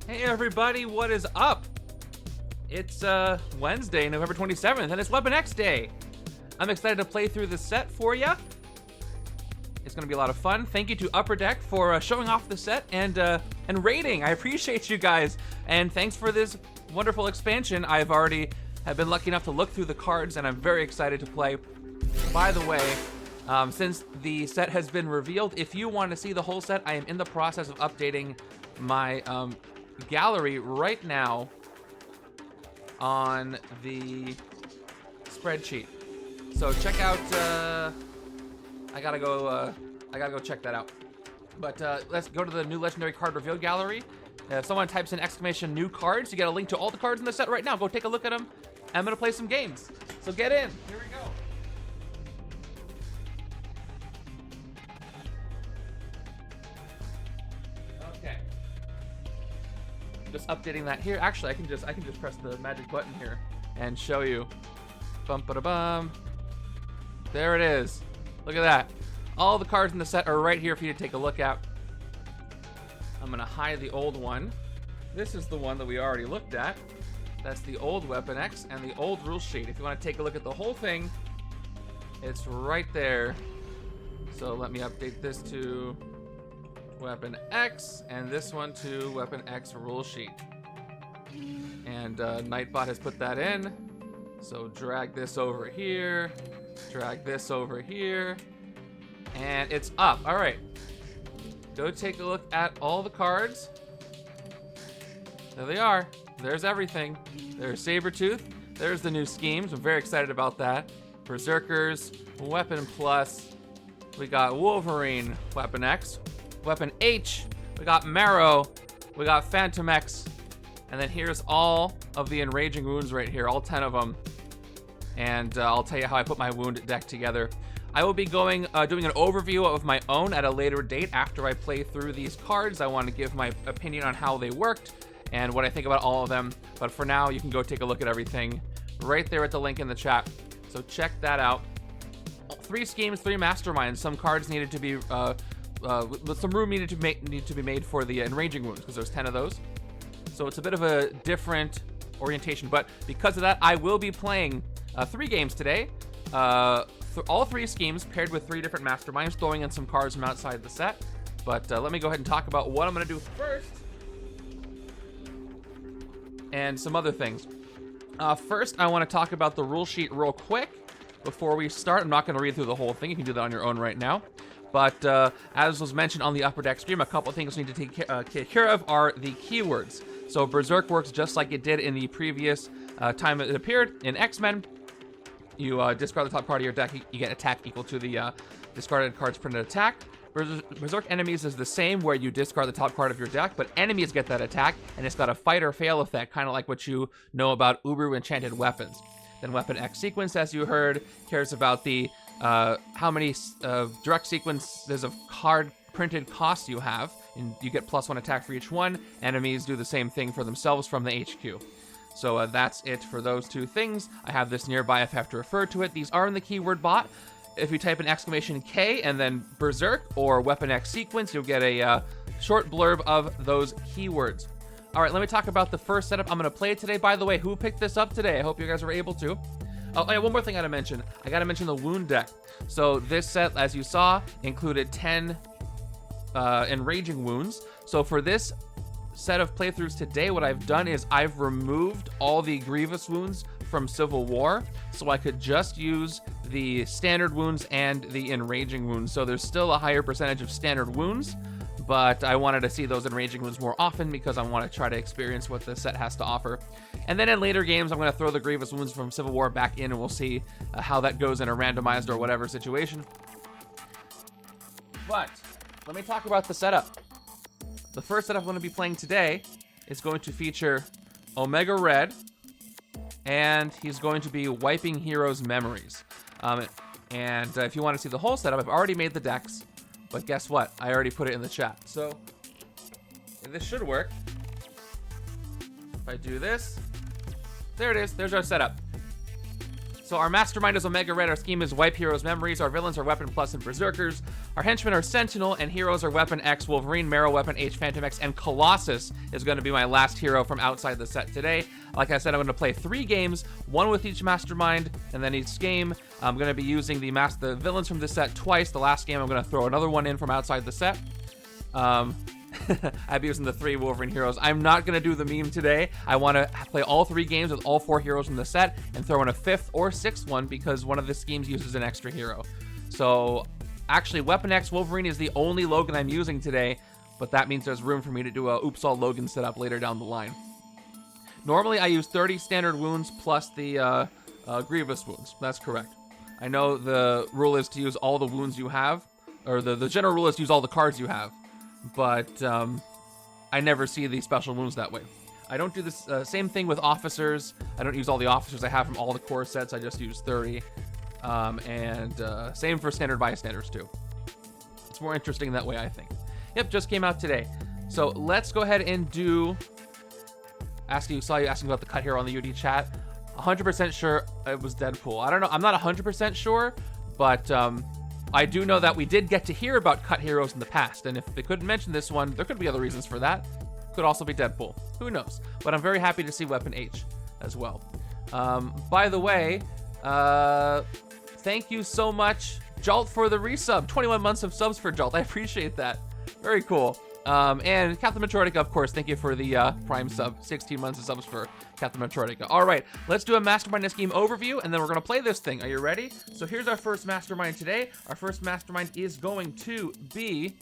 Hey everybody, what is up? It's Wednesday, November 27th, and it's Weapon X Day. I'm excited to play through this set for ya. It's gonna be a lot of fun. Thank you to Upper Deck for showing off the set and rating. I appreciate you guys, and thanks for this wonderful expansion. I've been lucky enough to look through the cards, and I'm very excited to play. By the way, since the set has been revealed, if you want to see the whole set, I am in the process of updating my gallery right now on the spreadsheet. So check out. I gotta go check that out. But let's go to the new legendary card reveal gallery. If someone types in exclamation new cards, you get a link to all the cards in the set right now. Go take a look at them. I'm gonna play some games. So get in. Here we go. Okay. Just updating that here. Actually, I can just press the magic button here and show you. Bum ba da bum. There it is. Look at that. All the cards in the set are right here for you to take a look at. I'm gonna hide the old one. This is the one that we already looked at. That's the old Weapon X and the old rule sheet. If you want to take a look at the whole thing, it's right there. So let me update this to Weapon X and this one to Weapon X rule sheet. And Nightbot has put that in. So drag this over here, drag this over here, and it's up. All right, go take a look at all the cards. There they are. There's everything. There's Sabretooth. There's the new schemes. I'm very excited about that. Berserkers, Weapon Plus. We got Wolverine, Weapon X. Weapon H, we got Marrow. We got Fantomex. And then here's all of the enraging wounds right here, all 10 of them. And I'll tell you how I put my wound deck together. I will be doing an overview of my own at a later date after I play through these cards. I want to give my opinion on how they worked and what I think about all of them. But for now, you can go take a look at everything right there at the link in the chat. So check that out. 3 schemes, 3 masterminds. Some cards needed to be, some room needed to be made for the enraging wounds because there's 10 of those. So it's a bit of a different orientation. But because of that, I will be playing 3 games today. All 3 schemes paired with 3 different masterminds, throwing in some cards from outside the set. But let me go ahead and talk about what I'm going to do first and some other things. First, I want to talk about the rule sheet real quick before we start. I'm not going to read through the whole thing. You can do that on your own right now. But as was mentioned on the Upper Deck stream, a couple of things we need to take care of are the keywords. So Berserk works just like it did in the previous time it appeared in X-Men. You discard the top card of your deck, you get attack equal to the discarded card's printed attack. Berserk enemies is the same, where you discard the top card of your deck, but enemies get that attack, and it's got a fight or fail effect, kind of like what you know about Uber enchanted weapons. Then Weapon X sequence, as you heard, cares about the how many direct sequences of card printed costs you have, and you get +1 attack for each one. Enemies do the same thing for themselves from the HQ. So that's it for those 2 things. I have this nearby if I have to refer to it. These are in the keyword bot. If you type in exclamation K and then Berserk or Weapon X sequence, you'll get a short blurb of those keywords. All right, let me talk about the first setup I'm going to play today. By the way, who picked this up today? I hope you guys were able to. Oh, yeah, one more thing I gotta mention. I gotta mention the wound deck. So this set, as you saw, included 10 enraging wounds. So for this set of playthroughs today, what I've done is I've removed all the grievous wounds from Civil War, so I could just use the standard wounds and the enraging wounds. So there's still a higher percentage of standard wounds, but I wanted to see those enraging wounds more often because I want to try to experience what the set has to offer. And then in later games, I'm going to throw the grievous wounds from Civil War back in, and we'll see how that goes in a randomized or whatever situation. But let me talk about the setup. The first setup I'm going to be playing today is going to feature Omega Red, and he's going to be wiping heroes' memories. And if you want to see the whole setup, I've already made the decks, but guess what? I already put it in the chat. So this should work. If I do this, there it is. There's our setup. So our Mastermind is Omega Red, our scheme is Wipe Heroes' Memories, our villains are Weapon Plus and Berserkers, Our henchmen are Sentinel, and heroes are Weapon X, Wolverine, Marrow, Weapon H, Fantomex, and Colossus is going to be my last hero from outside the set today. Like I said, I'm going to play 3 games, 1 with each Mastermind, and then each game, I'm going to be using the villains from this set twice. The last game, I'm going to throw another one in from outside the set. I'll be using the 3 Wolverine heroes. I'm not going to do the meme today. I want to play all 3 games with all 4 heroes from the set and throw in a 5th or 6th one because one of the schemes uses an extra hero. So actually, Weapon X Wolverine is the only Logan I'm using today, but that means there's room for me to do a Oops All Logan setup later down the line. Normally, I use 30 standard wounds plus the Grievous wounds. That's correct. I know the rule is to use all the wounds you have, or the general rule is to use all the cards you have, but I never see the special wounds that way. I don't do this same thing with officers. I don't use all the officers I have from all the core sets. I just use 30. Same for standard bystanders too. It's more interesting that way, I think. Yep, just came out today. So let's go ahead and do. Saw you asking about the cut hero on the UD chat. 100% sure it was Deadpool. I don't know. I'm not 100% sure, but I do know that we did get to hear about cut heroes in the past, and if they couldn't mention this one, there could be other reasons for that. Could also be Deadpool. Who knows? But I'm very happy to see Weapon H as well. By the way, thank you so much, Jolt, for the resub. 21 months of subs for Jolt. I appreciate that. Very cool. And Captain Metroidica, of course, thank you for the Prime sub. 16 months of subs for Captain Metroidica. All right, let's do a Mastermind this game overview, and then we're going to play this thing. Are you ready? So here's our first Mastermind today. Our first Mastermind is going to be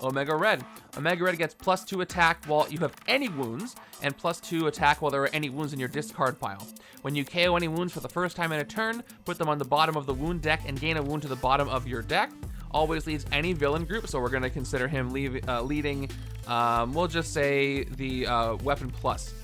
Omega Red. Omega Red gets +2 attack while you have any wounds, and +2 attack while there are any wounds in your discard pile. When you KO any wounds for the first time in a turn, put them on the bottom of the wound deck and gain a wound to the bottom of your deck. Always leads any villain group, so we're going to consider him leading, we'll just say the Weapon Plus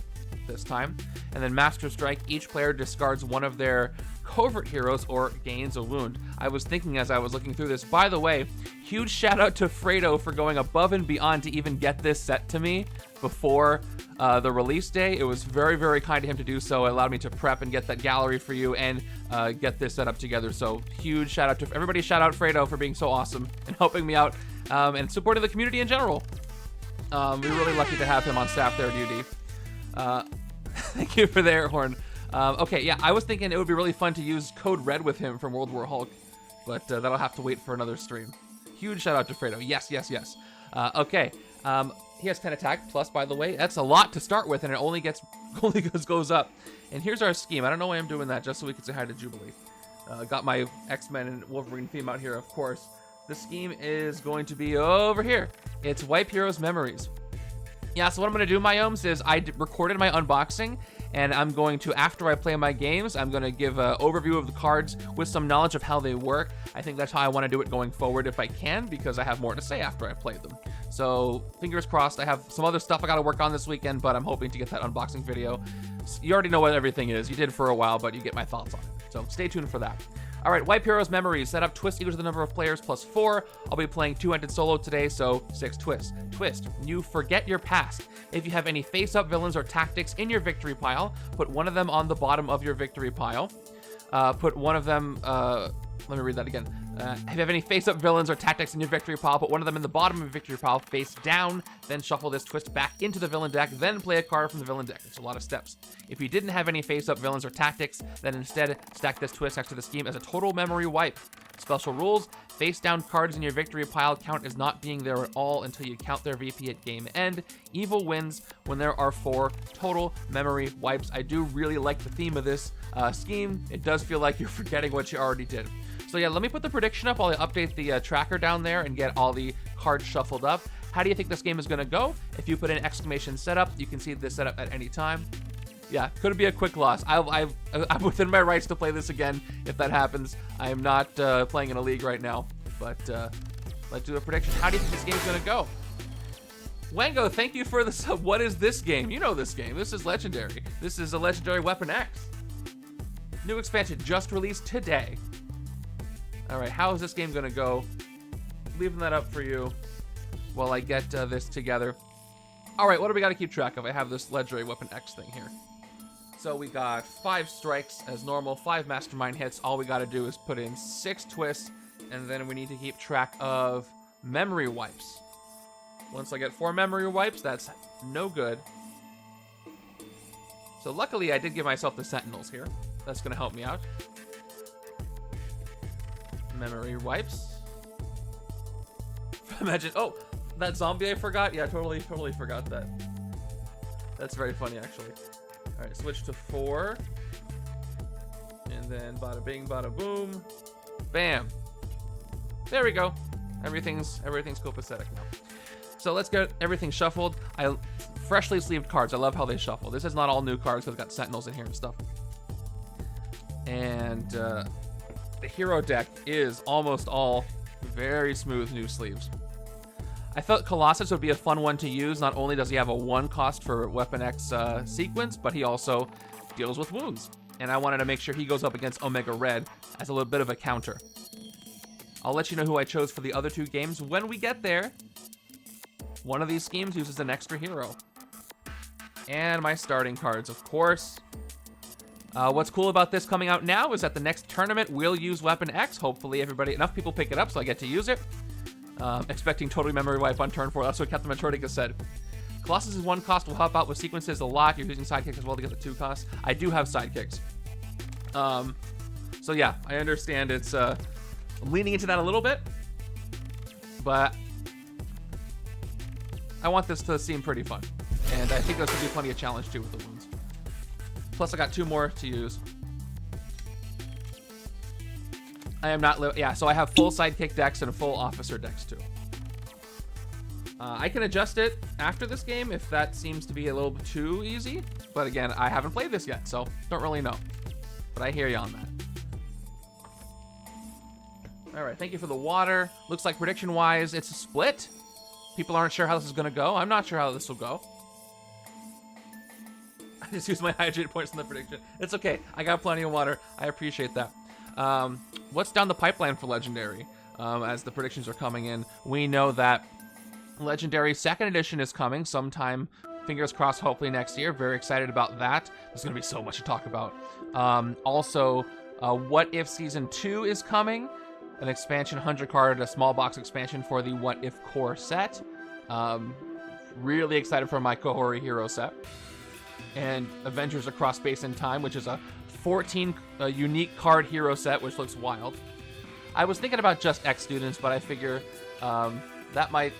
this time. And then Master Strike, each player discards one of their covert heroes or gains a wound. I was thinking as I was looking through this, by the way, huge shout out to Fredo for going above and beyond to even get this set to me before the release day. It was very, very kind of him to do so. It allowed me to prep and get that gallery for you and get this set up together. So huge shout out to everybody. Shout out Fredo for being so awesome and helping me out and supporting the community in general. We're really lucky to have him on staff there at UD. Thank you for the air horn. Okay, yeah, I was thinking it would be really fun to use Code Red with him from World War Hulk, but that'll have to wait for another stream. Huge shout out to Fredo. Yes, yes, yes. Okay, he has 10 attack plus, by the way. That's a lot to start with, and it only goes up. And here's our scheme. I don't know why I'm doing that, just so we can say hi to Jubilee. Got my X-Men and Wolverine theme out here, of course. The scheme is going to be over here. It's Wipe Heroes Memories. Yeah, so what I'm going to do, my ohms, is I recorded my unboxing, and I'm going to, after I play my games, I'm going to give an overview of the cards with some knowledge of how they work. I think that's how I want to do it going forward if I can, because I have more to say after I play them. So, fingers crossed. I have some other stuff I got to work on this weekend, but I'm hoping to get that unboxing video. You already know what everything is. You did for a while, but you get my thoughts on it. So, stay tuned for that. All right, Wipe Heroes Memories. Set up twist equals the number of players plus 4. I'll be playing 2-handed solo today, so 6 twists. Twist. You forget your past. If you have any face-up villains or tactics in your victory pile, put one of them on the bottom of your victory pile. Put one of them... let me read that again. If you have any face-up villains or tactics in your victory pile, put one of them in the bottom of your victory pile face down, then shuffle this twist back into the villain deck, then play a card from the villain deck. It's a lot of steps. If you didn't have any face-up villains or tactics, then instead stack this twist next to the scheme as a total memory wipe. Special rules: face-down cards in your victory pile count as not being there at all until you count their VP at game end. Evil wins when there are 4 total memory wipes. I do really like the theme of this scheme. It does feel like you're forgetting what you already did. So yeah, let me put the prediction up while I update the tracker down there and get all the cards shuffled up. How do you think this game is going to go? If you put in exclamation setup, you can see this setup at any time. Yeah, could be a quick loss. I'm within my rights to play this again if that happens. I am not playing in a league right now, but let's do a prediction. How do you think this game is going to go? Wango, thank you for the sub. What is this game? You know this game. This is legendary. This is a legendary Weapon X. New expansion just released today. All right, how is this game going to go? Leaving that up for you while I get this together. All right, what do we got to keep track of? I have this legendary Weapon X thing here. So we got 5 strikes as normal, 5 Mastermind hits. All we got to do is put in 6 twists And then we need to keep track of memory wipes. Once I get 4 memory wipes, that's no good. So luckily, I did give myself the Sentinels here. That's going to help me out. Memory wipes. Imagine, oh, that zombie I forgot? Yeah, totally forgot that. That's very funny, actually. All right, switch to 4. And then bada bing, bada boom. Bam. There we go. Everything's copacetic now. So let's get everything shuffled. Freshly sleeved cards. I love how they shuffle. This is not all new cards because it's got Sentinels in here and stuff. And the hero deck is almost all very smooth new sleeves. I thought Colossus would be a fun one to use. Not only does he have a 1 cost for Weapon X sequence, but he also deals with wounds. And I wanted to make sure he goes up against Omega Red as a little bit of a counter. I'll let you know who I chose for the other 2 games when we get there. One of these schemes uses an extra hero. And my starting cards, of course. What's cool about this coming out now is that the next tournament will use Weapon X. Hopefully enough people pick it up so I get to use it. Expecting totally memory wipe on turn 4. That's what Captain Matrodica said. Colossus' 1 cost will help out with sequences a lot. You're using sidekicks as well to get the 2 costs. I do have sidekicks. So yeah, I understand it's leaning into that a little bit. But I want this to seem pretty fun. And I think there's going to be plenty of challenge too with the wounds. Plus I got 2 more to use. I am not, so I have full sidekick decks and full officer decks too. I can adjust it after this game if that seems to be a little bit too easy. But again, I haven't played this yet, so don't really know. But I hear you on that. All right, thank you for the water. Looks like prediction-wise, it's a split. People aren't sure how this is going to go. I'm not sure how this will go. I just used my hydrate points in the prediction. It's okay. I got plenty of water. I appreciate that. What's down the pipeline for Legendary? As the predictions are coming in, we know that Legendary 2nd edition is coming sometime. Fingers crossed, hopefully next year. Very excited about that. There's going to be so much to talk about. Also, What If Season 2 is coming. An expansion, 100 card, a small box expansion for the What If core set. Really excited for my Kohori hero set. And Avengers Across Space and Time, which is a 14 unique card hero set, which looks wild. I was thinking about just X students, but I figure that might...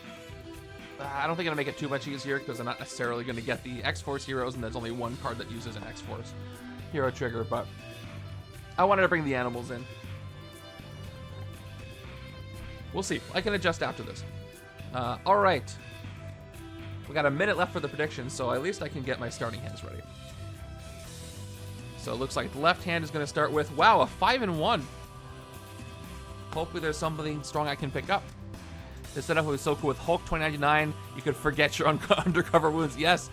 I don't think it'll make it too much easier because I'm not necessarily going to get the X-Force heroes, and there's only 1 card that uses an X-Force hero trigger, but I wanted to bring the animals in. We'll see. I can adjust after this. All right. We got a minute left for the predictions, so at least I can get my starting hands ready. So it looks like the left hand is going to start with, wow, a 5-1. Hopefully there's something strong I can pick up. This setup was so cool with Hulk 2099. You could forget your undercover wounds. Yes,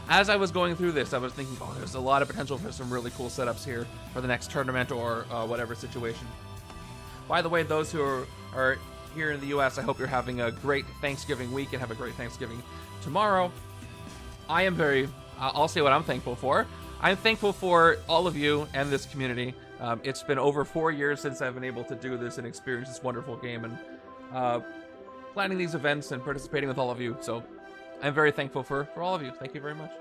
as I was going through this, I was thinking, oh, there's a lot of potential for some really cool setups here for the next tournament or whatever situation. By the way, those who are here in the U.S., I hope you're having a great Thanksgiving week and have a great Thanksgiving tomorrow. I am I'll say what I'm thankful for. I'm thankful for all of you and this community. It's been over 4 years since I've been able to do this and experience this wonderful game and planning these events and participating with all of you. So I'm very thankful for all of you. Thank you very much.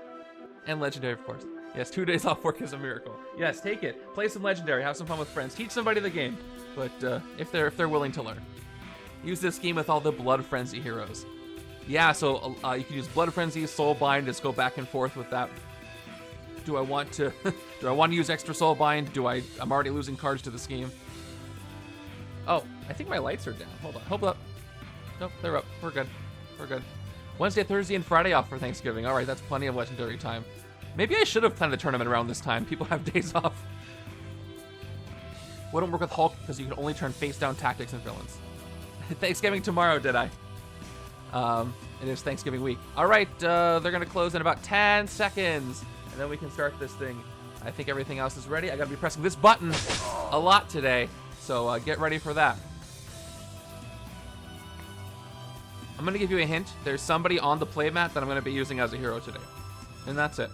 And Legendary, of course. Yes, 2 days off work is a miracle. Yes, take it. Play some Legendary. Have some fun with friends. Teach somebody the game. But if they're willing to learn. Use this scheme with all the Blood Frenzy heroes. Yeah, so you can use Blood Frenzy, Soulbind, just go back and forth with that. Do I want to use extra Soulbind? I'm already losing cards to the scheme. Oh, I think my lights are down. Hold up. Nope, they're up. We're good. Wednesday, Thursday, and Friday off for Thanksgiving. All right, that's plenty of Legendary time. Maybe I should have planned the tournament around this time. People have days off. Wouldn't work with Hulk because you can only turn face-down tactics and villains. Thanksgiving tomorrow, did I? It is Thanksgiving week. All right, they're going to close in about 10 seconds, and then we can start this thing. I think everything else is ready. I got to be pressing this button a lot today, so get ready for that. I'm going to give you a hint. There's somebody on the playmat that I'm going to be using as a hero today. And that's it.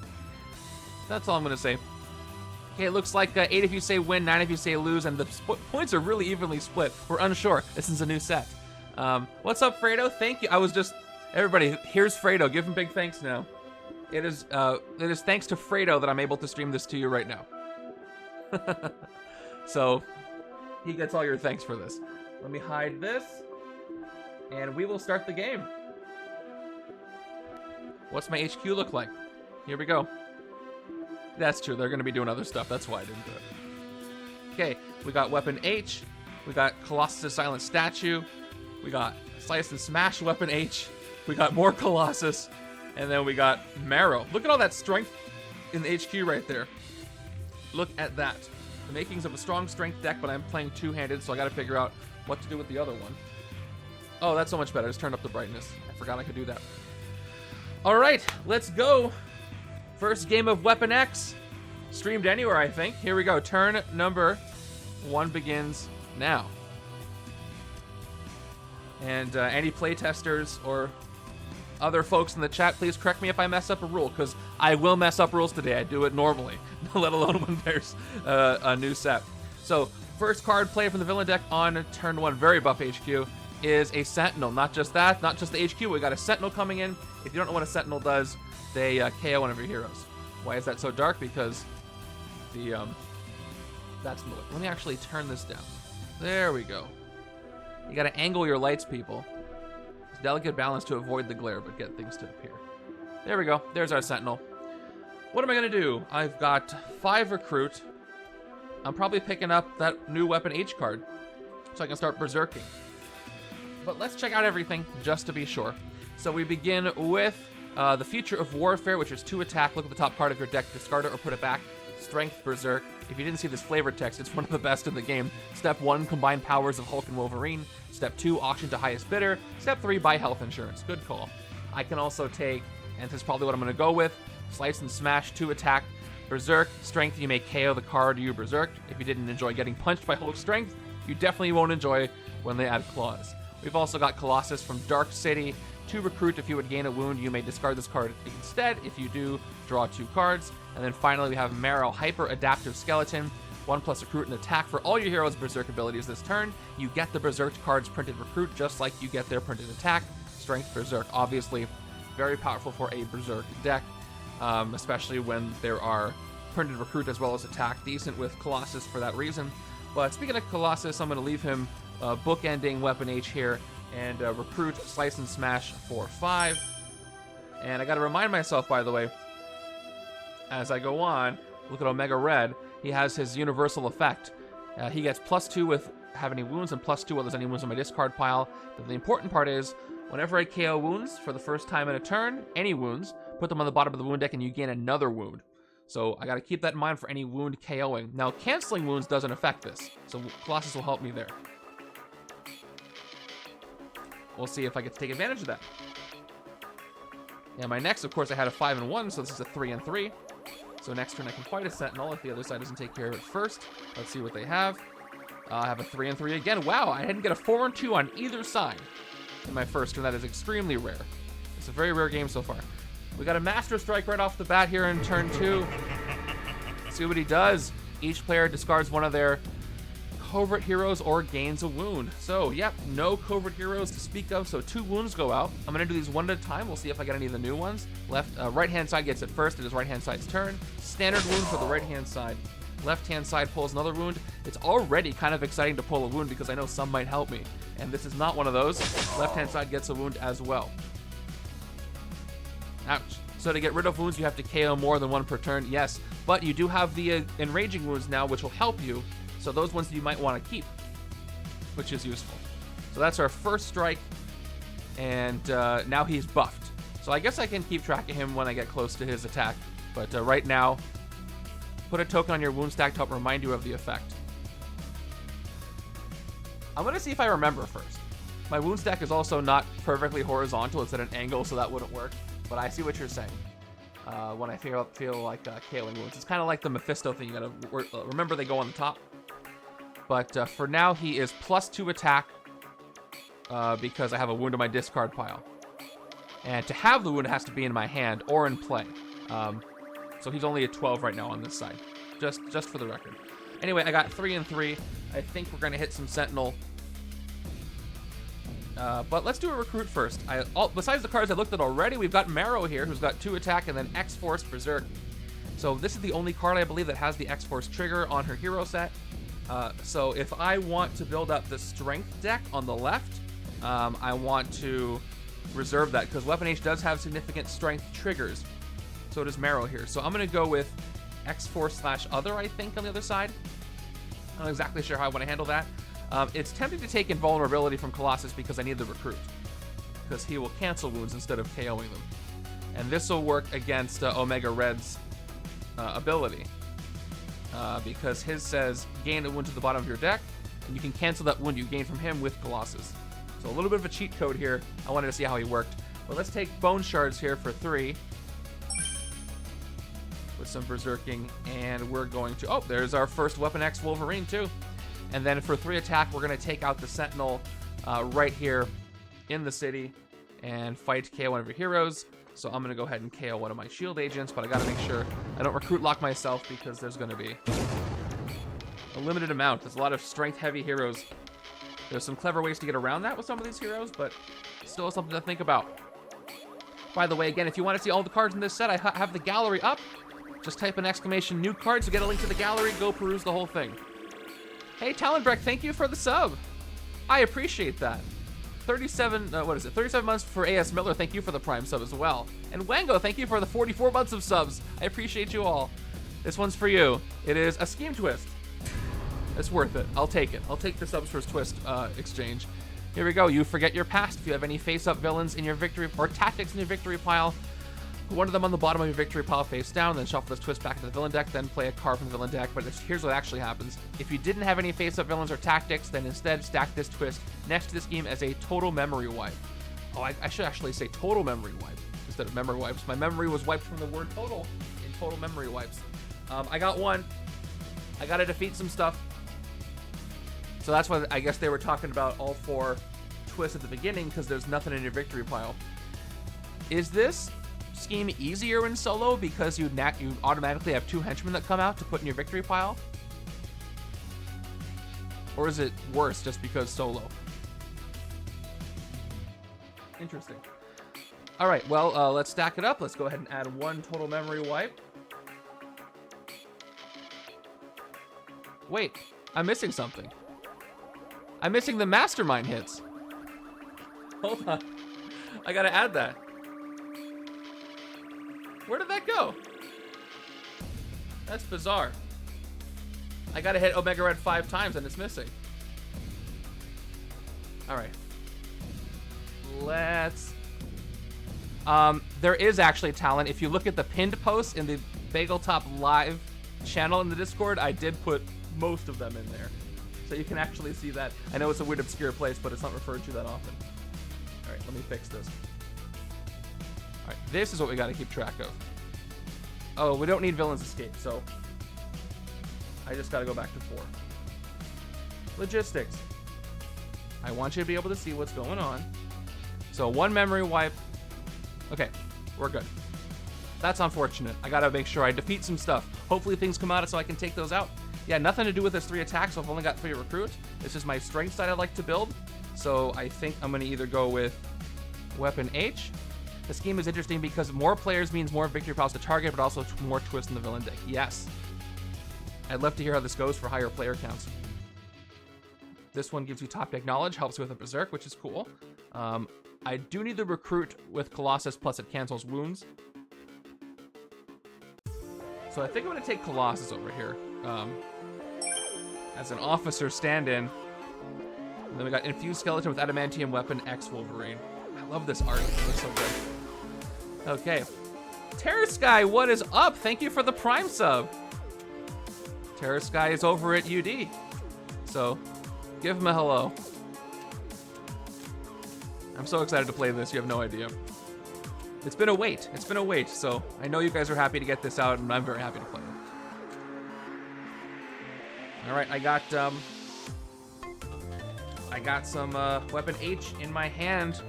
That's all I'm going to say. Okay, it looks like 8 if you say win, 9 if you say lose, and the points are really evenly split. We're unsure. This is a new set. What's up, Fredo? Thank you. Everybody, here's Fredo. Give him big thanks now. It is thanks to Fredo that I'm able to stream this to you right now. So, he gets all your thanks for this. Let me hide this, and we will start the game. What's my HQ look like? Here we go. That's true, they're going to be doing other stuff. That's why I didn't do it. Okay, we got Weapon H. We got Colossus' Silent Statue. We got Slice and Smash Weapon H. We got more Colossus. And then we got Marrow. Look at all that strength in the HQ right there. Look at that. The makings of a strong strength deck, but I'm playing two-handed, so I got to figure out what to do with the other one. Oh, that's so much better. Just turned up the brightness. I forgot I could do that. All right, let's go. First game of Weapon X. Streamed anywhere, I think. Here we go. Turn number 1 begins now. And any playtesters or other folks in the chat, please correct me if I mess up a rule, because I will mess up rules today. I do it normally, let alone when there's a new set. So, first card play from the villain deck on turn 1, very buff HQ, is a Sentinel. Not just that, not just the HQ, we got a Sentinel coming in. If you don't know what a Sentinel does, they KO one of your heroes. Why is that so dark? Because that's the... Let me actually turn this down. There we go. You gotta angle your lights, people. It's delicate balance to avoid the glare, but get things to appear. There we go. There's our Sentinel. What am I gonna do? I've got 5 recruit. I'm probably picking up that new Weapon H card, so I can start berserking. But let's check out everything, just to be sure. So we begin with the Future of Warfare, which is 2 attack. Look at the top card of your deck, discard it or put it back. Strength Berserk. If you didn't see this flavor text, it's one of the best in the game. Step 1, combine powers of Hulk and Wolverine. Step 2, auction to highest bidder. Step 3, buy health insurance. Good call. I can also take, and this is probably what I'm going to go with, Slice and Smash, 2 attack. Berserk, strength, you may KO the card you berserked. If you didn't enjoy getting punched by Hulk's strength, you definitely won't enjoy when they add claws. We've also got Colossus from Dark City. 2 recruit, if you would gain a wound, you may discard this card instead. If you do, draw 2 cards. And then finally, we have Marrow, Hyper Adaptive Skeleton. 1+ recruit and attack for all your heroes' Berserk abilities this turn. You get the Berserked cards printed recruit, just like you get their printed attack. Strength Berserk, obviously very powerful for a Berserk deck, especially when there are printed recruit as well as attack. Decent with Colossus for that reason. But speaking of Colossus, I'm going to leave him bookending Weapon H here and recruit Slice and Smash for 5. And I got to remind myself, by the way, as I go on, look at Omega Red. He has his universal effect. He gets +2 with have any wounds and +2 while there's any wounds on my discard pile. But the important part is, whenever I KO wounds for the first time in a turn, any wounds, put them on the bottom of the wound deck and you gain another wound. So I got to keep that in mind for any wound KOing. Now, canceling wounds doesn't affect this, so Colossus will help me there. We'll see if I get to take advantage of that. Yeah, my next, of course, I had a 5 and 1, so this is a 3 and 3. So next turn I can fight a Sentinel if the other side doesn't take care of it first. Let's see what they have. I have a 3 and 3 again. Wow, I didn't get a 4 and 2 on either side in my first turn. That is extremely rare. It's a very rare game so far. We got a Master Strike right off the bat here in turn 2. Let's see what he does. Each player discards one of their covert heroes or gains a wound. So, yep, no covert heroes to speak of, so 2 wounds go out. I'm going to do these one at a time. We'll see if I get any of the new ones. Right-hand side gets it first. It is right-hand side's turn. Standard wound for the right-hand side. Left-hand side pulls another wound. It's already kind of exciting to pull a wound because I know some might help me. And this is not one of those. Left-hand side gets a wound as well. Ouch. So to get rid of wounds, you have to KO more than 1 per turn. Yes, but you do have the enraging wounds now, which will help you. So those ones you might want to keep, which is useful. So that's our first strike, and now he's buffed. So I guess I can keep track of him when I get close to his attack. But right now, put a token on your wound stack to help remind you of the effect. I'm going to see if I remember first. My wound stack is also not perfectly horizontal. It's at an angle, so that wouldn't work. But I see what you're saying. When I feel like KOing wounds. It's kind of like the Mephisto thing. You got to remember they go on the top. But for now, he is +2 attack because I have a wound on my discard pile. And to have the wound, it has to be in my hand or in play. So he's only at 12 right now on this side. just for the record. Anyway, I got 3 and 3. I think we're gonna hit some Sentinel. But let's do a recruit first. Besides the cards I looked at already, we've got Marrow here, who's got 2 attack and then X-Force Berserk. So this is the only card I believe that has the X-Force trigger on her hero set. So if I want to build up the strength deck on the left, I want to reserve that because Weapon H does have significant strength triggers. So does Marrow here. So I'm going to go with X-Force / other, I think, on the other side. I'm not exactly sure how I want to handle that. It's tempting to take invulnerability from Colossus because I need the recruit. Because he will cancel wounds instead of KOing them. And this will work against Omega Red's ability. Because his says gain a wound to the bottom of your deck, and you can cancel that wound you gain from him with Colossus. So a little bit of a cheat code here. I wanted to see how he worked. But let's take Bone Shards here for 3. With some Berserking, and we're going to... Oh, there's our first Weapon X Wolverine, too. And then for 3 attack, we're going to take out the Sentinel right here in the city and fight KO one of your heroes. So I'm going to go ahead and KO one of my shield agents, but I got to make sure I don't recruit lock myself because there's going to be a limited amount. There's a lot of strength-heavy heroes. There's some clever ways to get around that with some of these heroes, but still something to think about. By the way, again, if you want to see all the cards in this set, I have the gallery up. Just type an exclamation new cards to get a link to the gallery. Go peruse the whole thing. Hey, Talonbreck, thank you for the sub. I appreciate that. 37 months for A.S. Miller. Thank you for the Prime sub as well. And Wango, thank you for the 44 months of subs. I appreciate you all. This one's for you. It is a Scheme Twist. It's worth it. I'll take it. I'll take the subs for twist exchange. Here we go. You forget your past. If you have any face-up villains in your victory or tactics in your victory pile, put one of them on the bottom of your victory pile face down, then shuffle this twist back into the villain deck, then play a card from the villain deck. But here's what actually happens. If you didn't have any face-up villains or tactics, then instead stack this twist next to the scheme as a total memory wipe. Oh, I should actually say total memory wipe instead of memory wipes. My memory was wiped from the word total in total memory wipes. I got one. I got to defeat some stuff. So that's why I guess they were talking about all 4 twists at the beginning because there's nothing in your victory pile. Is this scheme easier in solo because you automatically have 2 henchmen that come out to put in your victory pile? Or is it worse just because solo? Interesting. All right, well, let's stack it up. Let's go ahead and add 1 total memory wipe. Wait, I'm missing something. I'm missing the Mastermind hits. Hold on. I gotta add that. Where did that go? That's bizarre. I gotta hit Omega Red 5 times and it's missing. Alright. Let's... there is actually talent. If you look at the pinned posts in the Bagel Top Live channel in the Discord, I did put most of them in there. So you can actually see that. I know it's a weird, obscure place, but it's not referred to that often. Alright, let me fix this. Alright, this is what we gotta keep track of. Oh, we don't need Villain's Escape, so I just gotta go back to 4. Logistics. I want you to be able to see what's going on. So 1 memory wipe. Okay, we're good. That's unfortunate. I gotta make sure I defeat some stuff. Hopefully things come out so I can take those out. Yeah, nothing to do with this 3 attacks, so I've only got 3 recruit. This is my strength side I'd like to build. So I think I'm gonna either go with Weapon H. The scheme is interesting because more players means more victory piles to target, but also more twists in the villain deck. Yes. I'd love to hear how this goes for higher player counts. This one gives you top deck knowledge, helps with a Berserk, which is cool. I do need the recruit with Colossus, plus it cancels wounds. So I think I'm gonna take Colossus over here. As an officer stand-in. And then we got Infused Skeleton with Adamantium Weapon X Wolverine. I love this art. It looks so good. Okay. Terror Sky, what is up? Thank you for the Prime sub. Terror Sky is over at UD. So, give him a hello. I'm so excited to play this, you have no idea. It's been a wait. It's been a wait, so I know you guys are happy to get this out, and I'm very happy to play it. All right, I got some Weapon H in my hand.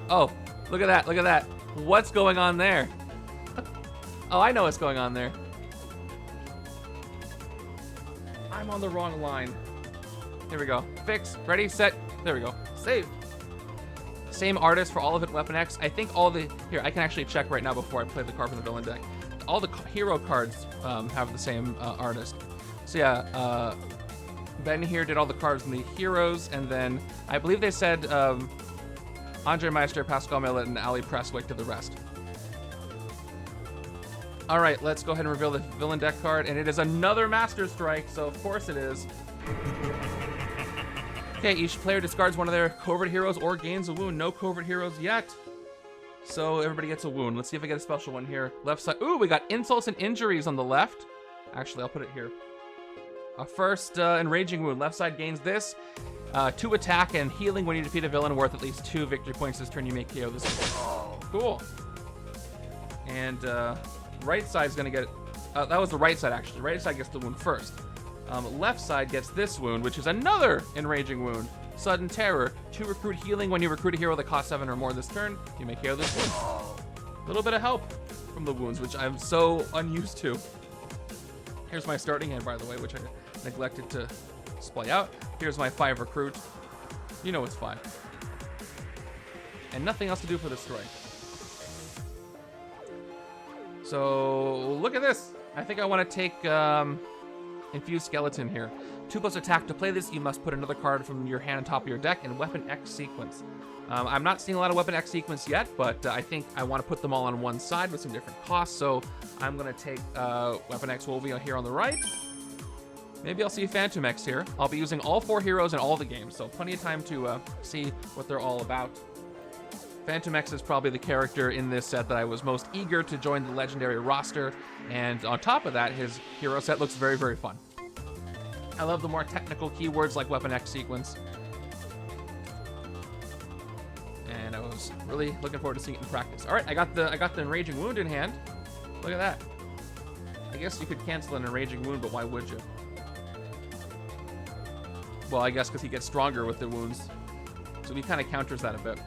Oh, look at that, look at that. What's going on there? Oh, I know what's going on there. I'm on the wrong line. Here we go. Fix. Ready, set. There we go. Save. Same artist for all of it, Weapon X. I think all the... Here, I can actually check right now before I play the card from the villain deck. All the hero cards have the same artist. So yeah, Ben here did all the cards in the heroes, and then I believe they said Andre Meister, Pascal Millet, and Ali Presswick did the rest. All right, let's go ahead and reveal the villain deck card, and it is another Master Strike, so of course it is. Okay, each player discards one of their covert heroes or gains a wound. No covert heroes yet. So everybody gets a wound. Let's see if I get a special one here. Left side. Ooh, we got insults and injuries on the left. Actually, I'll put it here. A first enraging wound. Left side gains this. 2 attack and healing when you defeat a villain worth at least 2 victory points this turn. You may KO this one. Oh, cool. And right side's gonna get... that was the right side, actually. Right side gets the wound first. Left side gets this wound, which is another enraging wound. Sudden Terror. 2 recruit healing when you recruit a hero that costs 7 or more this turn. You may KO this one. A little bit of help from the wounds, which I'm so unused to. Here's my starting hand, by the way, which I neglected to display out. Here's my 5 recruit. You know it's 5. And nothing else to do for the strike. So look at this. I think I want to take Infused Skeleton here. 2+ attack. To play this, you must put another card from your hand on top of your deck in Weapon X sequence. I'm not seeing a lot of Weapon X sequence yet, but I think I want to put them all on one side with some different costs, so I'm going to take Weapon X Wolverine here on the right. Maybe I'll see Fantomex here. I'll be using all 4 heroes in all the games, so plenty of time to see what they're all about. Fantomex is probably the character in this set that I was most eager to join the legendary roster, and on top of that, his hero set looks very, very fun. I love the more technical keywords like Weapon X sequence. And I was really looking forward to seeing it in practice. All right, I got the enraging wound in hand. Look at that. I guess you could cancel an enraging wound, but why would you? Well, I guess because he gets stronger with the wounds. So he kind of counters that a bit.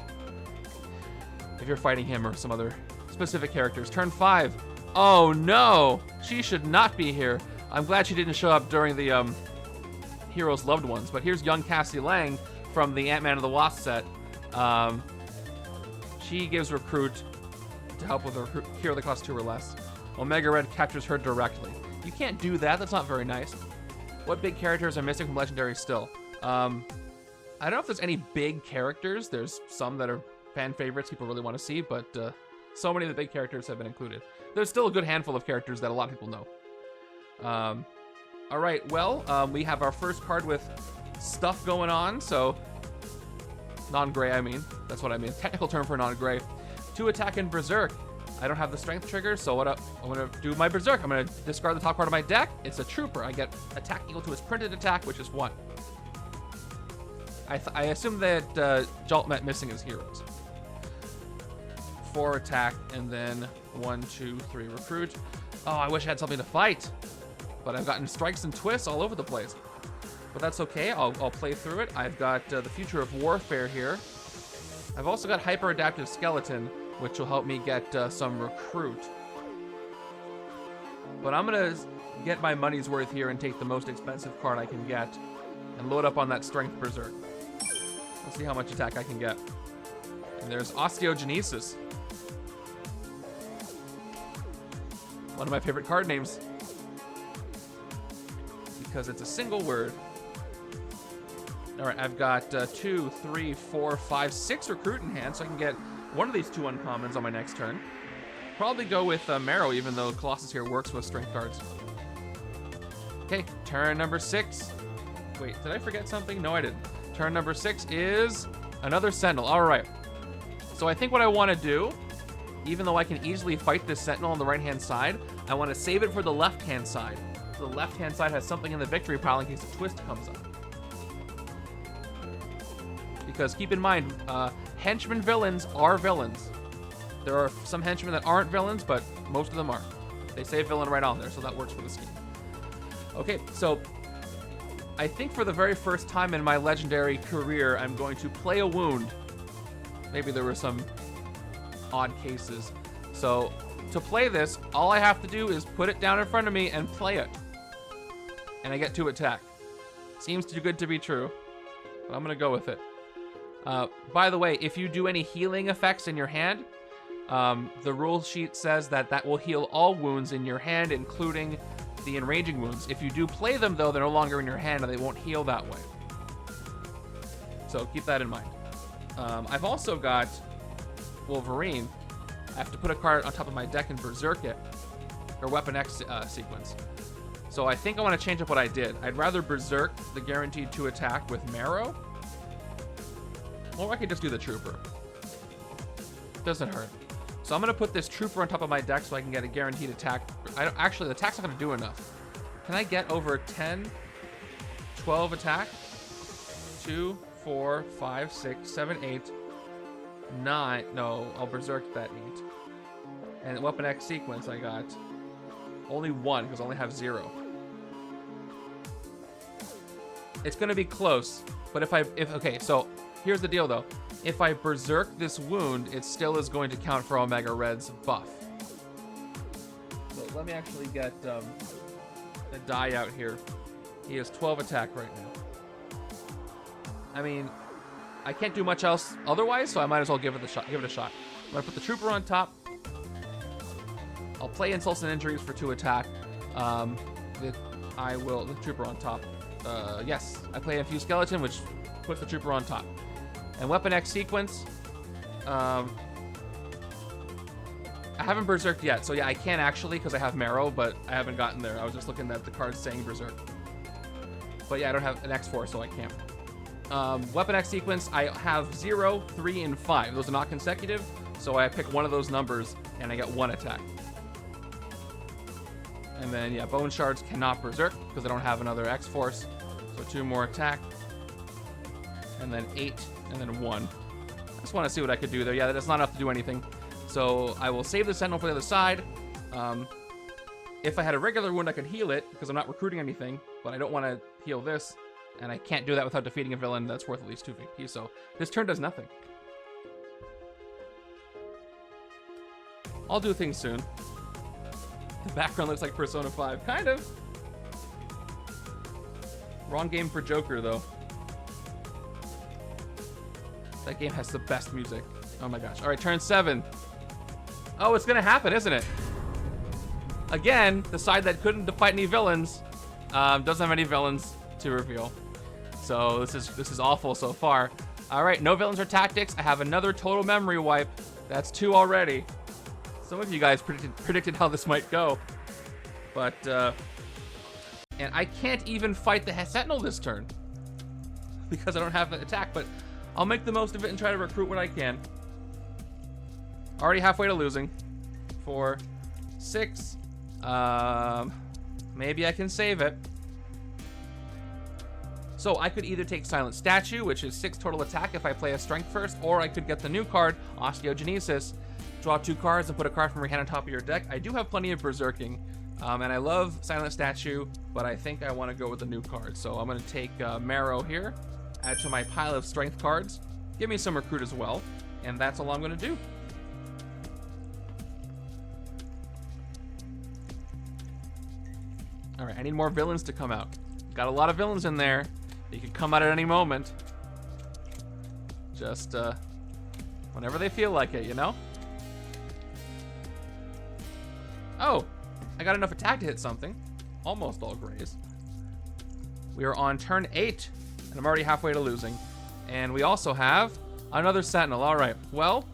If you're fighting him or some other specific characters. Turn 5. Oh no! She should not be here. I'm glad she didn't show up during the Heroes Loved Ones. But here's young Cassie Lang from the Ant-Man and the Wasp set. She gives recruit to help with a hero that costs 2 or less. Omega Red captures her directly. You can't do that. That's not very nice. What big characters are missing from Legendary still? I don't know if there's any big characters. There's some that are fan favorites people really want to see, but so many of the big characters have been included. There's still a good handful of characters that a lot of people know. All right, well, we have our first card with stuff going on, so non-gray, I mean. That's what I mean. Technical term for non-gray. 2 attack and Berserk. I don't have the strength trigger, so I'm gonna do my Berserk. I'm gonna discard the top card of my deck. It's a trooper. I get attack equal to his printed attack, which is 1. I assume that Jolt meant missing his heroes. 4 attack, and then 1, 2, 3 recruit. Oh, I wish I had something to fight. But I've gotten strikes and twists all over the place. But that's okay, I'll play through it. I've got the Future of Warfare here. I've also got Hyper Adaptive Skeleton, which will help me get some recruit. But I'm gonna get my money's worth here and take the most expensive card I can get and load up on that Strength Berserk. Let's see how much attack I can get. And there's Osteogenesis. One of my favorite card names. Because it's a single word. All right, I've got 2, 3, 4, 5, 6 recruit in hand, so I can get one of these 2 uncommons on my next turn. Probably go with Marrow, even though Colossus here works with strength cards. Okay, turn number 6. Wait, did I forget something? No, I didn't. Turn number 6 is another Sentinel. All right. So I think what I want to do, even though I can easily fight this Sentinel on the right-hand side, I want to save it for the left-hand side. So the left-hand side has something in the victory pile in case a twist comes up. Because keep in mind, Henchmen villains are villains. There are some henchmen that aren't villains, but most of them are. They say villain right on there, so that works for the scheme. Okay, so I think for the very first time in my legendary career, I'm going to play a wound. Maybe there were some odd cases. So to play this, all I have to do is put it down in front of me and play it. and I get 2 attack. Seems too good to be true, but I'm gonna go with it. By the way, if you do any healing effects in your hand, the rule sheet says that will heal all wounds in your hand, including the enraging wounds. If you do play them, though, they're no longer in your hand and they won't heal that way. So keep that in mind. I've also got Wolverine. I have to put a card on top of my deck and berserk it, or Weapon X sequence. So I think I want to change up what I did. I'd rather berserk the guaranteed 2 attack with Marrow, or I could just do the Trooper. Doesn't hurt. So I'm going to put this Trooper on top of my deck so I can get a guaranteed attack. Actually, the attack's not going to do enough. Can I get over 10, 12 attack? 2, 4, 5, 6, 7, 8, 9. No, I'll berserk that 8. And Weapon X sequence, I got only 1 because I only have 0. It's going to be close, but okay, so here's the deal though. If I berserk this wound, it still is going to count for Omega Red's buff. So let me actually get the die out here. He has 12 attack right now. I mean, I can't do much else otherwise, so I might as well give it a shot. I'm gonna put the Trooper on top. I'll play Insults and Injuries for 2 attack. The Trooper on top. Yes, I play Infused Skeleton, which puts the Trooper on top. And Weapon X sequence. I haven't berserked yet, so yeah, I can actually because I have Marrow, but I haven't gotten there. I was just looking at the cards saying berserk. But yeah, I don't have an X4, so I can't. Weapon X sequence, I have 0, 3, and 5. Those are not consecutive, so I pick one of those numbers and I get 1 attack. And then yeah, Bone Shards cannot berserk because I don't have another X Force, so 2 more attack. And then 8, and then 1. I just want to see what I could do there. Yeah, that's not enough to do anything. So I will save the Sentinel for the other side. If I had a regular wound, I could heal it because I'm not recruiting anything, but I don't want to heal this, and I can't do that without defeating a villain that's worth at least 2 VP. So this turn does nothing. I'll do things soon. The background looks like Persona 5. Kind of. Wrong game for Joker, though. That game has the best music. Oh my gosh. All right, turn 7. Oh, it's gonna happen, isn't it? Again, the side that couldn't fight any villains doesn't have any villains to reveal. So this is awful so far. All right, no villains or tactics. I have another total memory wipe. That's 2 already. Some of you guys predicted how this might go, but and I can't even fight the Sentinel this turn because I don't have an attack. But I'll make the most of it and try to recruit what I can. Already halfway to losing. 4, 6. Maybe I can save it. So I could either take Silent Statue, which is 6 total attack if I play a strength first, or I could get the new card, Osteogenesis, draw 2 cards and put a card from your hand on top of your deck. I do have plenty of berserking, and I love Silent Statue, but I think I want to go with the new card. So I'm going to take Marrow here, add to my pile of strength cards, give me some recruit as well, and that's all I'm going to do. All right, I need more villains to come out. Got a lot of villains in there. They could come out at any moment. Just whenever they feel like it, you know? Oh, I got enough attack to hit something. Almost all grays. We are on turn 8, and I'm already halfway to losing. And we also have another Sentinel. All right, well,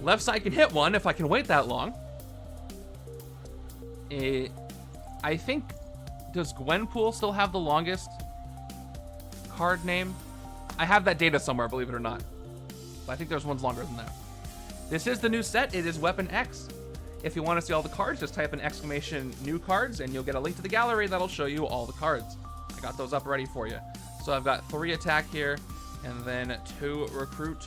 left side can hit one if I can wait that long. I think, does Gwenpool still have the longest card name? I have that data somewhere, believe it or not. But I think there's ones longer than that. This is the new set. It is Weapon X. If you want to see all the cards, just type in exclamation new cards and you'll get a link to the gallery that'll show you all the cards. I got those up ready for you. So I've got 3 attack here and then 2 recruit.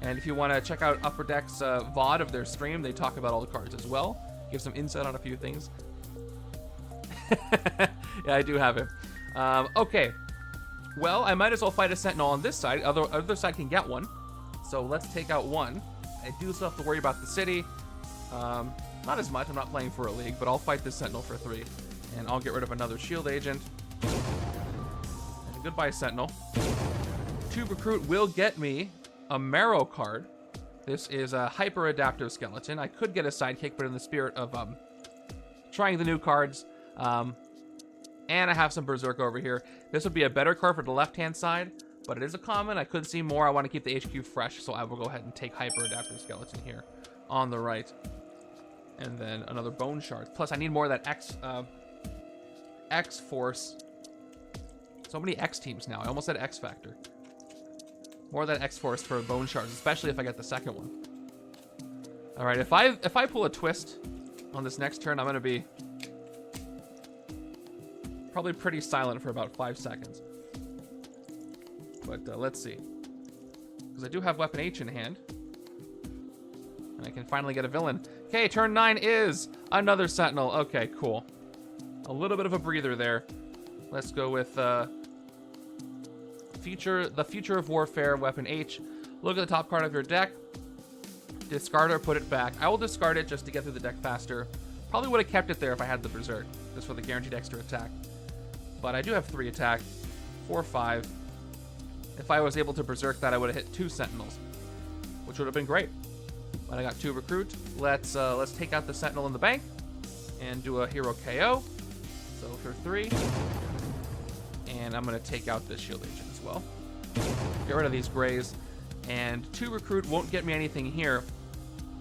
And if you want to check out Upper Deck's VOD of their stream, they talk about all the cards as well. Give some insight on a few things. Yeah, I do have it. Okay. Well, I might as well fight a Sentinel on this side. Other side can get one. So let's take out one. I do still have to worry about the city. Not as much, I'm not playing for a league, but I'll fight this Sentinel for 3. And I'll get rid of another shield agent. And goodbye, Sentinel. 2 recruit will get me a Marrow card. This is a hyper adaptive skeleton. I could get a sidekick, but in the spirit of trying the new cards, and I have some Berserker over here. This would be a better card for the left-hand side, but it is a common. I could see more. I want to keep the HQ fresh, so I will go ahead and take hyper adaptive skeleton here on the right. And then another bone shard. Plus, I need more of that X force. So many X teams now. I almost said X Factor. More of that X force for bone shards, especially if I get the second one. All right, if I pull a twist on this next turn, I'm gonna be probably pretty silent for about 5 seconds. But let's see, because I do have weapon H in hand, and I can finally get a villain. Okay, turn 9 is another Sentinel. Okay, cool. A little bit of a breather there. Let's go with the future of warfare, weapon H. Look at the top card of your deck. Discard or put it back. I will discard it just to get through the deck faster. Probably would have kept it there if I had the Berserk, just for the guaranteed extra attack. But I do have 3 attack, 4, 5. If I was able to Berserk that, I would have hit 2 Sentinels, which would have been great. But I got 2 recruit. Let's take out the Sentinel in the bank and do a hero KO. So for 3. And I'm gonna take out this shield agent as well. Get rid of these grays. And 2 recruit won't get me anything here.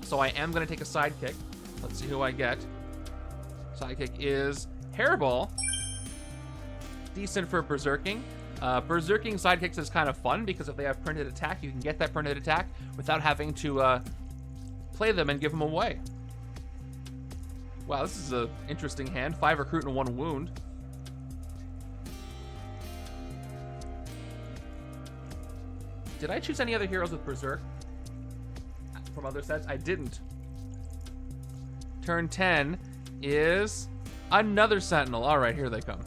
So I am gonna take a sidekick. Let's see who I get. Sidekick is Hairball. Decent for berserking. Berserking sidekicks is kind of fun because if they have printed attack, you can get that printed attack without having to play them and give them away. Wow, this is an interesting hand. 5 recruit and 1 wound. Did I choose any other heroes with Berserk from other sets? I didn't. Turn 10 is another Sentinel. All right, here they come.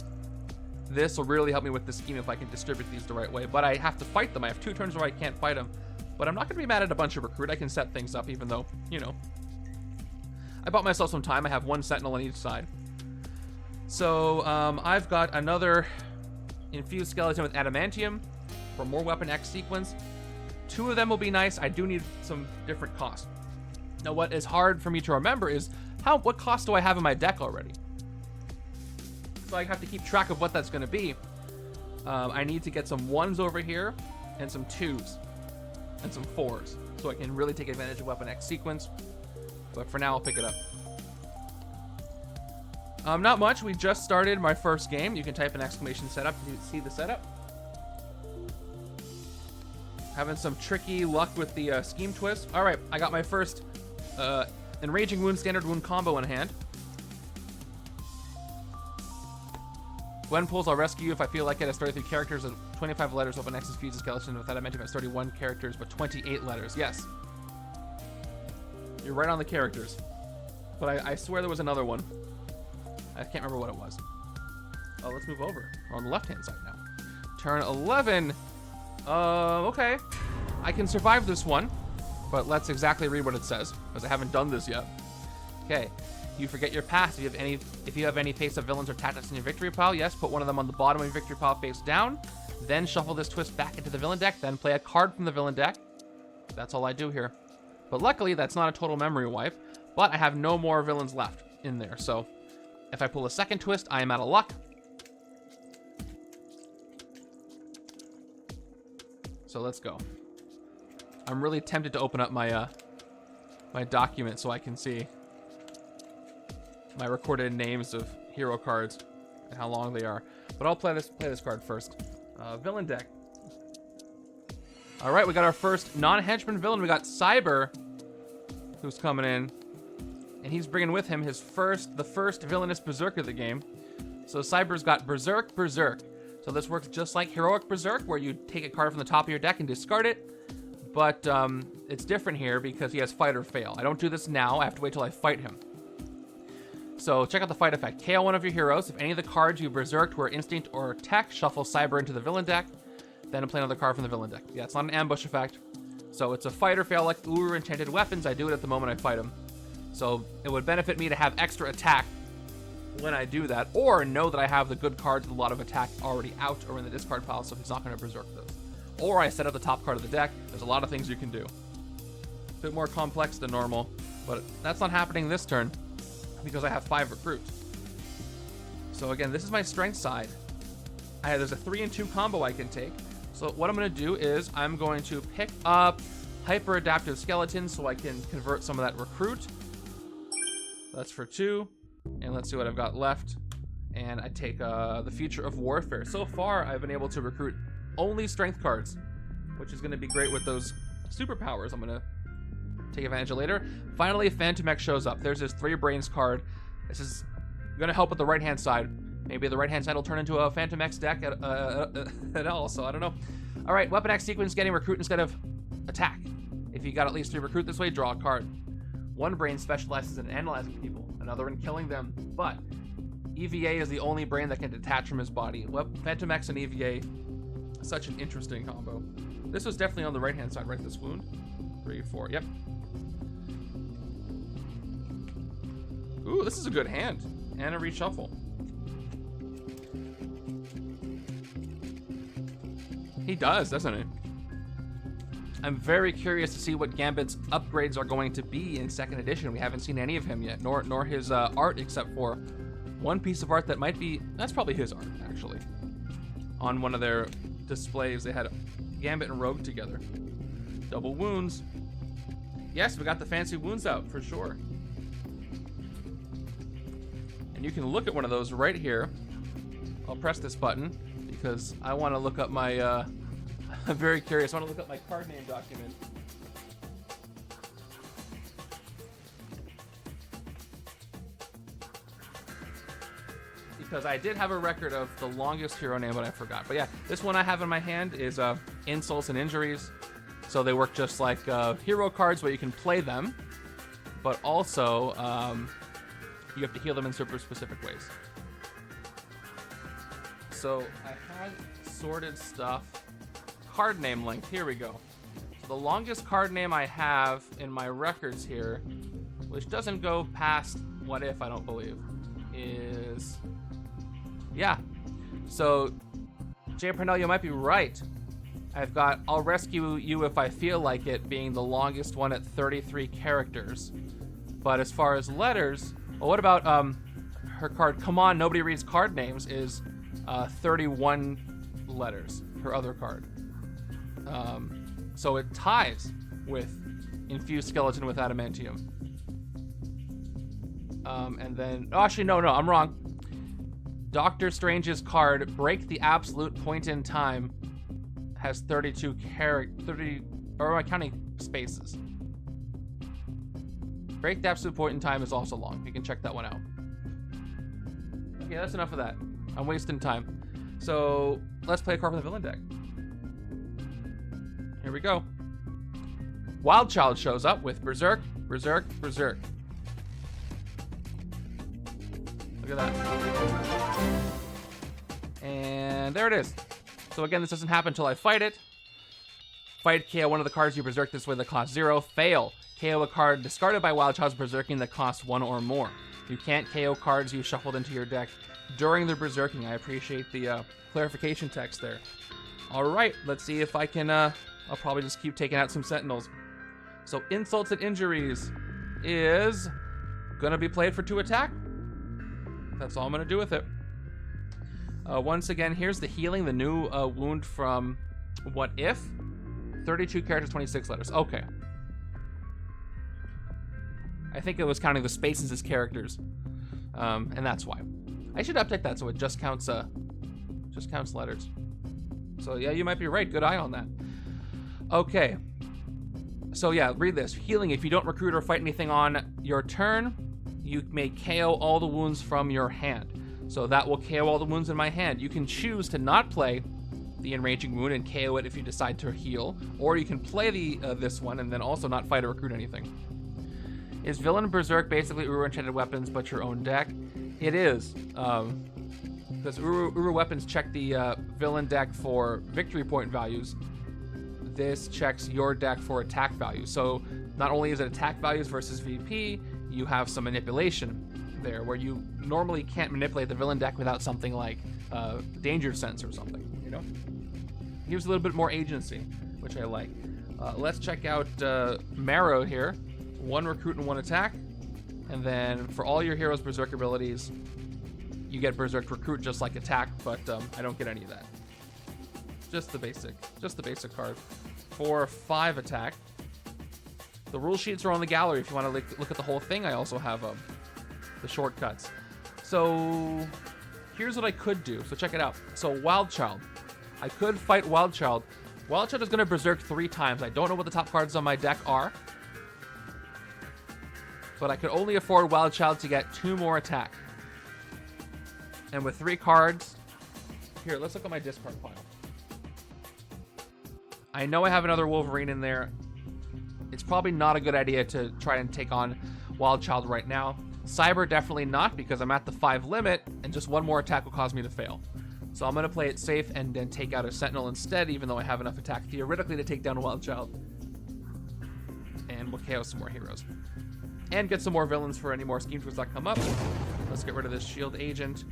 This will really help me with the scheme if I can distribute these the right way, but I have to fight them. I have 2 turns where I can't fight them, but I'm not going to be mad at a bunch of recruit. I can set things up even though, you know, I bought myself some time. I have 1 Sentinel on each side. So I've got another infused skeleton with adamantium for more weapon X sequence. 2 of them will be nice. I do need some different costs. Now, what is hard for me to remember is what cost do I have in my deck already? So I have to keep track of what that's going to be. I need to get some 1s over here and some 2s and some 4s so I can really take advantage of weapon X sequence. But for now, I'll pick it up. Not much. We just started my first game. You can type an exclamation setup to see the setup. Having some tricky luck with the scheme twist. All right, I got my first Enraging Wound, Standard Wound combo in hand. When pulls, I'll rescue you if I feel like it. Has 33 characters and 25 letters. Open X's Fuse Skeleton. With that, I meant to have 31 characters, but 28 letters. Yes. You're right on the characters. But I swear there was another one. I can't remember what it was. Oh, let's move over. We're on the left-hand side now. Turn 11. Okay. I can survive this one, but let's exactly read what it says, because I haven't done this yet. Okay. You forget your past. If you have any face-up villains or tactics in your victory pile, yes, put one of them on the bottom of your victory pile face down. Then shuffle this twist back into the villain deck. Then play a card from the villain deck. That's all I do here. But luckily, that's not a total memory wipe. But I have no more villains left in there. So if I pull a second twist, I am out of luck. So let's go. I'm really tempted to open up my my document so I can see my recorded names of hero cards and how long they are. But I'll play this card first. Villain deck. All right, we got our first non-henchman villain. We got Cyber, who's coming in, and he's bringing with him the first villainous Berserker of the game. So Cyber's got Berserk. So this works just like Heroic Berserk, where you take a card from the top of your deck and discard it. But it's different here because he has Fight or Fail. I don't do this now. I have to wait till I fight him. So check out the fight effect. KO one of your heroes. If any of the cards you berserked were instinct or tech, shuffle Cyber into the villain deck. Then play another card from the villain deck. Yeah, it's not an ambush effect. So it's a fight or fail like Uru Enchanted Weapons. I do it at the moment I fight him. So it would benefit me to have extra attack when I do that, or know that I have the good cards with a lot of attack already out or in the discard pile, so he's not going to berserk those. Or I set up the top card of the deck. There's a lot of things you can do. A bit more complex than normal, but that's not happening this turn because I have 5 recruits. So again, this is my strength side. There's a 3 and 2 combo I can take. So what I'm going to do is I'm going to pick up Hyper Adaptive Skeleton so I can convert some of that recruit. That's for 2. And let's see what I've got left. And I take the Future of Warfare. So far, I've been able to recruit only strength cards, which is going to be great with those superpowers I'm going to take advantage of later. Finally, Fantomex shows up. There's this 3 brains card. This is going to help with the right-hand side. Maybe the right-hand side will turn into a Fantomex deck at all, so I don't know. All right, Weapon X sequence, getting recruit instead of attack. If you got at least 3 recruit this way, draw a card. One brain specializes in analyzing people, another in killing them, but EVA is the only brain that can detach from his body. Fantomex and EVA, such an interesting combo. This was definitely on the right-hand side, right? This wound. 3, 4, yep. Ooh, this is a good hand. And a reshuffle. He does, doesn't he? I'm very curious to see what Gambit's upgrades are going to be in 2nd edition. We haven't seen any of him yet, nor his art, except for one piece of art that might be... That's probably his art, actually. On one of their displays, they had Gambit and Rogue together. Double wounds. Yes, we got the fancy wounds out, for sure. And you can look at one of those right here. I'll press this button, because I want to look up my... I'm very curious. I want to look up my card name document. Because I did have a record of the longest hero name, but I forgot. But yeah, this one I have in my hand is Insults and Injuries. So they work just like hero cards where you can play them, but also you have to heal them in super specific ways. So I had sorted stuff. Card name length, here we go. So the longest card name I have in my records here, which doesn't go past What If, I don't believe, is... Yeah. So, Jay Purnell, you might be right. I've got I'll Rescue You If I Feel Like It being the longest one at 33 characters. But as far as letters, well, what about her card, Come On, Nobody Reads Card Names, is 31 letters, her other card. So it ties with Infused Skeleton with Adamantium. And then, oh, actually, no, I'm wrong. Doctor Strange's card, Break the Absolute Point in Time, has 32 or am I counting spaces? Break the Absolute Point in Time is also long. You can check that one out. Okay, that's enough of that. I'm wasting time. So let's play a card from the villain deck. Here we go. Wild Child shows up with Berserk, Berserk, Berserk. Look at that. And there it is. So again, this doesn't happen until I fight it. Fight, KO one of the cards you berserk this way that costs 0. Fail. KO a card discarded by Wild Child's berserking that costs 1 or more. You can't KO cards you shuffled into your deck during the berserking. I appreciate the clarification text there. All right, let's see if I can... I'll probably just keep taking out some Sentinels. So Insults and Injuries is gonna be played for 2 attack. That's all I'm gonna do with it. Once again, here's the healing, the new wound from What If? 32 characters, 26 letters. Okay. I think it was counting the spaces as characters, and that's why. I should update that so it just counts letters. So yeah, you might be right. Good eye on that. Okay. So yeah, read this. Healing. If you don't recruit or fight anything on your turn, you may KO all the wounds from your hand. So that will KO all the wounds in my hand. You can choose to not play the enraging wound and KO it if you decide to heal, or you can play this one and then also not fight or recruit anything. Is Villain Berserk basically Uru Enchanted Weapons but your own deck? It is. Because Uru Weapons check the villain deck for victory point values. this checks your deck for attack value. So not only is it attack values versus VP, you have some manipulation there where you normally can't manipulate the villain deck without something like Danger Sense or something, you know? Gives a little bit more agency, which I like. Let's check out Marrow here. 1 recruit and 1 attack. And then for all your heroes' Berserk abilities, you get Berserk Recruit just like attack, but I don't get any of that. Just the basic card. For 5 attack. The rule sheets are on the gallery if you want to look at the whole thing. I also have the shortcuts. So here's what I could do. So check it out. So Wild Child. I could fight Wild Child. Wild Child is going to Berserk 3 times. I don't know what the top cards on my deck are. But I could only afford Wild Child to get 2 more attack. And with 3 cards... Here, let's look at my discard pile. I know I have another Wolverine in there. It's probably not a good idea to try and take on Wild Child right now. Cyber, definitely not, because I'm at the 5 limit, and just 1 more attack will cause me to fail. So I'm going to play it safe and then take out a Sentinel instead, even though I have enough attack theoretically to take down a Wild Child. And we'll KO some more heroes. And get some more villains for any more scheme twists that come up. Let's get rid of this Shield Agent.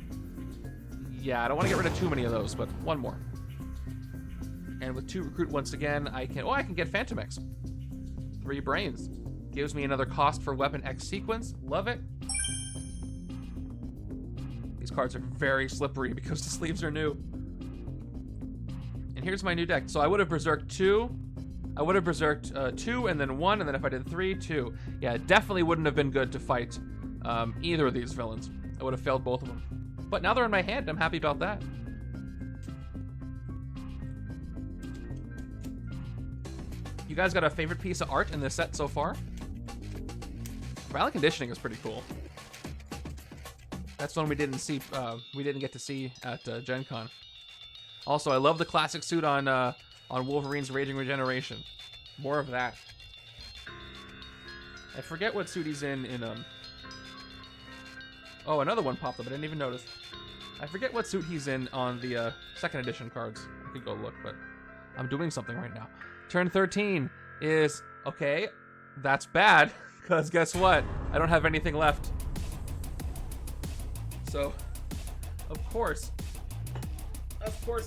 Yeah, I don't want to get rid of too many of those, but 1 more. And with 2 recruit once again, I can get Fantomex. 3 brains. Gives me another cost for Weapon X sequence. Love it. These cards are very slippery because the sleeves are new. And here's my new deck. So I would have Berserked 2. I would have Berserked 2 and then 1, and then if I did 3, 2. Yeah, it definitely wouldn't have been good to fight either of these villains. I would have failed both of them. But now they're in my hand. I'm happy about that. You guys got a favorite piece of art in this set so far? Violent Conditioning is pretty cool. That's one we didn't get to see at Gen Con. Also, I love the classic suit on Wolverine's Raging Regeneration. More of that. I forget what suit he's in. Oh, another one popped up. I didn't even notice. I forget what suit he's in on the 2nd edition cards. I could go look, but I'm doing something right now. Turn 13 is... Okay, that's bad, because guess what? I don't have anything left. So, of course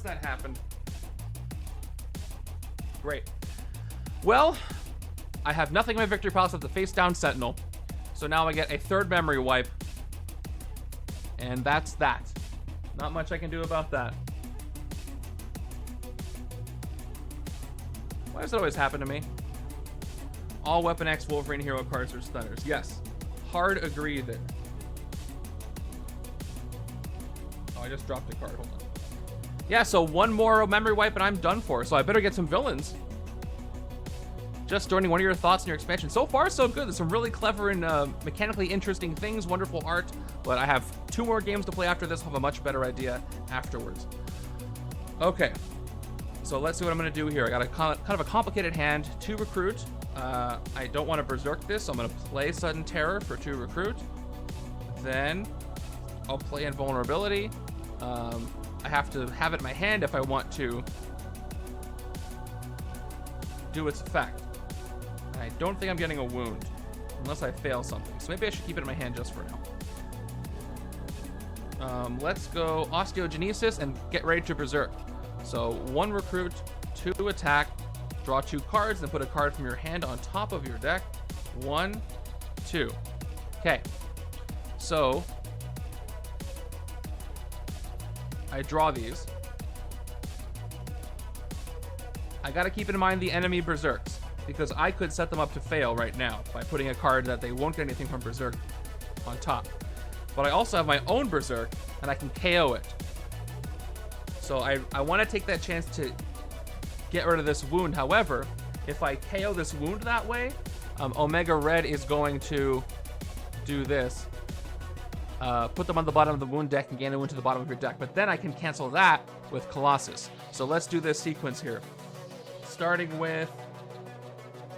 that happened. Great. Well, I have nothing in my victory pile except the face down Sentinel. So now I get a 3rd memory wipe. And that's that. Not much I can do about that. Why does it always happen to me? All Weapon X Wolverine hero cards are stunners. Yes. Hard agree there. Oh, I just dropped a card. Hold on. Yeah, so 1 more memory wipe and I'm done for. So I better get some villains. Just joining, one of your thoughts on your expansion. So far, so good. There's some really clever and mechanically interesting things, wonderful art. But I have 2 more games to play after this. I'll have a much better idea afterwards. Okay. So let's see what I'm going to do here. I got a kind of a complicated hand. 2 recruit. I don't want to Berserk this, so I'm going to play Sudden Terror for 2 recruit. Then I'll play Invulnerability. I have to have it in my hand if I want to do its effect. And I don't think I'm getting a wound unless I fail something. So maybe I should keep it in my hand just for now. Let's go Osteogenesis and get ready to Berserk. So 1 recruit, 2 attack, draw 2 cards, and put a card from your hand on top of your deck. 1, 2. Okay. So I draw these. I gotta keep in mind the enemy Berserks, because I could set them up to fail right now by putting a card that they won't get anything from Berserk on top. But I also have my own Berserk, and I can KO it. So I want to take that chance to get rid of this wound. However, if I KO this wound that way, Omega Red is going to do this. Put them on the bottom of the wound deck and gain a wound to the bottom of your deck. But then I can cancel that with Colossus. So let's do this sequence here. Starting with...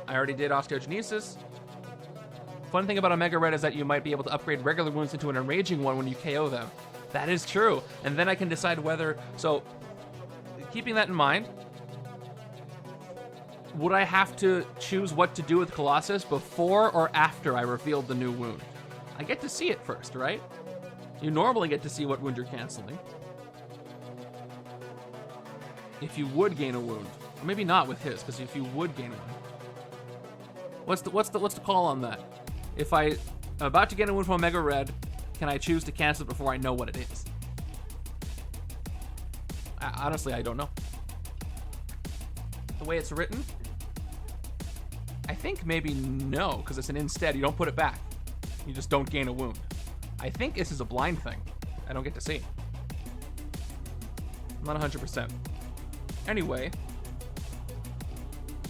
I already did Osteogenesis. Fun thing about Omega Red is that you might be able to upgrade regular wounds into an enraging one when you KO them. That is true. And then I can decide whether... So, keeping that in mind, Would I have to choose what to do with Colossus before or after I revealed the new wound? I get to see it first, right? You normally get to see what wound you're canceling. If you would gain a wound. Or maybe not with his, because if you would gain one. What's the call on that? If I'm about to get a wound from Omega Red, can I choose to cancel it before I know what it is? Honestly, I don't know. The way it's written, I think maybe no, because it's an instead. You don't put it back. You just don't gain a wound. I think this is a blind thing. I don't get to see. I'm not 100%. Anyway,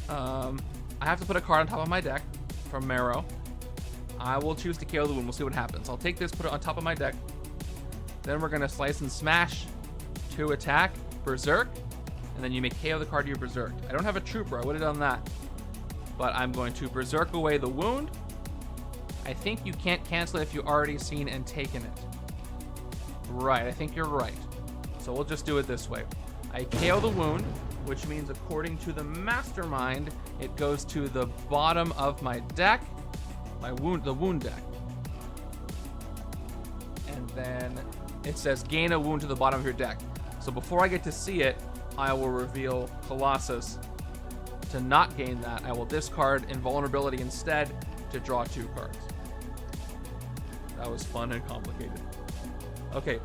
I have to put a card on top of my deck from Marrow. I will choose to KO the wound. We'll see what happens. I'll take this, put it on top of my deck. Then we're going to slice and smash to attack, Berserk, and then you may KO the card you Berserk. I don't have a Trooper. I would have done that. But I'm going to Berserk away the wound. I think you can't cancel it if you've already seen and taken it. Right, I think you're right. So we'll just do it this way. I KO the wound, which means according to the Mastermind, it goes to the bottom of my deck, the wound deck. And then it says gain a wound to the bottom of your deck. So before I get to see it, I will reveal Colossus. To not gain that, I will discard Invulnerability instead to draw 2 cards. That was fun and complicated. Okay.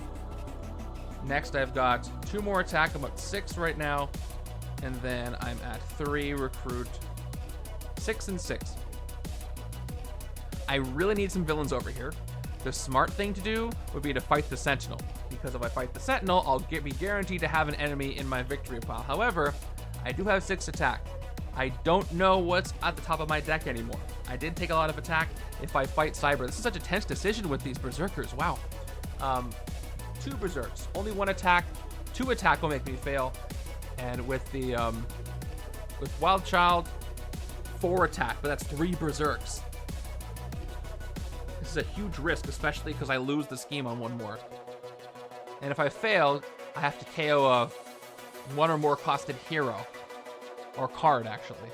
Next, I've got 2 more attack. I'm at 6 right now. And then I'm at 3 recruit. 6 and 6. I really need some villains over here. The smart thing to do would be to fight the Sentinel. Because if I fight the Sentinel, I'll be guaranteed to have an enemy in my victory pile. However, I do have 6 attack. I don't know what's at the top of my deck anymore. I did take a lot of attack if I fight Cyber. This is such a tense decision with these Berserkers. Wow. 2 Berserks. Only 1 attack. 2 attack will make me fail. And with the with Wild Child, 4 attack, but that's 3 Berserks. This is a huge risk, especially because I lose the scheme on 1 more. And if I fail, I have to KO a 1 or more costed hero. Or card, actually.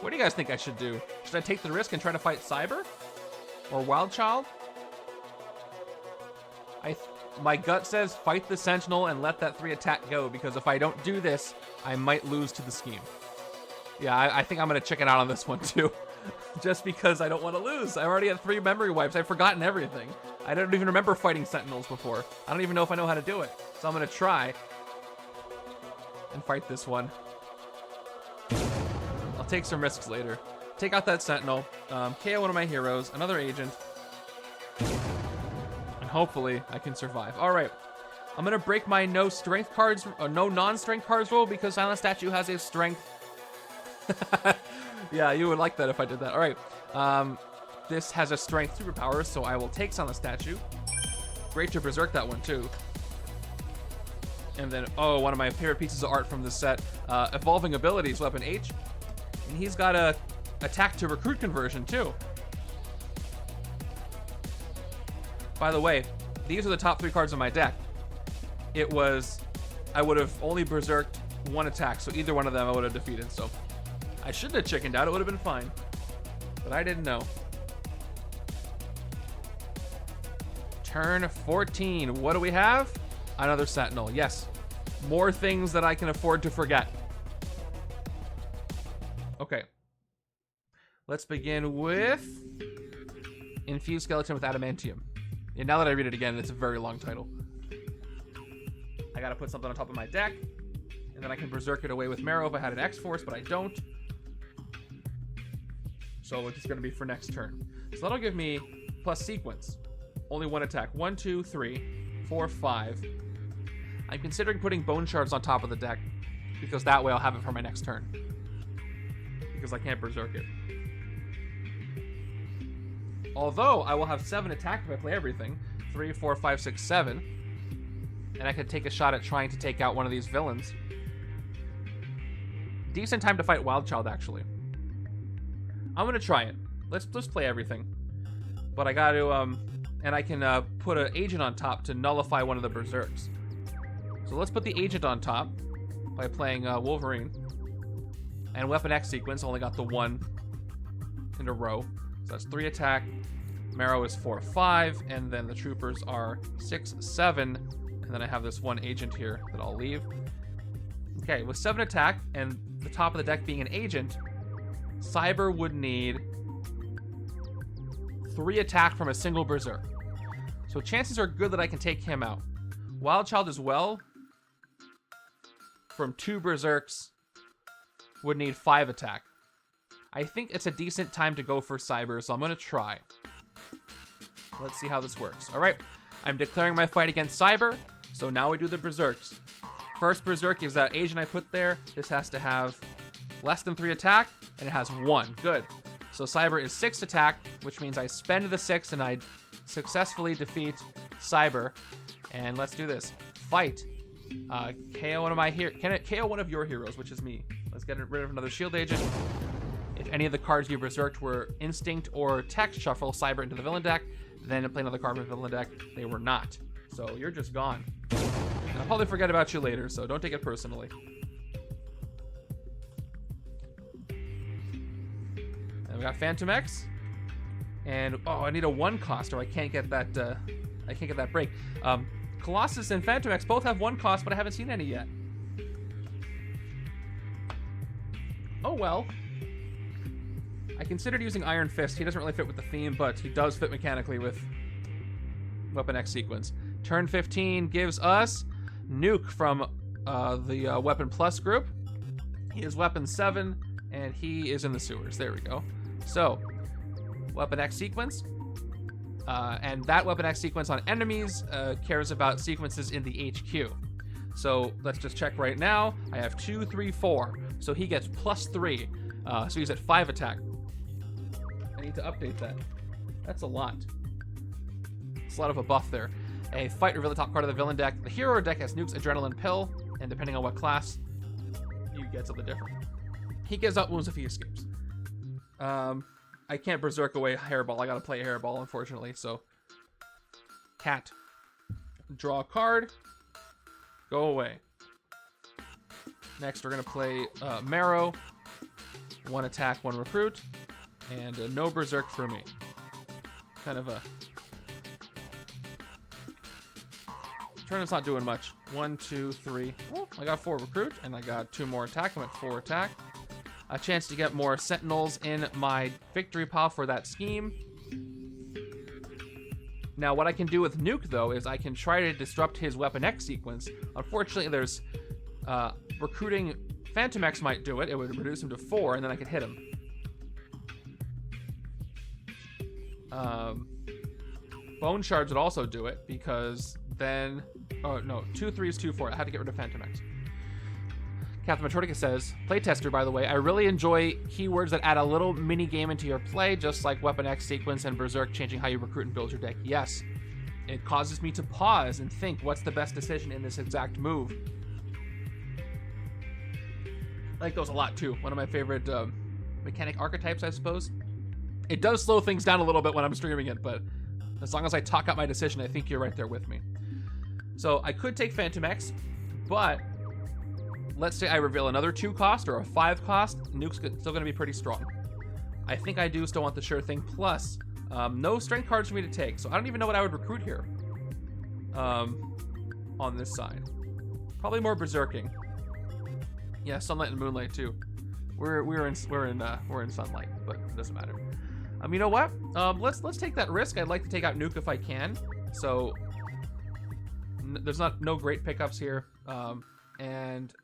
What do you guys think I should do? Should I take the risk and try to fight Cyber? Or Wild Child? My gut says fight the Sentinel and let that 3 attack go, because if I don't do this, I might lose to the scheme. Yeah, I think I'm going to chicken out on this one too. Just because I don't want to lose. I already had 3 memory wipes. I've forgotten everything. I don't even remember fighting Sentinels before. I don't even know if I know how to do it. So I'm going to try and fight this one. I'll take some risks later. Take out that Sentinel. KO one of my heroes. Another agent. And hopefully I can survive. All right. I'm going to break my no strength cards, or no non-strength cards rule, because Silent Statue has a strength. Yeah, you would like that if I did that. All right. This has a strength superpower, so I will take Silent Statue. Great to Berserk that one, too. And then, oh, one of my favorite pieces of art from this set. Evolving Abilities, Weapon H. And he's got a attack to recruit conversion, too. By the way, these are the top 3 cards in my deck. I would have only berserked 1 attack, so either one of them I would have defeated, so I shouldn't have chickened out, it would have been fine. But I didn't know. Turn 14, what do we have? Another Sentinel, yes. More things that I can afford to forget. Okay. Let's begin with Infused Skeleton with Adamantium. And now that I read it again, it's a very long title. I gotta put something on top of my deck, and then I can berserk it away with Marrow if I had an X-Force, but I don't. So it's gonna be for next turn. So that'll give me plus sequence. Only 1 attack. 1, 2, 3, 4, 5. I'm considering putting Bone Shards on top of the deck, because that way I'll have it for my next turn. Because I can't berserk it. Although I will have 7 attack if I play everything. 3, 4, 5, 6, 7. And I could take a shot at trying to take out one of these villains. Decent time to fight Wild Child, actually. I'm gonna try it. Let's play everything. But I gotta, and I can put an agent on top to nullify one of the berserks. So let's put the agent on top. by playing Wolverine. And Weapon X sequence, only got the 1 in a row. So that's 3 attack. Marrow is 4-5, and then the troopers are 6-7. And then I have this 1 agent here that I'll leave. Okay, with 7 attack and the top of the deck being an agent, Cyber would need 3 attack from a single Berserk. So chances are good that I can take him out. Wildchild as well, from 2 Berserks, would need 5 attack. I think it's a decent time to go for Cyber, so I'm going to try. Let's see how this works. All right, I'm declaring my fight against Cyber, so now we do the Berserks. First Berserk is that agent I put there. This has to have less than 3 attack, and it has 1. Good. So Cyber is 6 attack, which means I spend the 6 and I successfully defeat Cyber. And let's do this. Fight. KO one of my KO one of your heroes, which is me. Let's get rid of another shield agent. If any of the cards you berserked were instinct or text, shuffle Cyber into the villain deck, then play another card from the villain deck. They were not. So you're just gone. And I'll probably forget about you later, so don't take it personally. And we got Fantomex. And I need a 1 cost or I can't get that break. Colossus and Fantomex both have 1 cost, but I haven't seen any yet. Oh well. I considered using Iron Fist. He doesn't really fit with the theme, but he does fit mechanically with Weapon X sequence. Turn 15 gives us Nuke from the Weapon Plus group. He is Weapon 7, and he is in the sewers. There we go. So, Weapon X sequence. And that Weapon X sequence on enemies cares about sequences in the HQ. So let's just check right now. I have 2, 3, 4. So he gets +3. So he's at 5 attack. I need to update that. That's a lot. It's a lot of a buff there. A fight reveal the top card of the villain deck. The hero deck has Nuke's Adrenaline Pill, and depending on what class, you get something different. He gives out wounds if he escapes. I can't berserk away Hairball. I gotta play a Hairball, unfortunately, so. Cat. Draw a card. Go away. Next, we're gonna play Marrow. 1 attack, 1 recruit. And no berserk for me. Kind of a... Turn is not doing much. 1, 2, 3. Oh, I got 4 recruit, and I got 2 more attack. I'm at 4 attack. A chance to get more Sentinels in my victory pile for that scheme. Now, what I can do with Nuke, though, is I can try to disrupt his Weapon X sequence. Unfortunately, there's recruiting Fantomex might do it. It would reduce him to 4, and then I could hit him. Bone Shards would also do it, because then... Oh, no. 2 3s, 2 4. I had to get rid of Fantomex. Captain Matronica says, playtester, by the way, I really enjoy keywords that add a little mini game into your play, just like Weapon X sequence and Berserk changing how you recruit and build your deck. Yes, it causes me to pause and think, what's the best decision in this exact move? I like those a lot, too. One of my favorite mechanic archetypes, I suppose. It does slow things down a little bit when I'm streaming it, but as long as I talk out my decision, I think you're right there with me. So I could take Fantomex, but... Let's say I reveal another 2 cost or a 5 cost. Nuke's still going to be pretty strong. I think I do still want the sure thing. Plus, no strength cards for me to take. So I don't even know what I would recruit here. On this side. Probably more berserking. Yeah, sunlight and moonlight too. We're in sunlight, but it doesn't matter. You know what? Let's take that risk. I'd like to take out Nuke if I can. So there's no great pickups here. And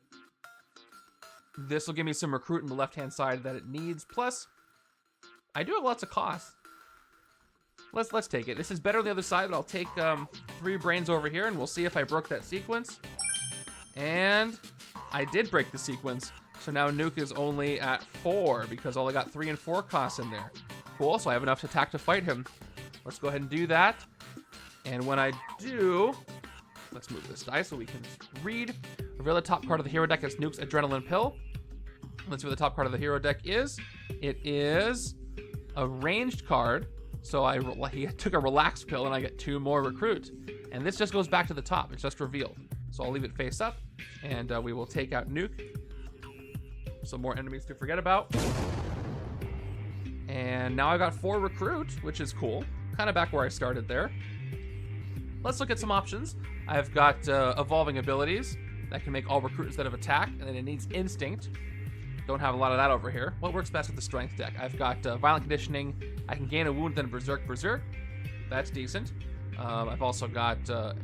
this will give me some recruit on the left-hand side that it needs. Plus, I do have lots of costs. Let's take it. This is better on the other side, but I'll take 3 brains over here, and we'll see if I broke that sequence. And I did break the sequence. So now Nuke is only at 4, because I got 3 and 4 costs in there. Cool, so I have enough attack to fight him. Let's go ahead and do that. And when I do... Let's move this die so we can read. Reveal the top card of the hero deck as Nuke's Adrenaline Pill. Let's see what the top card of the hero deck is. It is a ranged card. So he took a relaxed pill and I get 2 more recruit. And this just goes back to the top. It's just revealed. So I'll leave it face up. And we will take out Nuke. Some more enemies to forget about. And now I've got 4 recruit, which is cool. Kind of back where I started there. Let's look at some options. I've got evolving abilities that can make all recruit instead of attack, and then it needs instinct. Don't have a lot of that over here. What works best with the strength deck? I've got violent conditioning. I can gain a wound, then berserk. That's decent. I've also got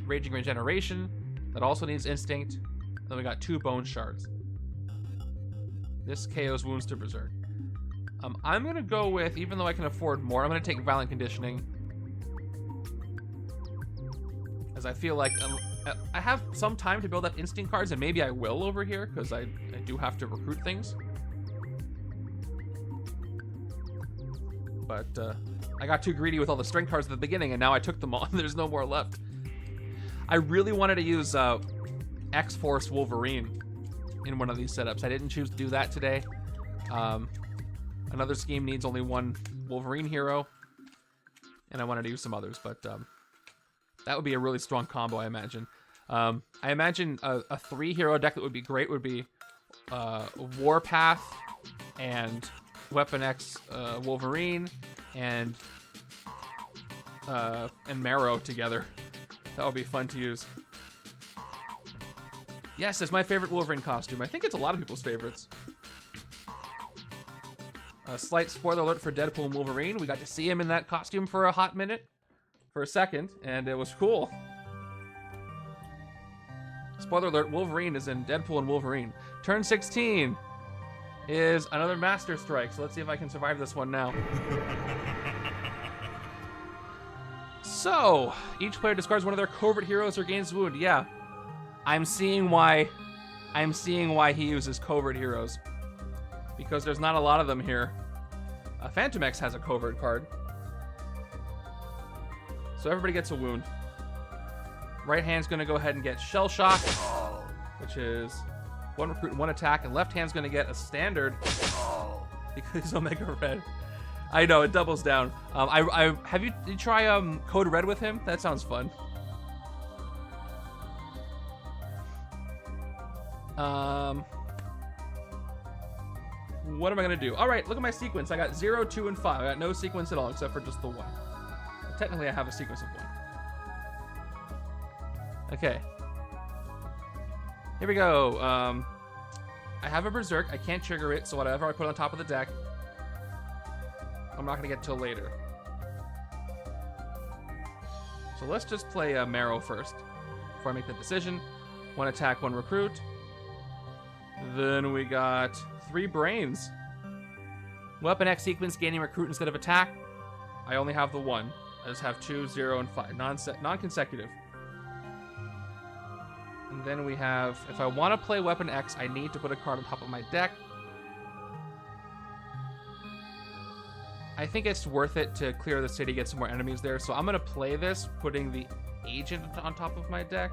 raging regeneration. That also needs instinct. Then we got 2 bone shards. This KOs wounds to berserk. I'm gonna go with, even though I can afford more, I'm gonna take violent conditioning. As I feel like I have some time to build up instinct cards, and maybe I will over here, because I do have to recruit things. But I got too greedy with all the strength cards at the beginning, and now I took them all, and there's no more left. I really wanted to use X-Force Wolverine in one of these setups. I didn't choose to do that today. Another scheme needs only 1 Wolverine hero, and I wanted to use some others, but that would be a really strong combo, I imagine. I imagine a 3-hero deck that would be great would be Warpath and Weapon X Wolverine and Marrow together. That would be fun to use. Yes, it's my favorite Wolverine costume. I think it's a lot of people's favorites. A slight spoiler alert for Deadpool and Wolverine. We got to see him in that costume for a hot minute. For a second, and it was cool. Spoiler alert, Wolverine is in Deadpool and Wolverine. Turn 16 is another Master Strike, so let's see if I can survive this one now. So, each player discards one of their covert heroes or gains wound. Yeah, I'm seeing why he uses covert heroes. Because there's not a lot of them here. Fantomex has a covert card. So everybody gets a wound. Right hand's gonna go ahead and get Shell Shock, which is 1 recruit and 1 attack, and left hand's gonna get a standard because he's Omega Red. I know, it doubles down. Did you try Code Red with him? That sounds fun. What am I gonna do? All right, look at my sequence. I got 0, 2, and 5. I got no sequence at all except for just the 1. Technically, I have a sequence of 1. Okay. Here we go. I have a Berserk. I can't trigger it, so whatever I put on top of the deck, I'm not going to get till later. So let's just play Marrow first before I make the decision. 1 attack, 1 recruit. Then we got 3 brains. Weapon X sequence, gaining recruit instead of attack. I only have the 1. I just have 2, 0, and 5. Non-consecutive. And then we have, if I want to play Weapon X, I need to put a card on top of my deck. I think it's worth it to clear the city, get some more enemies there. So I'm going to play this, putting the agent on top of my deck.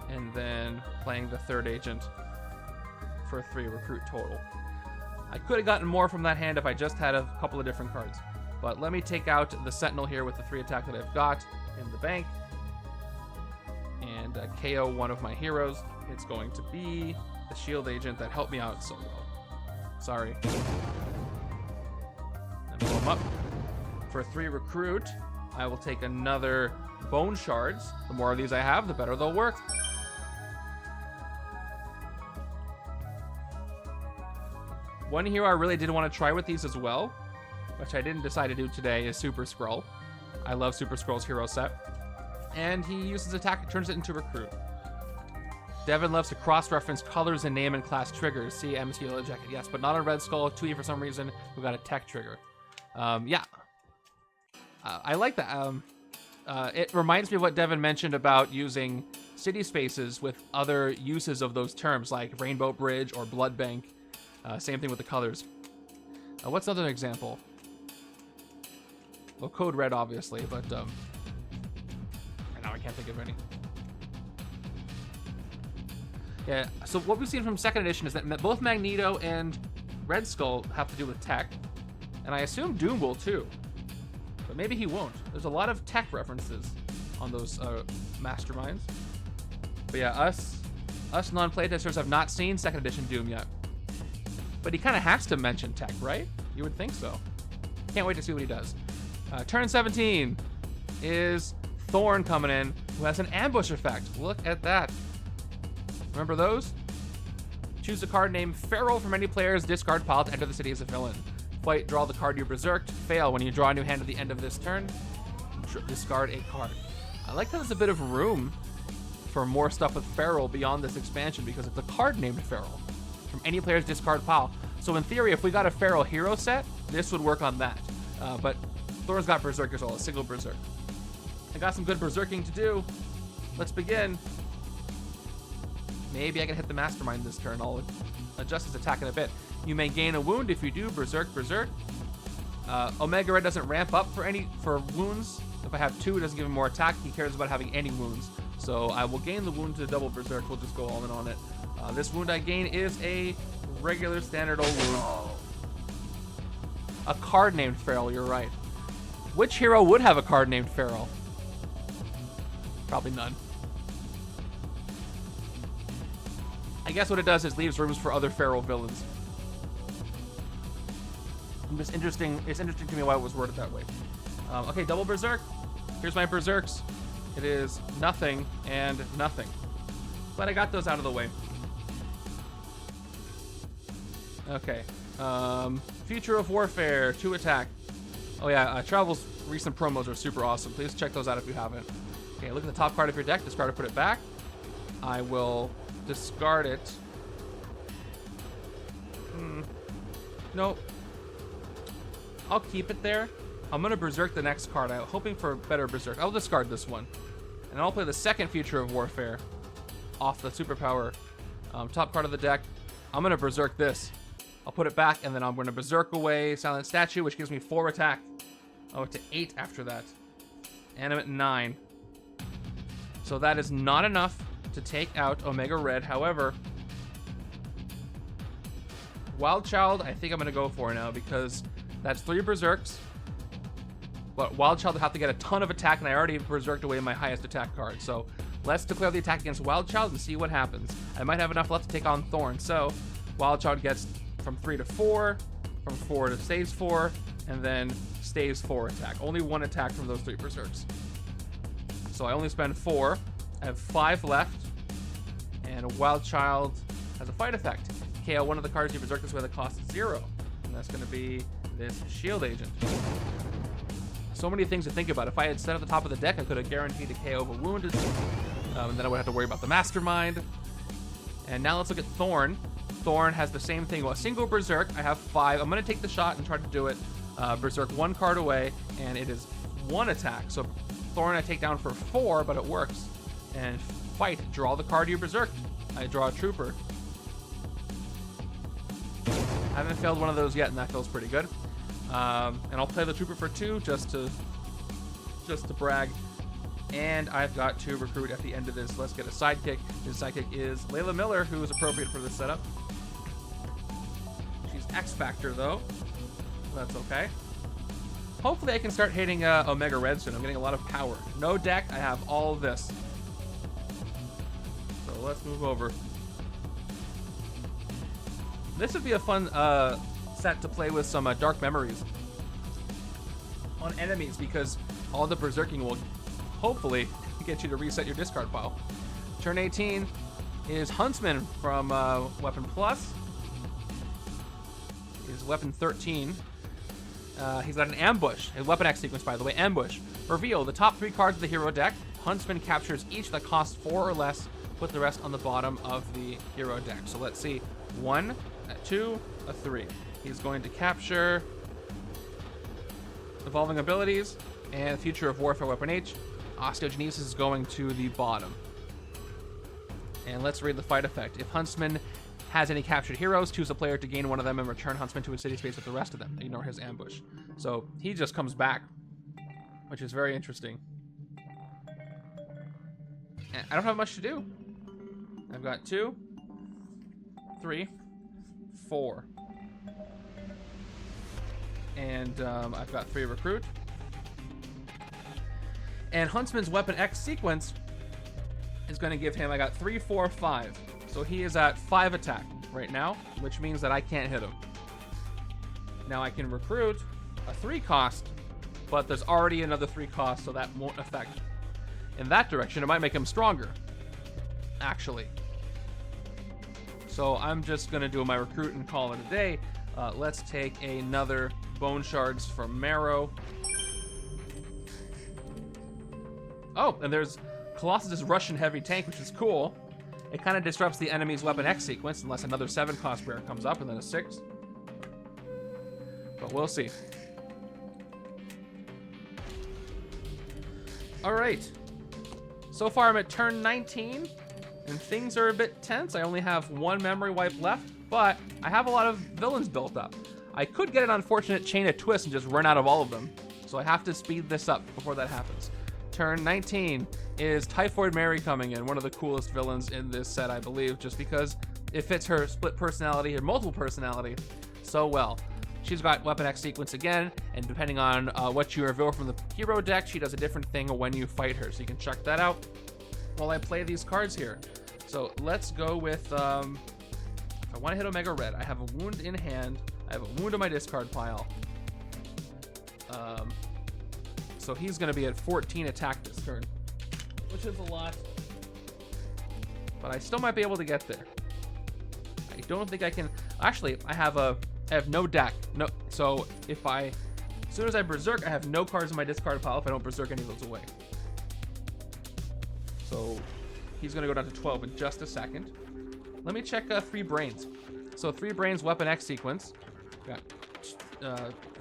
And then playing the 3rd agent for 3 recruit total. I could have gotten more from that hand if I just had a couple of different cards. But let me take out the Sentinel here with the 3 attack that I've got in the bank. And KO one of my heroes. It's going to be the shield agent that helped me out so well. Sorry. And blow him up. For 3 recruit, I will take another bone shards. The more of these I have, the better they'll work. One hero I really did want to try with these as well, which I didn't decide to do today, is Super Skrull. I love Super Skrull's hero set. And he uses attack, turns it into recruit. Devin loves to cross-reference colors and name and class triggers. See MC Yellow Jacket, yes, but not on Red Skull. 2E for some reason, we got a tech trigger. Yeah. I like that. It reminds me of what Devin mentioned about using city spaces with other uses of those terms, like Rainbow Bridge or Blood Bank. Same thing with the colors. What's another example? Well, Code Red, obviously, but right now I can't think of any. Yeah, so what we've seen from 2nd edition is that both Magneto and Red Skull have to do with tech, and I assume Doom will too, but maybe he won't. There's a lot of tech references on those Masterminds. But yeah, us Us non-playtesters have not seen 2nd edition Doom yet. But he kind of has to mention tech, right? You would think so. Can't wait to see what he does. Turn 17 is Thorn coming in, who has an ambush effect. Look at that. Remember those? Choose a card named Feral from any player's discard pile to enter the city as a villain. Fight, draw the card you berserked. Fail when you draw a new hand at the end of this turn. Discard a card. I like that there's a bit of room for more stuff with Feral beyond this expansion because it's a card named Feral from any player's discard pile. So in theory, if we got a Feral hero set, this would work on that. But Thor's got Berserkers all, a single Berserk. I got some good Berserking to do. Let's begin. Maybe I can hit the Mastermind this turn. I'll adjust his attack in a bit. You may gain a wound if you do Berserk. Omega Red doesn't ramp up for wounds. If I have 2, it doesn't give him more attack. He cares about having any wounds. So I will gain the wound to double Berserk. We'll just go all in on it. This wound I gain is a regular standard old wound. A card named Feral, you're right. Which hero would have a card named Feral? Probably none. I guess what it does is leaves rooms for other Feral villains. It's interesting to me why it was worded that way. Okay, double Berserk. Here's my Berserks. It is nothing and nothing. But I got those out of the way. Okay. Future of Warfare, 2 attack. Oh yeah, Travel's recent promos are super awesome. Please check those out if you haven't. Okay, look at the top card of your deck. Discard or put it back. I will discard it. Nope. I'll keep it there. I'm going to Berserk the next card. I'm hoping for better Berserk. I'll discard this one. And I'll play the second Future of Warfare off the superpower top card of the deck. I'm going to Berserk this. I'll put it back, and then I'm going to Berserk away Silent Statue, which gives me 4 attack. Oh, to 8 after that. And I'm at 9. So that is not enough to take out Omega Red. However, Wild Child, I think I'm going to go for now because that's 3 Berserks. But Wild Child would have to get a ton of attack, and I already Berserked away my highest attack card. So let's declare the attack against Wild Child and see what happens. I might have enough left to take on Thorn. So Wild Child gets from 3 to 4, from 4 to stays 4, and then stays 4 attack. Only 1 attack from those 3 Berserks. So I only spend 4. I have 5 left. And Wild Child has a fight effect. KO one of the cards you Berserk this way that costs 0. And that's going to be this Shield Agent. So many things to think about. If I had set at the top of the deck, I could have guaranteed a KO of a wounded. And then I would have to worry about the Mastermind. And now let's look at Thorn. Thorn has the same thing. Well, a single Berserk. I have 5. I'm going to take the shot and try to do it. Berserk 1 card away, and it is 1 attack. So Thorn I take down for 4, but it works. And fight. Draw the card you berserked. I draw a Trooper. I haven't failed one of those yet, and that feels pretty good. And I'll play the Trooper for 2 just to brag. And I've got to recruit at the end of this. Let's get a sidekick. His sidekick is Layla Miller, who is appropriate for this setup. She's X Factor, though. That's okay. Hopefully I can start hitting Omega Red soon. I'm getting a lot of power. No deck. I have all of this. So let's move over. This would be a fun set to play with some Dark Memories on enemies, because all the berserking will hopefully get you to reset your discard pile. Turn 18 is Henchmen from Weapon Plus. Is Weapon 13. He's got an ambush. A Weapon X sequence, by the way. Ambush. Reveal the top 3 cards of the hero deck. Huntsman captures each that costs 4 or less. Put the rest on the bottom of the hero deck. So let's see. 1, a 2, a 3. He's going to capture Evolving Abilities and Future of Warfare Weapon H. Osteogenesis is going to the bottom. And let's read the fight effect. If Huntsman has any captured heroes, choose a player to gain one of them and return Huntsman to his city space with the rest of them. Ignore his ambush. So he just comes back, which is very interesting. And I don't have much to do. I've got 2, 3, 4. And I've got 3 recruit. And Huntsman's Weapon X sequence is going to give him, I got 3, 4, 5. So he is at 5 attack right now, which means that I can't hit him. Now I can recruit a 3 cost, but there's already another 3 cost, so that won't affect. In that direction, it might make him stronger, actually. So I'm just gonna do my recruit and call it a day. Let's take another bone shards from Marrow. Oh, and there's Colossus' Russian heavy tank, which is cool. It kind of disrupts the enemy's weapon X sequence unless another 7 cost rare comes up, and then a 6. But we'll see. All right. So far I'm at turn 19, and things are a bit tense. I only have 1 memory wipe left, but I have a lot of villains built up. I could get an unfortunate chain of twists and just run out of all of them, so I have to speed this up before that happens. Turn 19 is Typhoid Mary coming in, one of the coolest villains in this set, I believe, just because it fits her split personality, her multiple personality, so well. She's got Weapon X sequence again, and depending on what you reveal from the hero deck, she does a different thing when you fight her, so you can check that out while I play these cards here. So let's go with, if I want to hit Omega Red, I have a wound in hand, I have a wound in my discard pile. So he's going to be at 14 attack this turn, which is a lot, but I still might be able to get there. I don't think I can, actually, I have no deck. No, so as soon as I berserk, I have no cards in my discard pile if I don't berserk any of those away. So he's gonna go down to 12 in just a second. Let me check 3 brains. So 3 brains, Weapon X sequence. Got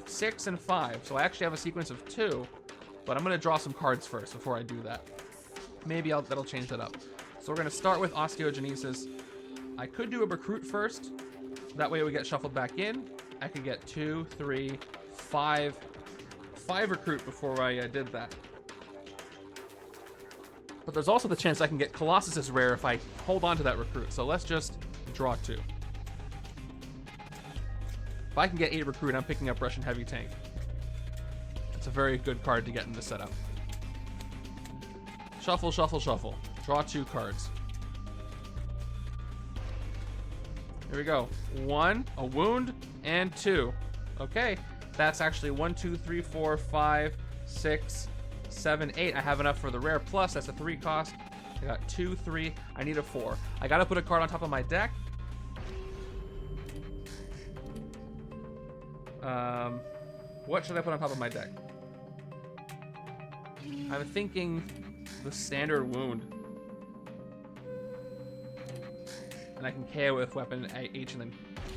6 and 5. So I actually have a sequence of 2, but I'm gonna draw some cards first before I do that. Maybe that'll change that up. So we're gonna start with Osteogenesis. I could do a recruit first. That way we get shuffled back in. I could get 2, 3, 5 recruit before I did that. But there's also the chance I can get Colossus' rare if I hold on to that recruit. So let's just draw 2. If I can get 8 recruit, I'm picking up Russian heavy tank. It's a very good card to get in the setup. Shuffle, shuffle, shuffle. Draw 2 cards. Here we go. 1, a wound, and 2. Okay, that's actually 1, 2, 3, 4, 5, 6, 7, 8. I have enough for the rare plus. That's a 3 cost. I got 2, 3. I need a 4. I gotta put a card on top of my deck. What should I put on top of my deck? I'm thinking the standard wound. And I can KO with weapon H and then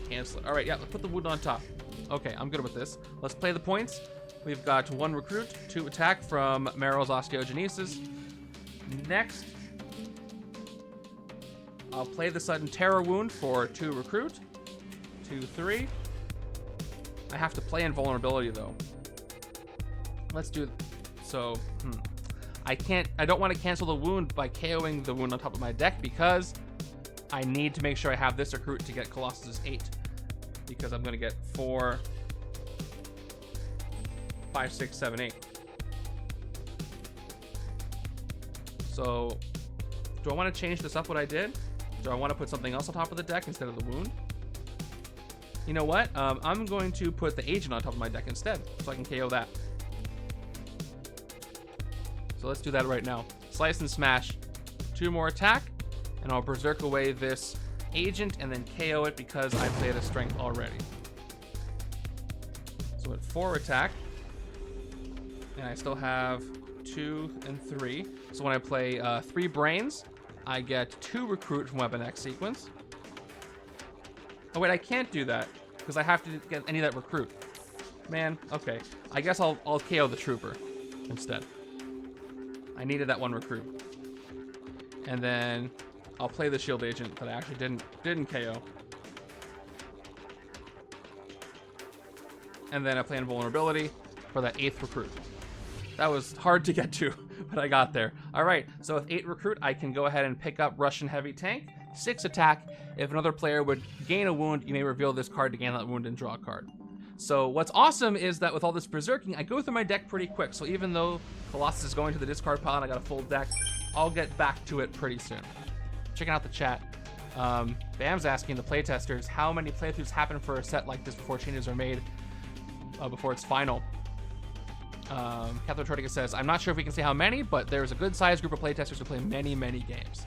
cancel it. All right, yeah, let's put the wound on top. Okay, I'm good with this. Let's play the points. We've got 1 recruit, 2 attack from Marrow's Osteogenesis. Next, I'll play the Sudden Terror Wound for 2 recruit, 2, 3. I have to play Invulnerability though. Let's do, so, I don't want to cancel the wound by KOing the wound on top of my deck because I need to make sure I have this recruit to get Colossus' 8. Because I'm going to get 4, 5, 6, 7, 8. So, do I want to change this up what I did? Do I want to put something else on top of the deck instead of the wound? You know what? I'm going to put the agent on top of my deck instead, so I can KO that. So let's do that right now. Slice and smash. 2 more attack, and I'll berserk away this agent and then KO it because I played a strength already. So at 4 attack, and I still have 2 and 3. So when I play 3 brains, I get 2 recruit from Weapon X sequence. Oh wait, I can't do that because I have to get any of that recruit. Man, okay. I guess I'll KO the trooper instead. I needed that 1 recruit. And then I'll play the shield agent that I actually didn't KO. And then I play Invulnerability for that 8th recruit. That was hard to get to, but I got there. All right, so with 8 recruit, I can go ahead and pick up Russian heavy tank, 6 attack. If another player would gain a wound, you may reveal this card to gain that wound and draw a card. So what's awesome is that with all this berserking, I go through my deck pretty quick. So even though Colossus is going to the discard pile and I got a full deck, I'll get back to it pretty soon. Checking out the chat. Bam's asking the playtesters, how many playthroughs happen for a set like this before changes are made, before it's final? Catherine Tortica says, I'm not sure if we can say how many, but there's a good-sized group of playtesters who play many, many games.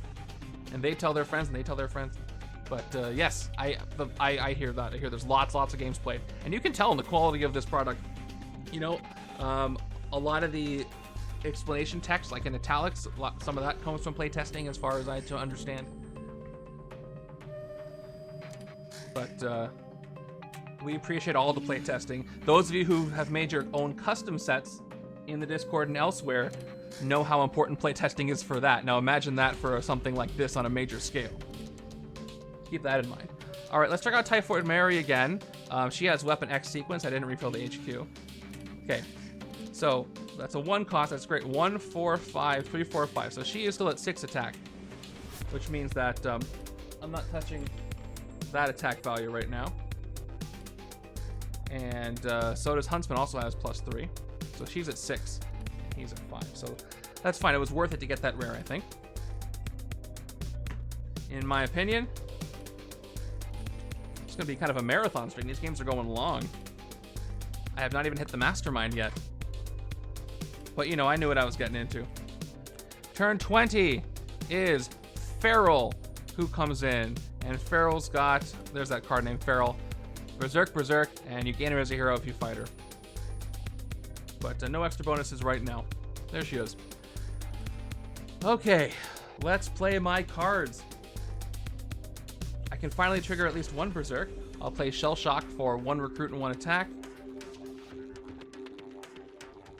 And they tell their friends, and they tell their friends. But yes, I hear that. I hear there's lots of games played. And you can tell in the quality of this product. You know, a lot of the explanation text, like in italics, some of that comes from playtesting as far as I to understand. But we appreciate all the playtesting. Those of you who have made your own custom sets in the Discord and elsewhere know how important playtesting is for that. Now imagine that for something like this on a major scale. Keep that in mind. All right, let's check out Typhoid Mary again. She has Weapon X sequence. I didn't refill the HQ. Okay, so that's a 1 cost. That's great. 1, 4, 5, 3, 4, 5. So she is still at 6 attack, which means that I'm not touching that attack value right now. And so does Huntsman, also has +3. So she's at 6. And he's at 5. So that's fine. It was worth it to get that rare, I think. In my opinion, it's going to be kind of a marathon stream. These games are going long. I have not even hit the Mastermind yet. But, you know, I knew what I was getting into. Turn 20 is Feral, who comes in. And Feral's got, there's that card named Feral. Berserk, and you gain her as a hero if you fight her. But no extra bonuses right now. There she is. Okay, let's play my cards. I can finally trigger at least 1 Berserk. I'll play Shell Shock for 1 recruit and 1 attack.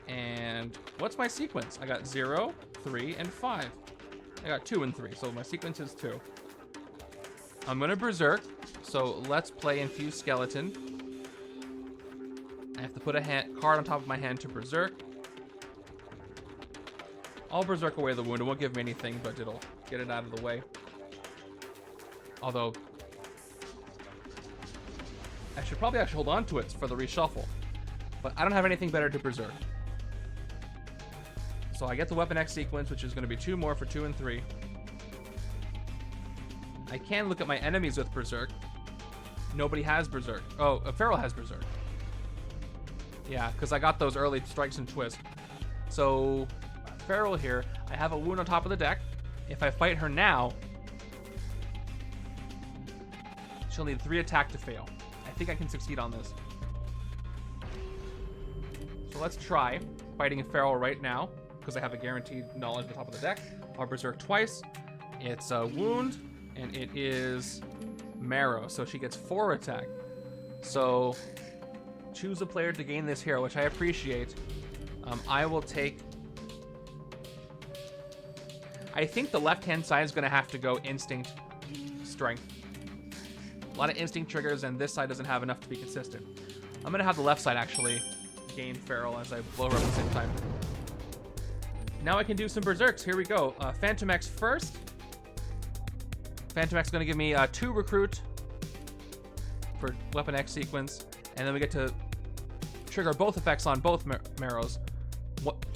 And what's my sequence? I got 0, 3, and 5. I got 2 and 3, so my sequence is 2. I'm gonna Berserk, so let's play Infused Skeleton. I have to put a card on top of my hand to Berserk. I'll Berserk away the wound. It won't give me anything, but it'll get it out of the way. Although, I should probably actually hold on to it for the reshuffle. But I don't have anything better to Berserk. So I get the Weapon X sequence, which is going to be 2 more for 2 and 3. I can look at my enemies with Berserk. Nobody has Berserk. Oh, Feral has Berserk. Yeah, because I got those early strikes and twists. So, Feral here, I have a wound on top of the deck. If I fight her now, she'll need 3 attack to fail. I think I can succeed on this. So let's try fighting Feral right now, because I have a guaranteed knowledge at the top of the deck. I'll Berserk twice. It's a wound, and it is Marrow, so she gets 4 attack. So choose a player to gain this hero, which I appreciate. I will take... I think the left-hand side is going to have to go Instinct, Strength. A lot of Instinct triggers, and this side doesn't have enough to be consistent. I'm going to have the left side actually gain Feral as I blow her up at the same time. Now I can do some Berserks. Here we go. Fantomex first. Fantomex is going to give me 2 recruit for Weapon X sequence, and then we get to trigger both effects on both Marrows.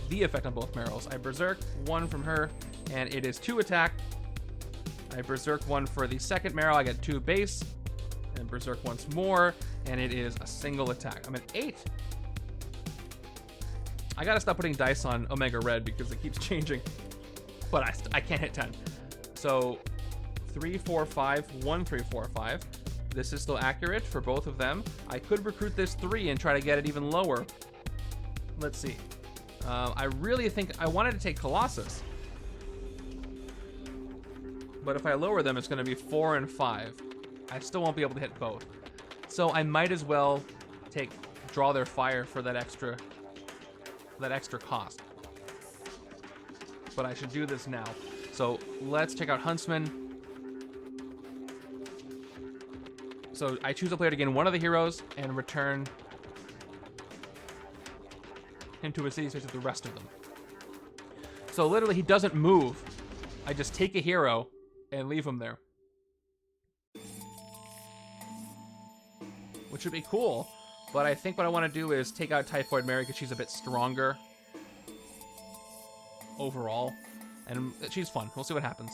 The effect on both Marrows. I Berserk 1 from her, and it is 2 attack. I Berserk 1 for the second Marrow. I get 2 base, and Berserk once more, and it is a single attack. I'm at 8. I gotta stop putting dice on Omega Red because it keeps changing, but I can't hit 10. So 3, 4, 5, 1, 3, 4, 5. This is still accurate for both of them. I could recruit this 3 and try to get it even lower. Let's see. I really think I wanted to take Colossus, but if I lower them, it's going to be 4 and 5. I still won't be able to hit both. So I might as well draw their fire for that extra cost. But I should do this now. So let's check out Huntsman. So I choose a player to gain 1 of the heroes and return him to a city space with the rest of them. So literally he doesn't move. I just take a hero and leave him there. Which would be cool, but I think what I want to do is take out Typhoid Mary because she's a bit stronger overall, and she's fun. We'll see what happens.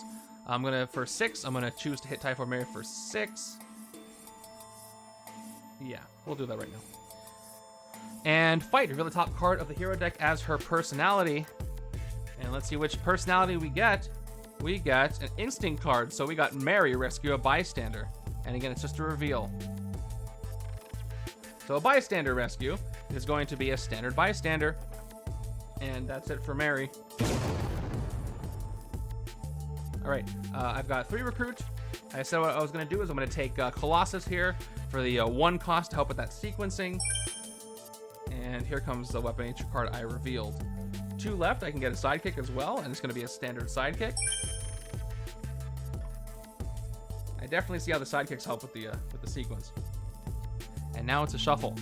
I'm gonna, for 6, I'm gonna choose to hit Typhoid Mary for 6. Yeah, we'll do that right now. And fight, reveal the top card of the hero deck as her personality. And let's see which personality we get. We get an instinct card. So we got Mary, rescue a bystander. And again, it's just a reveal. So a bystander rescue is going to be a standard bystander. And that's it for Mary. All right, I've got 3 recruit. I said what I was gonna do is I'm gonna take Colossus here for the 1 cost to help with that sequencing. And here comes the weapon nature card I revealed. 2 left, I can get a sidekick as well, and it's gonna be a standard sidekick. I definitely see how the sidekicks help with the sequence. And now it's a shuffle.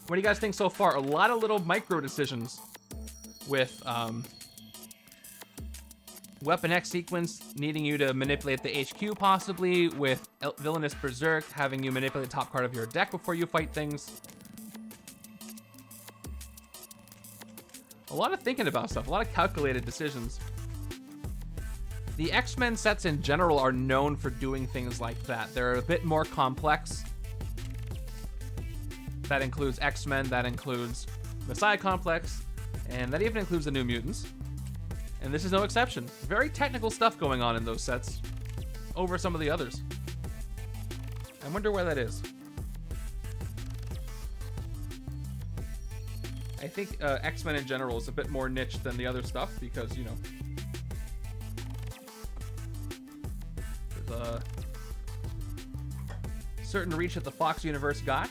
What do you guys think so far? A lot of little micro decisions with Weapon X sequence needing you to manipulate the HQ possibly, with Villainous Berserk having you manipulate the top card of your deck before you fight things. A lot of thinking about stuff, a lot of calculated decisions. The X-Men sets in general are known for doing things like that. They're a bit more complex. That includes X-Men, that includes Messiah Complex, and that even includes the New Mutants. And this is no exception. Very technical stuff going on in those sets over some of the others. I wonder where that is. I think X-Men in general is a bit more niche than the other stuff because, you know, there's a certain reach that the Fox universe got.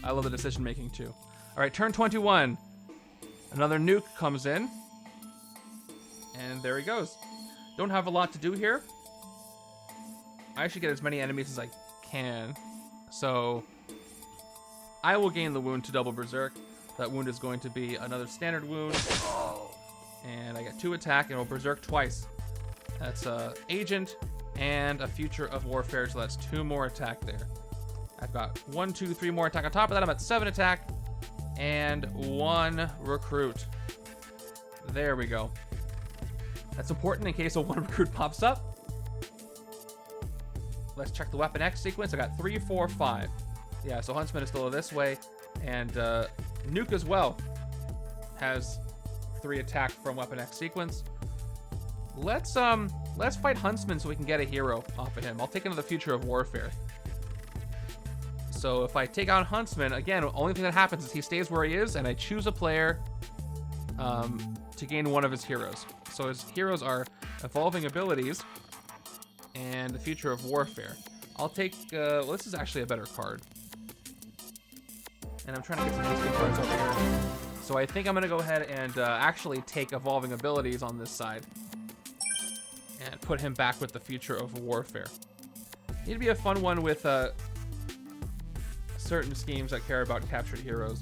I love the decision making too. All right, turn 21. Another nuke comes in. And there he goes. Don't have a lot to do here. I should get as many enemies as I can. So I will gain the wound to double Berserk. That wound is going to be another standard wound. And I get 2 attack and will Berserk twice. That's Agent and a Future of Warfare, so that's 2 more attack there. I've got 1, 2, 3 more attack. On top of that, I'm at 7 attack and 1 recruit. There we go. That's important in case a 1 recruit pops up. Let's check the Weapon X sequence. I got 3, 4, 5. Yeah, so Huntsman is still this way, and Nuke as well has 3 attack from Weapon X sequence. Let's fight Huntsman so we can get a hero off of him. I'll take another Future of Warfare. So if I take out Huntsman, again, the only thing that happens is he stays where he is, and I choose a player to gain 1 of his heroes. So his heroes are Evolving Abilities and the Future of Warfare. I'll take, well, this is actually a better card. And I'm trying to get some instant cards over here. So I think I'm going to go ahead and actually take Evolving Abilities on this side. And put him back with the Future of Warfare. Need to be a fun one with certain schemes that care about captured heroes.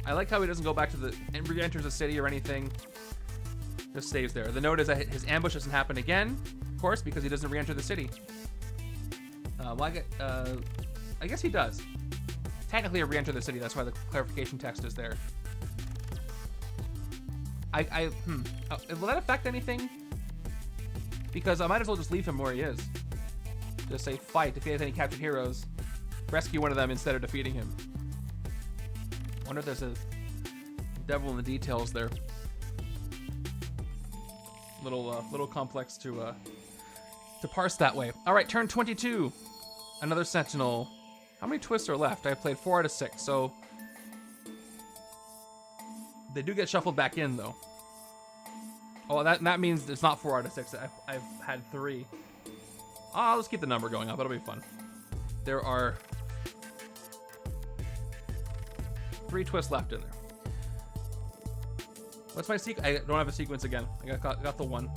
I like how he doesn't go back to the and re-enters the city or anything. Just stays there. The note is that his ambush doesn't happen again, of course, because he doesn't re-enter the city. I guess he does. Technically, re-enter the city. That's why the clarification text is there. Will that affect anything? Because I might as well just leave him where he is. Just say fight. If he has any captured heroes, rescue 1 of them instead of defeating him. Wonder if there's a devil in the details there. Little complex to parse that way. All right, turn 22. Another Sentinel. How many twists are left? I played 4 out of 6, so they do get shuffled back in though. Oh, that means it's not 4 out of 6. I've had 3. I'll just keep the number going up. It'll be fun. There are 3 twists left in there. What's my sequence? I don't have a sequence again. I got the 1.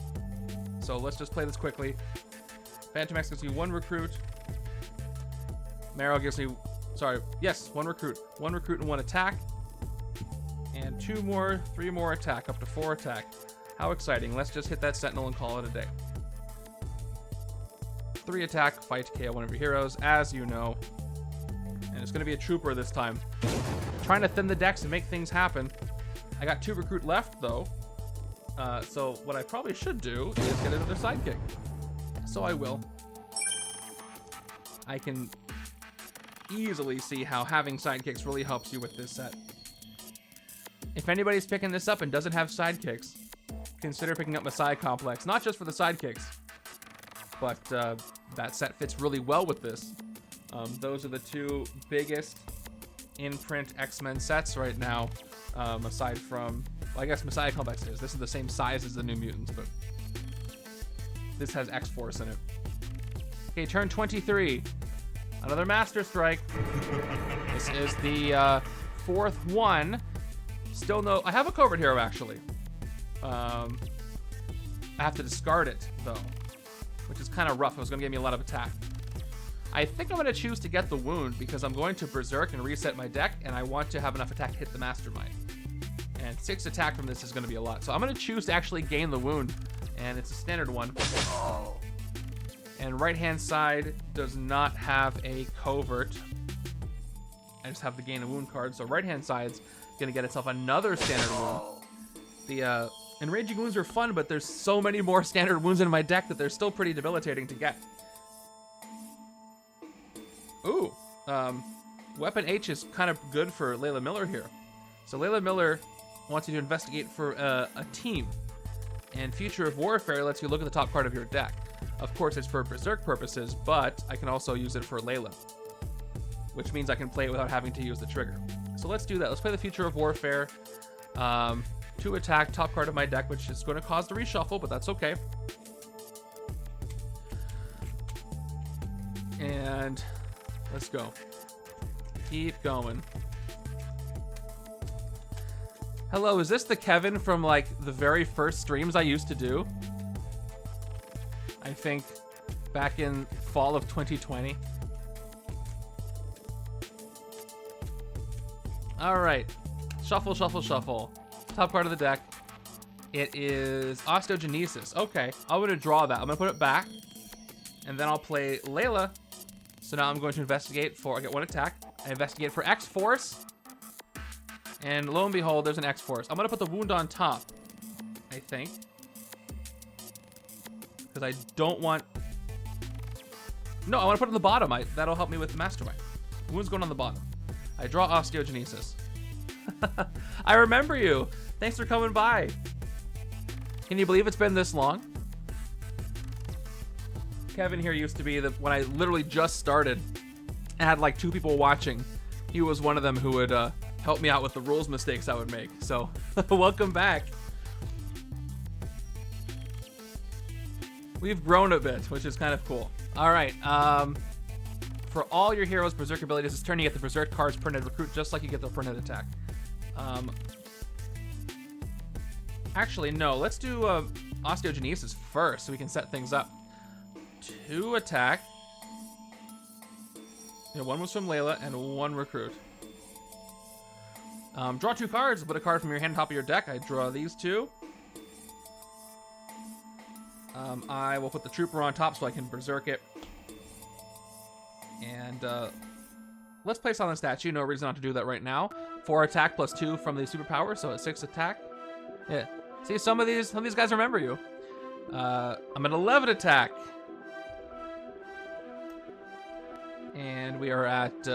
So let's just play this quickly. Fantomex gives me 1 recruit. Marrow gives me, sorry, yes, 1 recruit. 1 recruit and 1 attack. And 2 more, 3 more attack, up to 4 attack. How exciting. Let's just hit that Sentinel and call it a day. 3 attack, fight, KO 1 of your heroes, as you know. And it's going to be a trooper this time. trying to thin the decks and make things happen. I got 2 recruit left, though. So what I probably should do is get another sidekick. So I will. I can easily see how having sidekicks really helps you with this set. If anybody's picking this up and doesn't have sidekicks, consider picking up Messiah Complex. Not just for the sidekicks, but that set fits really well with this. Those are the 2 biggest in-print X-Men sets right now, aside from, well, I guess Messiah Complex is. This is the same size as the New Mutants, but this has X-Force in it. Okay, turn 23. Another Master Strike. This is the 4th one. Still no... I have a Covert Hero, actually. I have to discard it, though, which is kind of rough. It was going to give me a lot of attack. I think I'm going to choose to get the wound because I'm going to Berserk and reset my deck, and I want to have enough attack to hit the Mastermind. And 6 attack from this is going to be a lot. So I'm going to choose to actually gain the wound, and it's a standard one. And right-hand side does not have a covert. I just have the gain a wound card, so right-hand side's going to get itself another standard wound. The enraging wounds are fun, but there's so many more standard wounds in my deck that they're still pretty debilitating to get. Ooh, Weapon H is kind of good for Layla Miller here. So Layla Miller wants you to investigate for a team, and Future of Warfare lets you look at the top card of your deck. Of course, it's for Berserk purposes, but I can also use it for Layla, which means I can play it without having to use the trigger. So let's do that. Let's play the Future of Warfare. 2 attack, top card of my deck, which is going to cause the reshuffle, but that's okay. And let's go. Keep going. Hello, is this the Kevin from like the very first streams I used to do? I think back in fall of 2020. All right, shuffle, shuffle, shuffle. Top part of the deck. It is Osteogenesis. Okay, I'm gonna draw that. I'm gonna put it back, and then I'll play Layla. So now I'm going to investigate for, I get 1 attack. I investigate for X-Force, and lo and behold, there's an X-Force. I'm gonna put the wound on top, I think, because I don't want, no, I want to put it on the bottom. That'll help me with the Mastermind. The wound's going on the bottom. I draw Osteogenesis. I remember you. Thanks for coming by. Can you believe it's been this long? Kevin here used to be when I literally just started, I had like 2 people watching. He was one of them who would help me out with the rules mistakes I would make. So welcome back. We've grown a bit, which is kind of cool. All right. For all your heroes' Berserk abilities, this turn you get the Berserk cards printed recruit just like you get the printed attack. Actually, no. Let's do Osteogenesis first so we can set things up. 2 attack. Yeah, 1 was from Layla and 1 recruit. Draw 2 cards. Put a card from your hand on top of your deck. I draw these 2. I will put the Trooper on top so I can Berserk it. And let's place on the statue. No reason not to do that right now. 4 attack plus 2 from the superpower, so it's 6 attack. Yeah. See, some of these guys remember you. I'm at 11 attack. And we are at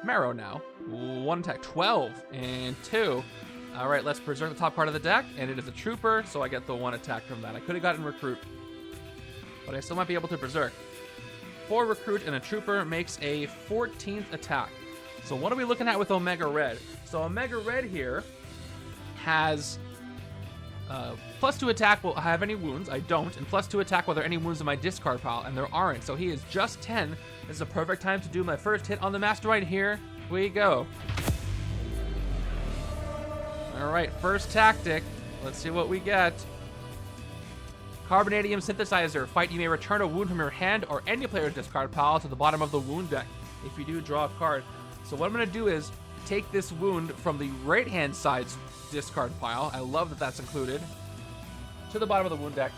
Marrow now. 1 attack, 12 and 2. All right, let's Berserk the top part of the deck, and it is a Trooper, so I get the 1 attack from that. I could have gotten Recruit, but I still might be able to Berserk. 4 Recruit and a Trooper makes a 14th attack. So what are we looking at with Omega Red? So Omega Red here has plus 2 attack will have any wounds. I don't. And plus 2 attack while there are any wounds in my discard pile, and there aren't. So he is just 10. This is a perfect time to do my first hit on the Mastermind. Here we go. All right, first tactic. Let's see what we get. Carbonadium Synthesizer. Fight, you may return a wound from your hand or any player's discard pile to the bottom of the wound deck. If you do, draw a card. So what I'm going to do is take this wound from the right-hand side's discard pile. I love that that's included. To the bottom of the wound deck.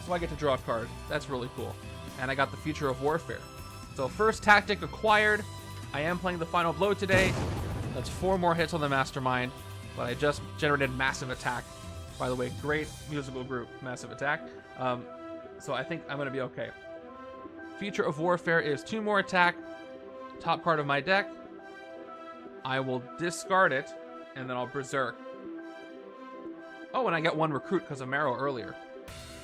So I get to draw a card. That's really cool. And I got the Future of Warfare. So first tactic acquired. I am playing the final blow today. That's 4 more hits on the Mastermind, but I just generated Massive Attack. By the way, great musical group, Massive Attack. So I think I'm going to be okay. Future of Warfare is 2 more attack. Top card of my deck. I will discard it, and then I'll Berserk. Oh, and I got 1 recruit because of Marrow earlier.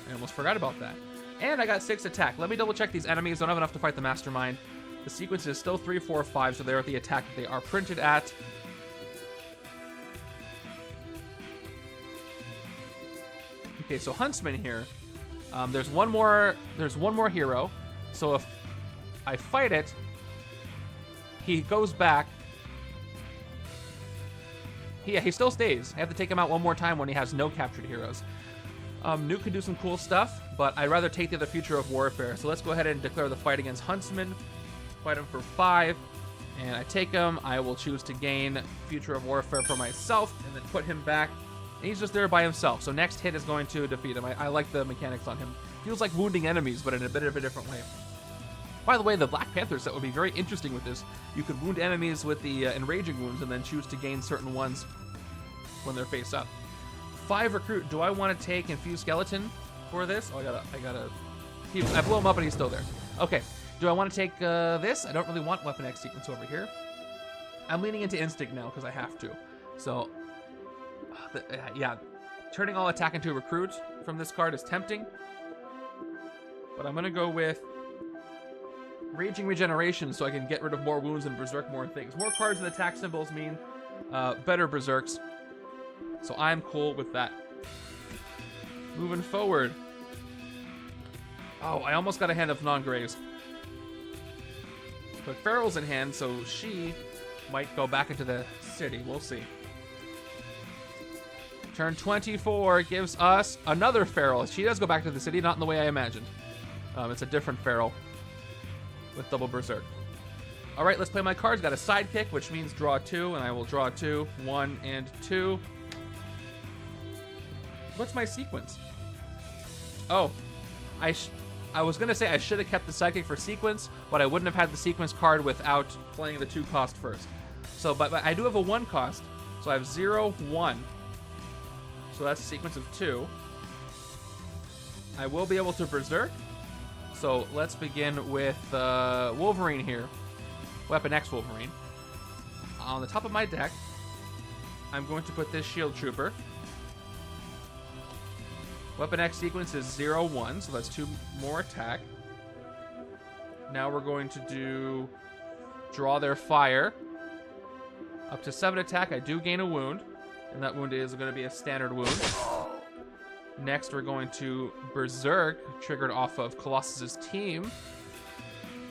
I almost forgot about that. And I got 6 attack. Let me double check these enemies. Don't have enough to fight the Mastermind. The sequence is still 3, 4, 5, so they're at the attack that they are printed at. Okay, so Henchmen here. There's one more hero. So if I fight it, he goes back. He still stays. I have to take him out 1 more time when he has no captured heroes. Nuke could do some cool stuff, but I'd rather take the Future of Warfare. So let's go ahead and declare the fight against Huntsman. Fight him for 5, and I take him. I will choose to gain Future of Warfare for myself, and then put him back. And he's just there by himself. So next hit is going to defeat him. I like the mechanics on him. Feels like wounding enemies, but in a bit of a different way. By the way, the Black Panther set would be very interesting with this. You could wound enemies with the enraging wounds, and then choose to gain certain ones when they're face up. 5 recruit. Do I want to take Infused Skeleton for this? Oh, I gotta. I blow him up and he's still there. Okay. Do I want to take this? I don't really want Weapon X sequence over here. I'm leaning into Instinct now because I have to. So, yeah, turning all attack into recruit from this card is tempting. But I'm gonna go with Raging Regeneration so I can get rid of more wounds and Berserk more things. More cards and attack symbols mean better Berserks. So I'm cool with that. Moving forward. Oh, I almost got a hand of non-graves. But Feral's in hand, so she might go back into the city. We'll see. Turn 24 gives us another Feral. She does go back to the city, not in the way I imagined. It's a different Feral with double Berserk. All right, let's play my cards. Got a Sidekick, which means draw 2, and I will draw 2. 1 and 2. What's my sequence? Oh, I was going to say I should have kept the Sidekick for sequence, but I wouldn't have had the sequence card without playing the 2 cost first. So, but I do have a 1 cost, so I have 0, 1. So that's a sequence of 2. I will be able to Berserk. So let's begin with Wolverine here. Weapon X Wolverine. On the top of my deck, I'm going to put this Shield Trooper. Weapon X sequence is 0, 1, so that's 2 more attack. Now we're going to do draw their fire. Up to 7 attack, I do gain a wound, and that wound is going to be a standard wound. Next, we're going to Berserk, triggered off of Colossus' team.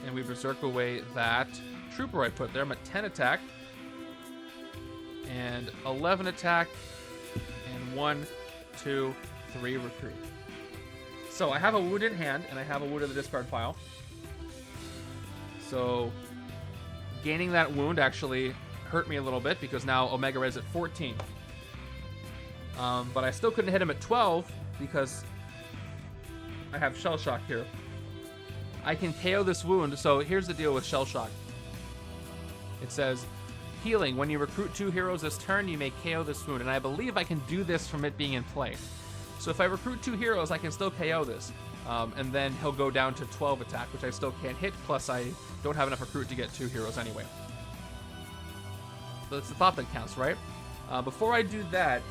And we Berserk away that trooper I put there. I'm at 10 attack. And 11 attack. And 1, 2, 3 recruit. So I have a wound in hand, and I have a wound in the discard pile. So gaining that wound actually hurt me a little bit, because now Omega Red's at 14. But I still couldn't hit him at 12 because I have Shell Shock here. I can KO this wound. So here's the deal with Shell Shock. It says, healing. When you recruit 2 heroes this turn, you may KO this wound. And I believe I can do this from it being in play. So if I recruit 2 heroes, I can still KO this. And then he'll go down to 12 attack, which I still can't hit. Plus, I don't have enough recruit to get 2 heroes anyway. So it's the thought that counts, right? Before I do that,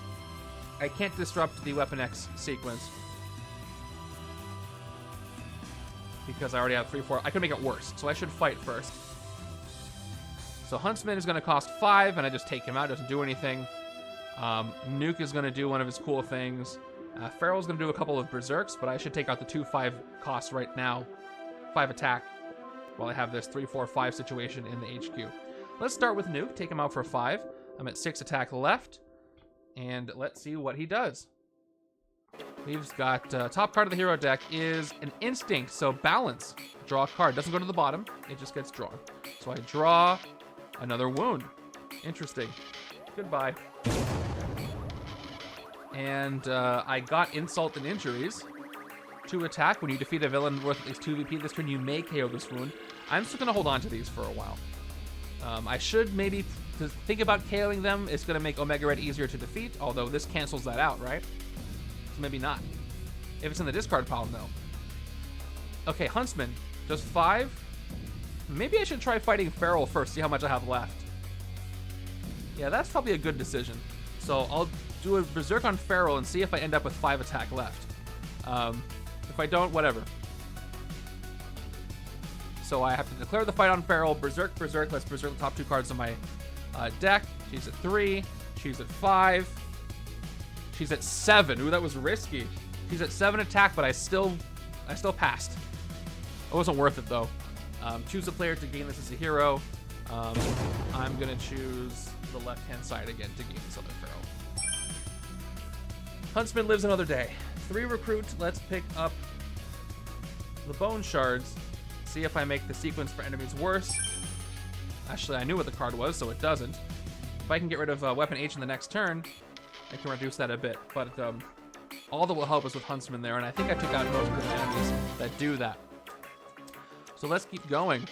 I can't disrupt the Weapon X sequence, because I already have 3, 4. I can make it worse, so I should fight first. So Huntsman is going to cost 5, and I just take him out. Doesn't do anything. Nuke is going to do one of his cool things. Feral's going to do a couple of Berserks, but I should take out the 2 5 costs right now. 5 attack, while I have this 3, 4, 5 situation in the HQ. Let's start with Nuke. Take him out for 5. I'm at 6 attack left. And let's see what he does. We've got top card of the hero deck is an Instinct, so balance. Draw a card. Doesn't go to the bottom. It just gets drawn. So I draw another wound. Interesting. Goodbye. And I got Insult and Injuries. 2 attack. When you defeat a villain worth at least 2 VP this turn, you may KO this wound. I'm still going to hold on to these for a while. I should maybe think about KOing them. It's going to make Omega Red easier to defeat, although this cancels that out, right? So maybe not. If it's in the discard pile, no. Okay, Huntsman, just 5. Maybe I should try fighting Feral first, see how much I have left. Yeah, that's probably a good decision. So I'll do a Berserk on Feral and see if I end up with 5 attack left. If I don't, whatever. So I have to declare the fight on Feral. Berserk. Let's Berserk the top 2 cards of my deck. She's at 3. She's at 5. She's at 7. Ooh, that was risky. She's at 7 attack, but I still passed. It wasn't worth it though. Choose a player to gain this as a hero. I'm gonna choose the left-hand side again to gain this other Feral. Huntsman lives another day. 3 recruit. Let's pick up the Bone Shards. See if I make the sequence for enemies worse. Actually, I knew what the card was, so it doesn't. If I can get rid of Weapon H in the next turn, I can reduce that a bit. But all that will help is with Huntsman there, and I think I took out most of the enemies that do that. So let's keep going.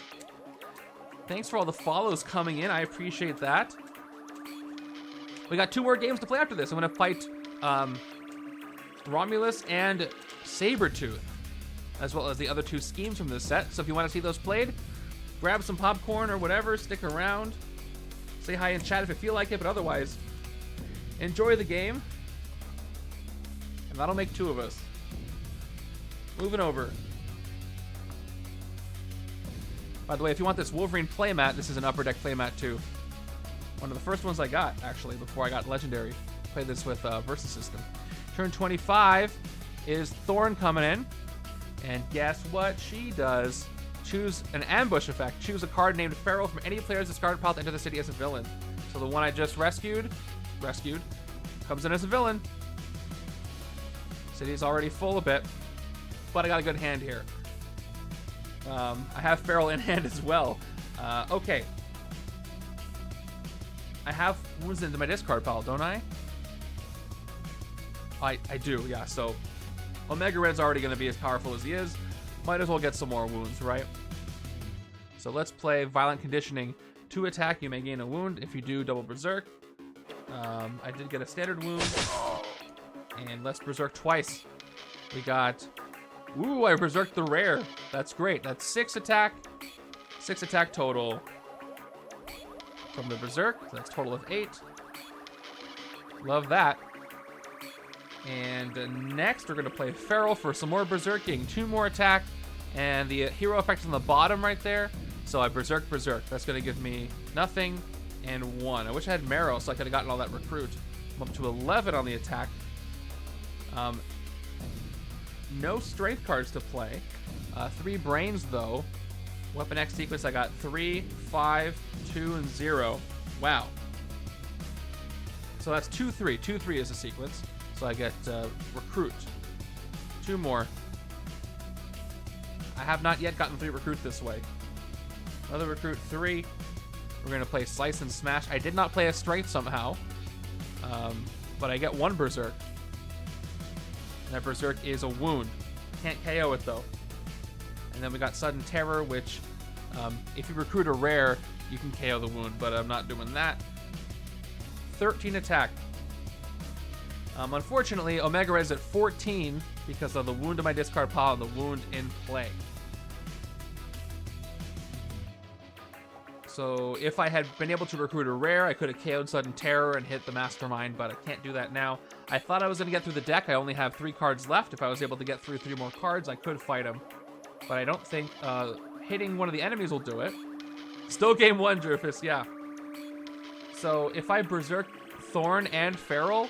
Thanks for all the follows coming in. I appreciate that. We got 2 more games to play after this. I'm going to fight Romulus and Sabretooth, as well as the other 2 schemes from this set. So if you want to see those played, grab some popcorn or whatever, stick around, say hi in chat if you feel like it, but otherwise, enjoy the game. And that'll make 2 of us. Moving over. By the way, if you want this Wolverine playmat, this is an upper deck playmat too. One of the first ones I got, actually, before I got Legendary. Played this with Versus System. Turn 25 is Thorn coming in. And guess what she does? Choose an ambush effect. Choose a card named Feral from any player's discarded pile to enter the city as a villain. So the one I just rescued, comes in as a villain. City's already full a bit, but I got a good hand here. I have Feral in hand as well. Okay. I have wounds into my discard pile, don't I? I do, yeah. So Omega Red's already going to be as powerful as he is. Might as well get some more wounds, right? So let's play Violent Conditioning. 2 attack, you may gain a wound. If you do, double Berserk. I did get a standard wound. And let's Berserk twice. We got... Ooh, I Berserked the rare. That's great. That's 6 attack. 6 attack total from the Berserk. That's a total of 8. Love that. And next, we're going to play Feral for some more Berserking. 2 more attack. And the hero effect is on the bottom right there. So I Berserk. That's going to give me nothing and 1. I wish I had Marrow so I could have gotten all that recruit. I'm up to 11 on the attack. No strength cards to play. 3 brains, though. Weapon X sequence, I got 3, 5, 2, and 0. Wow. So that's 2, 3. 2, 3 is a sequence. So I get recruit. 2 more. I have not yet gotten 3 recruit this way. Another recruit, 3. We're going to play Slice and Smash. I did not play a strength somehow. But I get 1 Berserk. And that Berserk is a wound. Can't KO it though. And then we got Sudden Terror, which if you recruit a rare, you can KO the wound, but I'm not doing that. 13 attack. Unfortunately, Omega Red is at 14 because of the wound in my discard pile and the wound in play. So if I had been able to recruit a rare, I could have KO'd Sudden Terror and hit the Mastermind, but I can't do that now. I thought I was going to get through the deck. I only have 3 cards left. If I was able to get through 3 more cards, I could fight him. But I don't think hitting one of the enemies will do it. Still game 1, Drufus, yeah. So if I Berserk Thorn and Feral,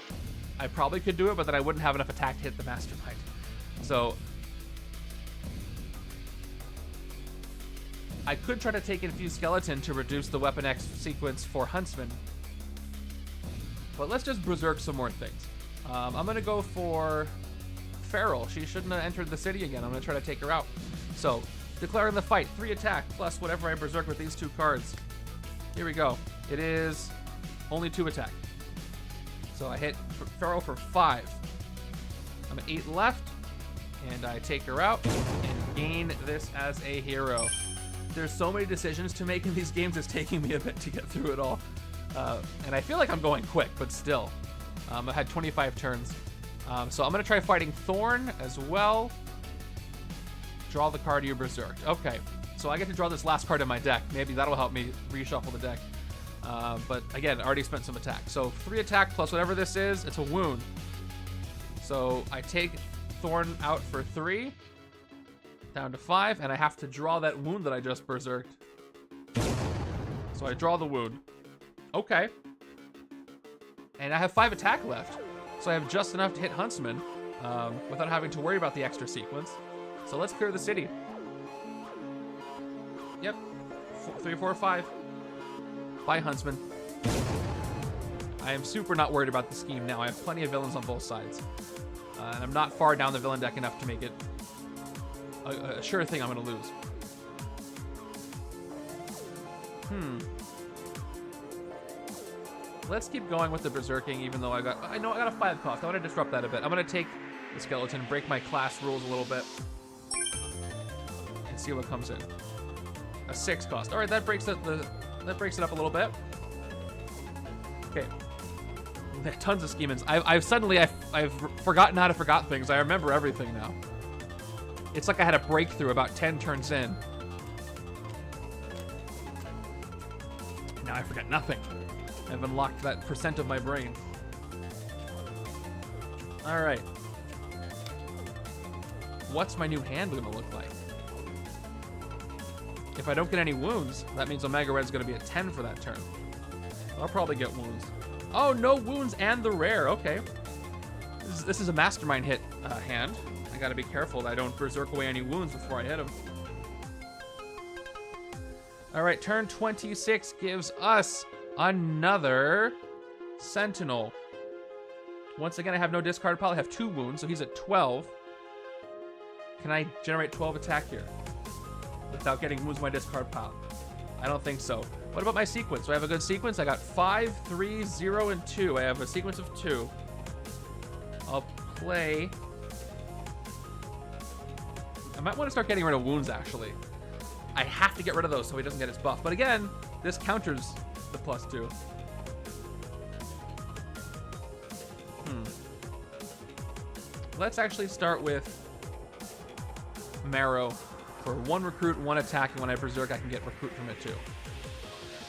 I probably could do it, but then I wouldn't have enough attack to hit the Mastermind. So I could try to take Infused Skeleton to reduce the Weapon X sequence for Huntsman. But let's just Berserk some more things. I'm going to go for Feral. She shouldn't have entered the city again. I'm going to try to take her out. So, declaring the fight. 3 attack plus whatever I Berserk with these 2 cards. Here we go. It is only 2 attack. So I hit Feral for 5. I'm at 8 left. And I take her out and gain this as a hero. There's so many decisions to make in these games, it's taking me a bit to get through it all. And I feel like I'm going quick, but still. I've had 25 turns. So I'm going to try fighting Thorn as well. Draw the card you berserked. Okay, so I get to draw this last card in my deck. Maybe that'll help me reshuffle the deck. But again, I already spent some attack. So 3 attack plus whatever this is, it's a wound. So I take Thorn out for 3, down to 5, and I have to draw that wound that I just berserked. So I draw the wound. Okay. And I have 5 attack left. So I have just enough to hit Henchmen without having to worry about the extra sequence. So let's clear the city. Yep. 3, 4, 5. Bye, Henchmen. I am super not worried about the scheme now. I have plenty of villains on both sides. And I'm not far down the villain deck enough to make it a sure thing I'm going to lose. Let's keep going with the berserking, even though I got a 5 cost. I want to disrupt that a bit. I'm going to take the skeleton, break my class rules a little bit, and see what comes in. A 6 cost. All right, that breaks it up a little bit. Okay. Tons of schemings. I've forgotten how to forget things. I remember everything now. It's like I had a breakthrough about 10 turns in. Now I forget nothing. I've unlocked that percent of my brain. All right. What's my new hand gonna look like? If I don't get any wounds, that means Omega Red's gonna be at 10 for that turn. I'll probably get wounds. Oh, no wounds and the rare. Okay. This is a Mastermind hit hand. I gotta be careful that I don't berserk away any wounds before I hit him. All right, turn 26 gives us another Sentinel. Once again, I have no discard pile. I have 2 wounds, so he's at 12. Can I generate 12 attack here without getting wounds in my discard pile? I don't think so. What about my sequence? Do I have a good sequence? I got 5, 3, 0, and 2. I have a sequence of 2. I'll play... I might want to start getting rid of wounds, actually. I have to get rid of those so he doesn't get his buff. But again, this counters the +2. Let's actually start with Marrow. For 1 recruit, 1 attack, and when I berserk, I can get recruit from it too.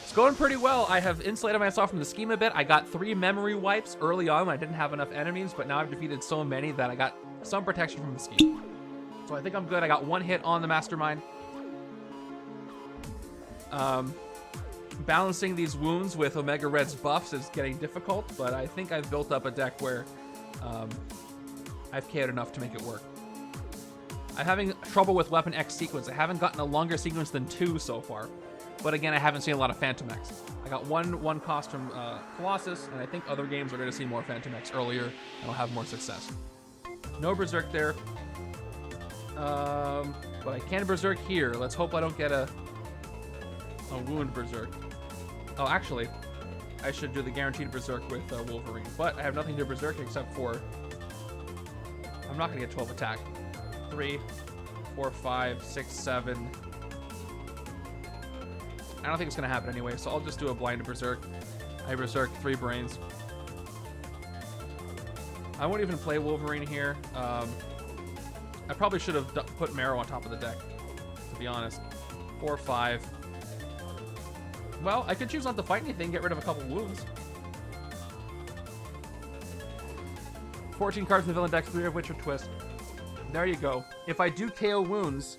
It's going pretty well. I have insulated myself from the scheme a bit. I got 3 memory wipes early on when I didn't have enough enemies, but now I've defeated so many that I got some protection from the scheme. So I think I'm good. I got 1 hit on the Mastermind. Balancing these wounds with Omega Red's buffs is getting difficult, but I think I've built up a deck where I've KO'd enough to make it work. I'm having trouble with Weapon X sequence. I haven't gotten a longer sequence than 2 so far. But again, I haven't seen a lot of Fantomex. I got one cost from Colossus, and I think other games are going to see more Fantomex earlier, and I'll have more success. No Berserk there. But I can Berserk here. Let's hope I don't get a wound Berserk. Oh, actually, I should do the guaranteed Berserk with Wolverine. But I have nothing to Berserk except for... I'm not going to get 12 attack. 3, 4, 5, 6, 7. I don't think it's going to happen anyway, so I'll just do a blind Berserk. I Berserk 3 brains. I won't even play Wolverine here. I probably should have put Marrow on top of the deck, to be honest. 4, 5. Well, I could choose not to fight anything, get rid of a couple wounds. 14 cards in the villain deck, 3 of which are twist. There you go. If I do KO wounds,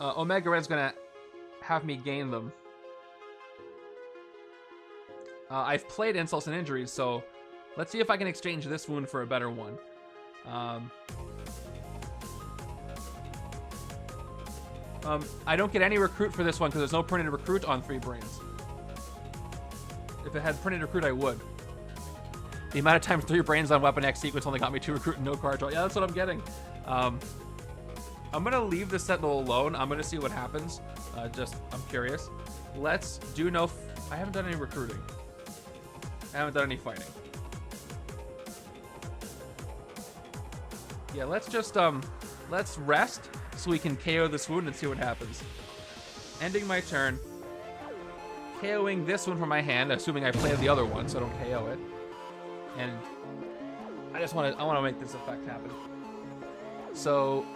Omega Red's gonna have me gain them. I've played insults and injuries, so let's see if I can exchange this wound for a better one. I don't get any recruit for this one because there's no printed recruit on 3 brains. If it had printed recruit, I would. The amount of times 3 brains on Weapon X sequence only got me 2 recruit and no card draw. Yeah, that's what I'm getting. I'm gonna leave the Sentinel alone. I'm gonna see what happens. I'm curious. Let's do no... I haven't done any recruiting. I haven't done any fighting. Yeah, let's just, let's rest so we can KO this wound and see what happens. ending my turn, KOing this one from my hand, assuming I played the other one, so I don't KO it. And I want to make this effect happen. So,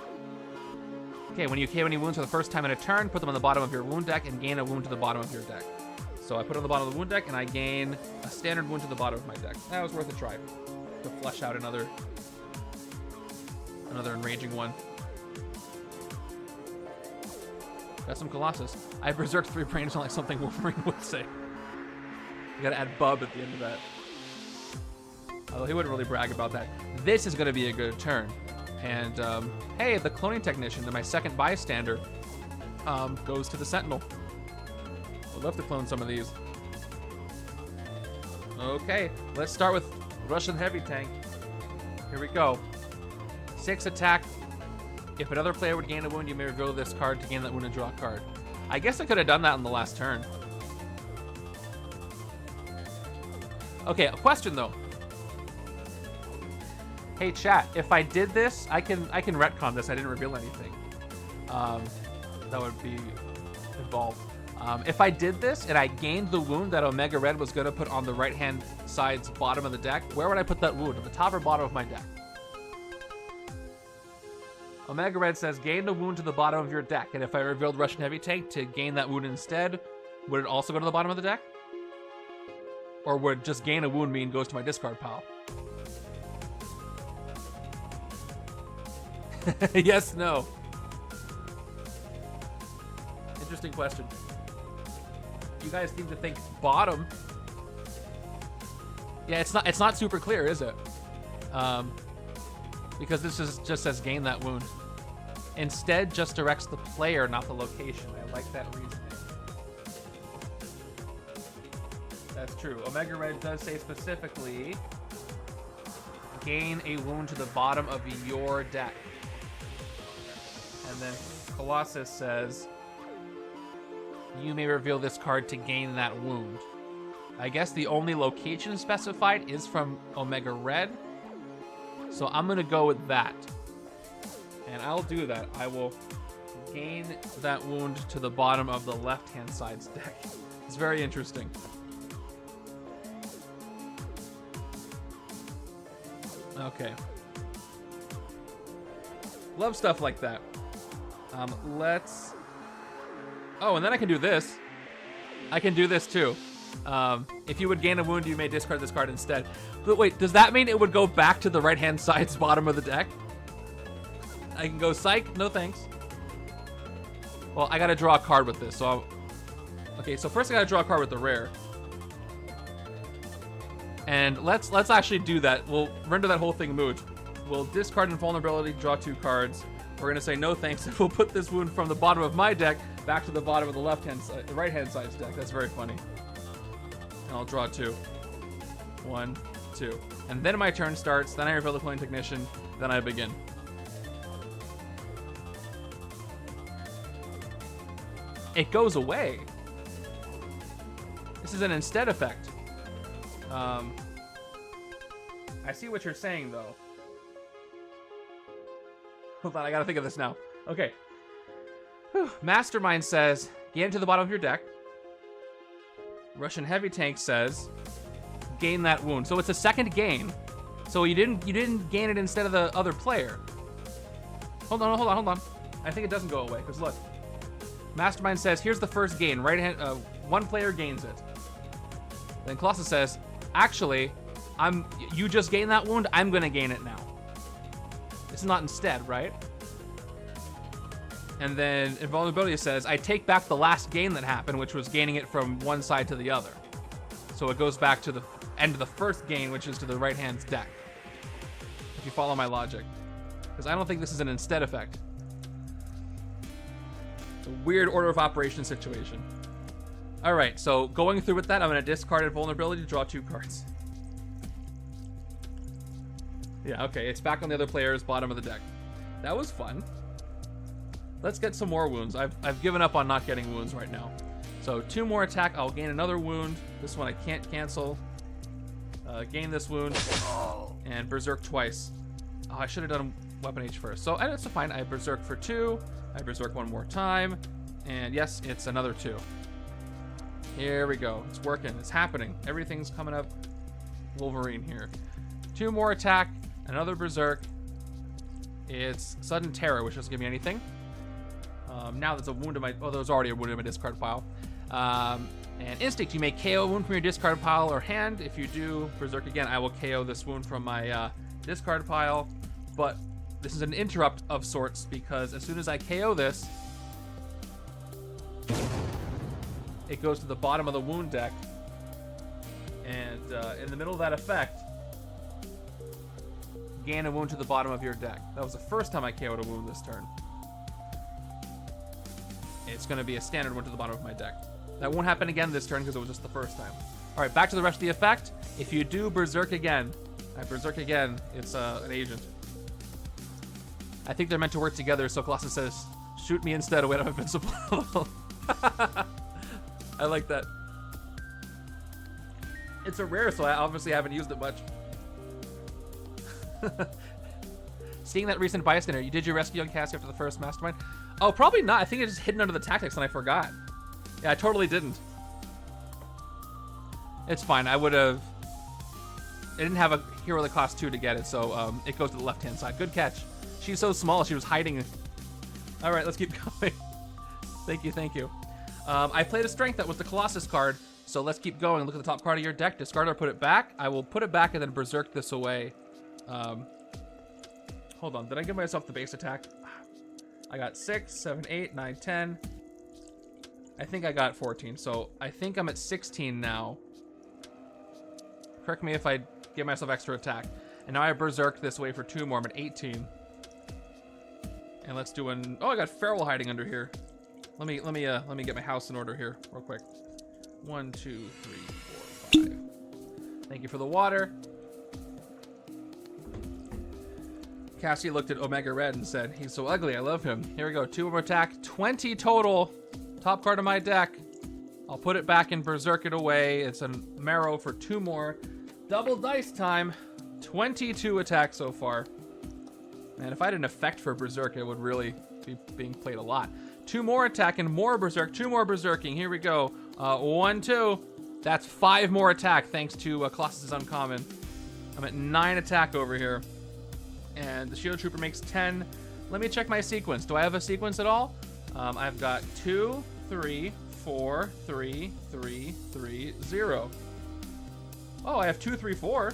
okay, when you KO any wounds for the first time in a turn, put them on the bottom of your wound deck and gain a wound to the bottom of your deck. So I put it on the bottom of the wound deck and I gain a standard wound to the bottom of my deck. That was worth a try to flesh out another enraging one. Got some Colossus. I berserked 3 brains on like something Wolverine would say. You gotta add bub at the end of that. Although he wouldn't really brag about that. This is gonna be a good turn. And hey, the cloning technician, my second bystander, goes to the Sentinel. I'd love to clone some of these. Okay, let's start with Russian heavy tank. Here we go. 6 attack. If another player would gain a wound, you may reveal this card to gain that wound and draw a card. I guess I could have done that in the last turn. Okay, a question though. Hey chat, if I did this, I can retcon this. I didn't reveal anything. That would be involved. If I did this and I gained the wound that Omega Red was going to put on the right-hand side's bottom of the deck, where would I put that wound? At the top or bottom of my deck? Omega Red says, gain the wound to the bottom of your deck. And if I revealed Russian Heavy Tank to gain that wound instead, would it also go to the bottom of the deck? Or would just gain a wound mean goes to my discard pile? Yes, no. Interesting question. You guys seem to think bottom. Yeah, it's not super clear, is it? Because this just says gain that wound. Instead, just directs the player, not the location. I like that reasoning. That's true. Omega Red does say specifically, gain a wound to the bottom of your deck. And then Colossus says, you may reveal this card to gain that wound. I guess the only location specified is from Omega Red. So I'm going to go with that. And I'll do that. I will gain that wound to the bottom of the left-hand side's deck. It's very interesting. Okay. Love stuff like that. Let's... Oh, and then I can do this. I can do this too. If you would gain a wound, you may discard this card instead. But wait, does that mean it would go back to the right-hand side's bottom of the deck? I can go psych, no thanks. Well, I gotta draw a card with this, so okay, so first I gotta draw a card with the rare. And let's actually do that. We'll render that whole thing moot. We'll discard Invulnerability, draw 2 cards. We're gonna say no thanks, and we'll put this wound from the bottom of my deck back to the bottom of the left-hand side, the right-hand side's deck. That's very funny. And I'll draw 2. 1, 2. And then my turn starts, then I reveal the Cloning Technician, then I begin. It goes away. This is an instead effect. I see what you're saying, though. Hold on, I gotta think of this now. Okay. Whew. Mastermind says, gain to the bottom of your deck. Russian Heavy Tank says, gain that wound. So it's a second gain. So you didn't gain it instead of the other player. Hold on. I think it doesn't go away, because look. Mastermind says, here's the first gain. Right hand, one player gains it. Then Colossus says, actually, you just gained that wound, I'm gonna gain it now. It's not instead, right? And then Invulnerability says, I take back the last gain that happened, which was gaining it from one side to the other. So it goes back to the end of the first gain, which is to the right hand's deck. If you follow my logic. Because I don't think this is an instead effect. It's a weird order of operation situation. Alright, so going through with that, I'm going to discard Invulnerability to draw 2 cards. Yeah, okay, it's back on the other player's bottom of the deck. That was fun. Let's get some more wounds. I've given up on not getting wounds right now. So 2 more attack, I'll gain another wound. This one I can't cancel. Gain this wound, and Berserk twice. Oh, I should have done Weapon H first. So it's fine, I Berserk for 2. I Berserk one more time. And yes, it's another 2. Here we go. It's working. It's happening. Everything's coming up Wolverine here. 2 more attack. Another Berserk. It's Sudden Terror, which doesn't give me anything. Now there's a wound in my... Oh, there's already a wound in my discard pile. And Instinct. You may KO a wound from your discard pile or hand. If you do Berserk again, I will KO this wound from my discard pile. But this is an interrupt of sorts, because as soon as I KO this, it goes to the bottom of the wound deck. And in the middle of that effect, gain a wound to the bottom of your deck. That was the first time I KO'd a wound this turn. It's going to be a standard wound to the bottom of my deck. That won't happen again this turn because it was just the first time. All right, back to the rest of the effect. If you do Berserk again, it's an agent. I think they're meant to work together, so Colossus says, shoot me instead of wait, I'm invincible. I like that. It's a rare, so I obviously haven't used it much. Seeing that recent bystander, did you rescue young Cassie after the first Mastermind? Oh, probably not. I think it just hidden under the tactics and I forgot. Yeah, I totally didn't. It's fine. I would have... I didn't have a hero that cost 2 to get it, so it goes to the left-hand side. Good catch. She's so small, she was hiding. All right, let's keep going. Thank you, thank you. I played a strength that was the Colossus card, so let's keep going. Look at the top card of your deck. Discard or put it back. I will put it back and then Berserk this away. Hold on, did I give myself the base attack? I got 6, 7, 8, 9, 10. I think I got 14, so I think I'm at 16 now. Correct me if I give myself extra attack. And now I Berserk this way for 2 more. I'm at 18. And let's do an... Oh, I got Feral hiding under here. Let me get my house in order here real quick. 1, 2, 3, 4, 5. Thank you for the water. Cassie looked at Omega Red and said, he's so ugly, I love him. Here we go, 2 more attack, 20 total. Top card of my deck. I'll put it back and Berserk it away. It's a Marrow for 2 more. Double dice time. 22 attacks so far. Man, if I had an effect for Berserk, it would really be being played a lot. 2 more attack and more Berserk. 2 more Berserking. Here we go. 1, 2. That's 5 more attack thanks to Colossus' Uncommon. I'm at 9 attack over here. And the Shield Trooper makes 10. Let me check my sequence. Do I have a sequence at all? I've got 2, 3, 4, 3, 3, 3, 0. Oh, I have 2, 3, 4.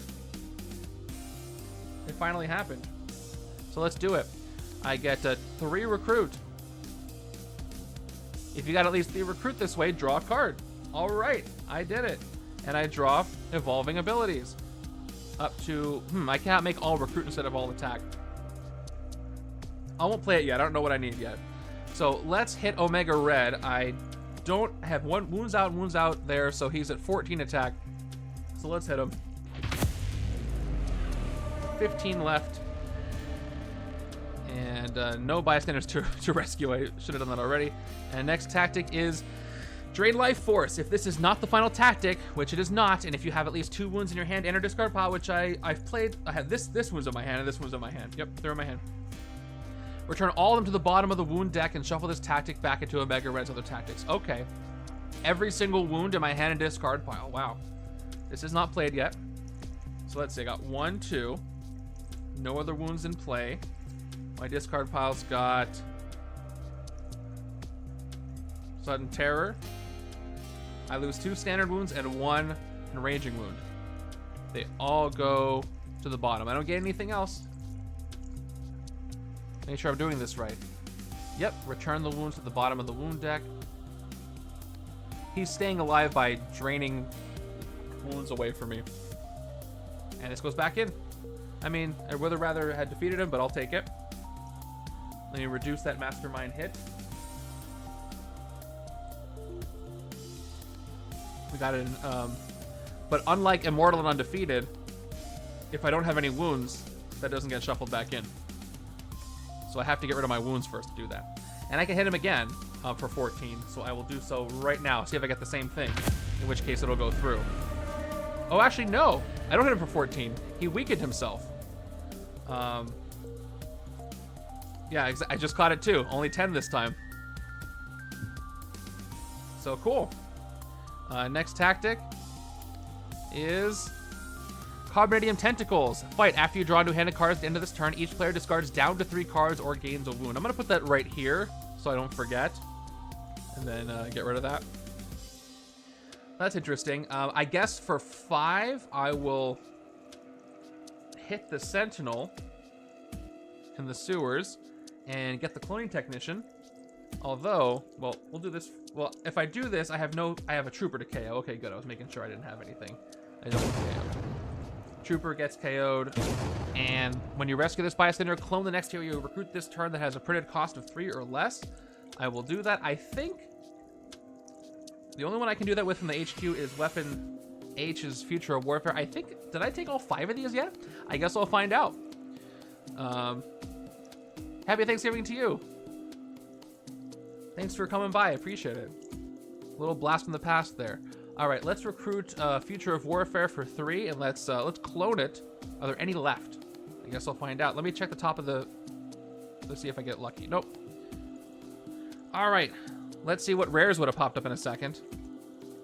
It finally happened. So let's do it. I get 3 recruit. If you got at least 3 recruit this way, draw a card. All right, I did it. And I draw evolving abilities. Up to, I can't make all recruit instead of all attack. I won't play it yet. I don't know what I need yet. So let's hit Omega Red. I don't have wounds out there, so he's at 14 attack. So let's hit him. 15 left. And no bystanders to rescue. I should have done that already. And next tactic is Drain Life Force. If this is not the final tactic, which it is not, and if you have at least 2 wounds in your hand and a discard pile, which I've played, I had this wound's in my hand and this one's in my hand. Yep, they're in my hand. Return all of them to the bottom of the wound deck and shuffle this tactic back into Omega Red's other tactics. Okay. Every single wound in my hand and discard pile. Wow. This is not played yet. So let's see, I got 1, 2. No other wounds in play. My discard pile's got Sudden Terror. I lose 2 standard wounds and 1 enraging wound. They all go to the bottom. I don't get anything else. Make sure I'm doing this right. Yep, return the wounds to the bottom of the wound deck. He's staying alive by draining wounds away from me. And this goes back in. I mean, I would have rather had defeated him, but I'll take it. Let me reduce that Mastermind hit. We got it in, but unlike Immortal and Undefeated, if I don't have any wounds, that doesn't get shuffled back in. So I have to get rid of my wounds first to do that. And I can hit him again for 14, so I will do so right now. See if I get the same thing, in which case it'll go through. Oh, actually, no. I don't hit him for 14. He weakened himself. Yeah, I just caught it too. Only 10 this time. So cool. Next tactic is Carbonadium Tentacles. Fight. After you draw a new hand of cards at the end of this turn, each player discards down to 3 cards or gains a wound. I'm going to put that right here so I don't forget. And then get rid of that. That's interesting. I guess for 5, I will hit the Sentinel in the sewers and get the Cloning Technician. Although, well, we'll do this. Well, if I do this, I have a Trooper to KO. Okay, good. I was making sure I didn't have anything. I don't KO. Trooper gets KO'd, and when you rescue this bystander, clone the next hero you recruit this turn that has a printed cost of 3 or less. I will do that. I think the only one I can do that with from the HQ is Weapon H's Future of Warfare. I think, did I take all 5 of these yet? I guess I'll find out. Happy Thanksgiving to you. Thanks for coming by. I appreciate it. A little blast from the past there. All right, let's recruit Future of Warfare for 3, and let's clone it. Are there any left? I guess I'll find out. Let me check the top of the... Let's see if I get lucky. Nope. All right, let's see what rares would have popped up in a second.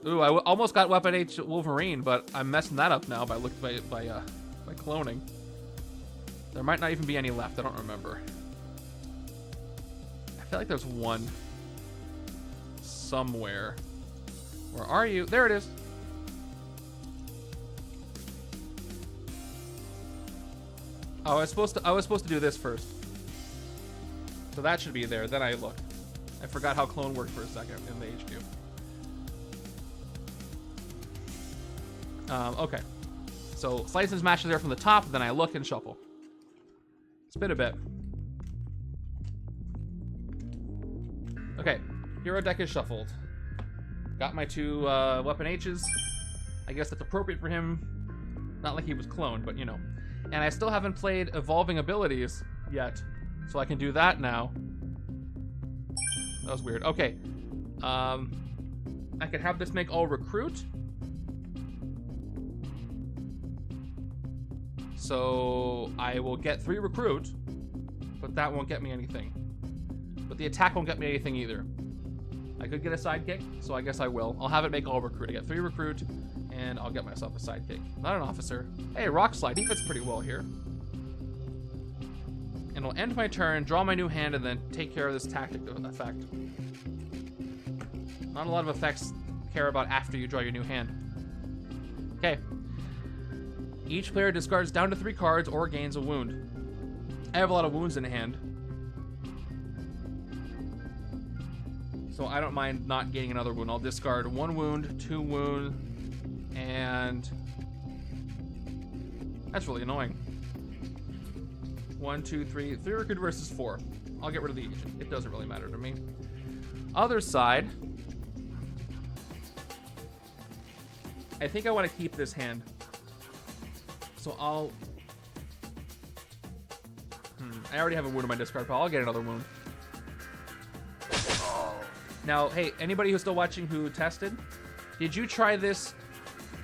Ooh, I almost got Weapon H Wolverine, but I'm messing that up now by cloning. There might not even be any left. I don't remember. I feel like there's one somewhere. Where are you? There it is. Oh, I was supposed to do this first. So that should be there. Then I looked. I forgot how clone worked for a second in the HQ. Okay. So slice and smash is there from the top, then I look and shuffle. Spin a bit. Okay. Hero deck is shuffled. Got my 2 Weapon H's. I guess that's appropriate for him. Not like he was cloned, but you know. And I still haven't played Evolving Abilities yet. So I can do that now. That was weird. Okay. I could have this make all recruit. So I will get 3 recruit. But that won't get me anything. But the attack won't get me anything either. I could get a sidekick, so I guess I will. I'll have it make all recruit. I get 3 recruit, and I'll get myself a sidekick. Not an officer. Hey, Rock Slide. He fits pretty well here. And I'll end my turn, draw my new hand, and then take care of this tactic effect. Not a lot of effects care about after you draw your new hand. Okay. Each player discards down to 3 cards or gains a wound. I have a lot of wounds in hand. So I don't mind not gaining another wound. I'll discard 1 wound, 2 wound, and that's really annoying. 1, 2, 3 recruit versus 4. I'll get rid of the agent. It doesn't really matter to me. Other side, I think I want to keep this hand. So I'll... I already have a wound in my discard pile. I'll get another wound. Now, hey, anybody who's still watching who tested, did you try this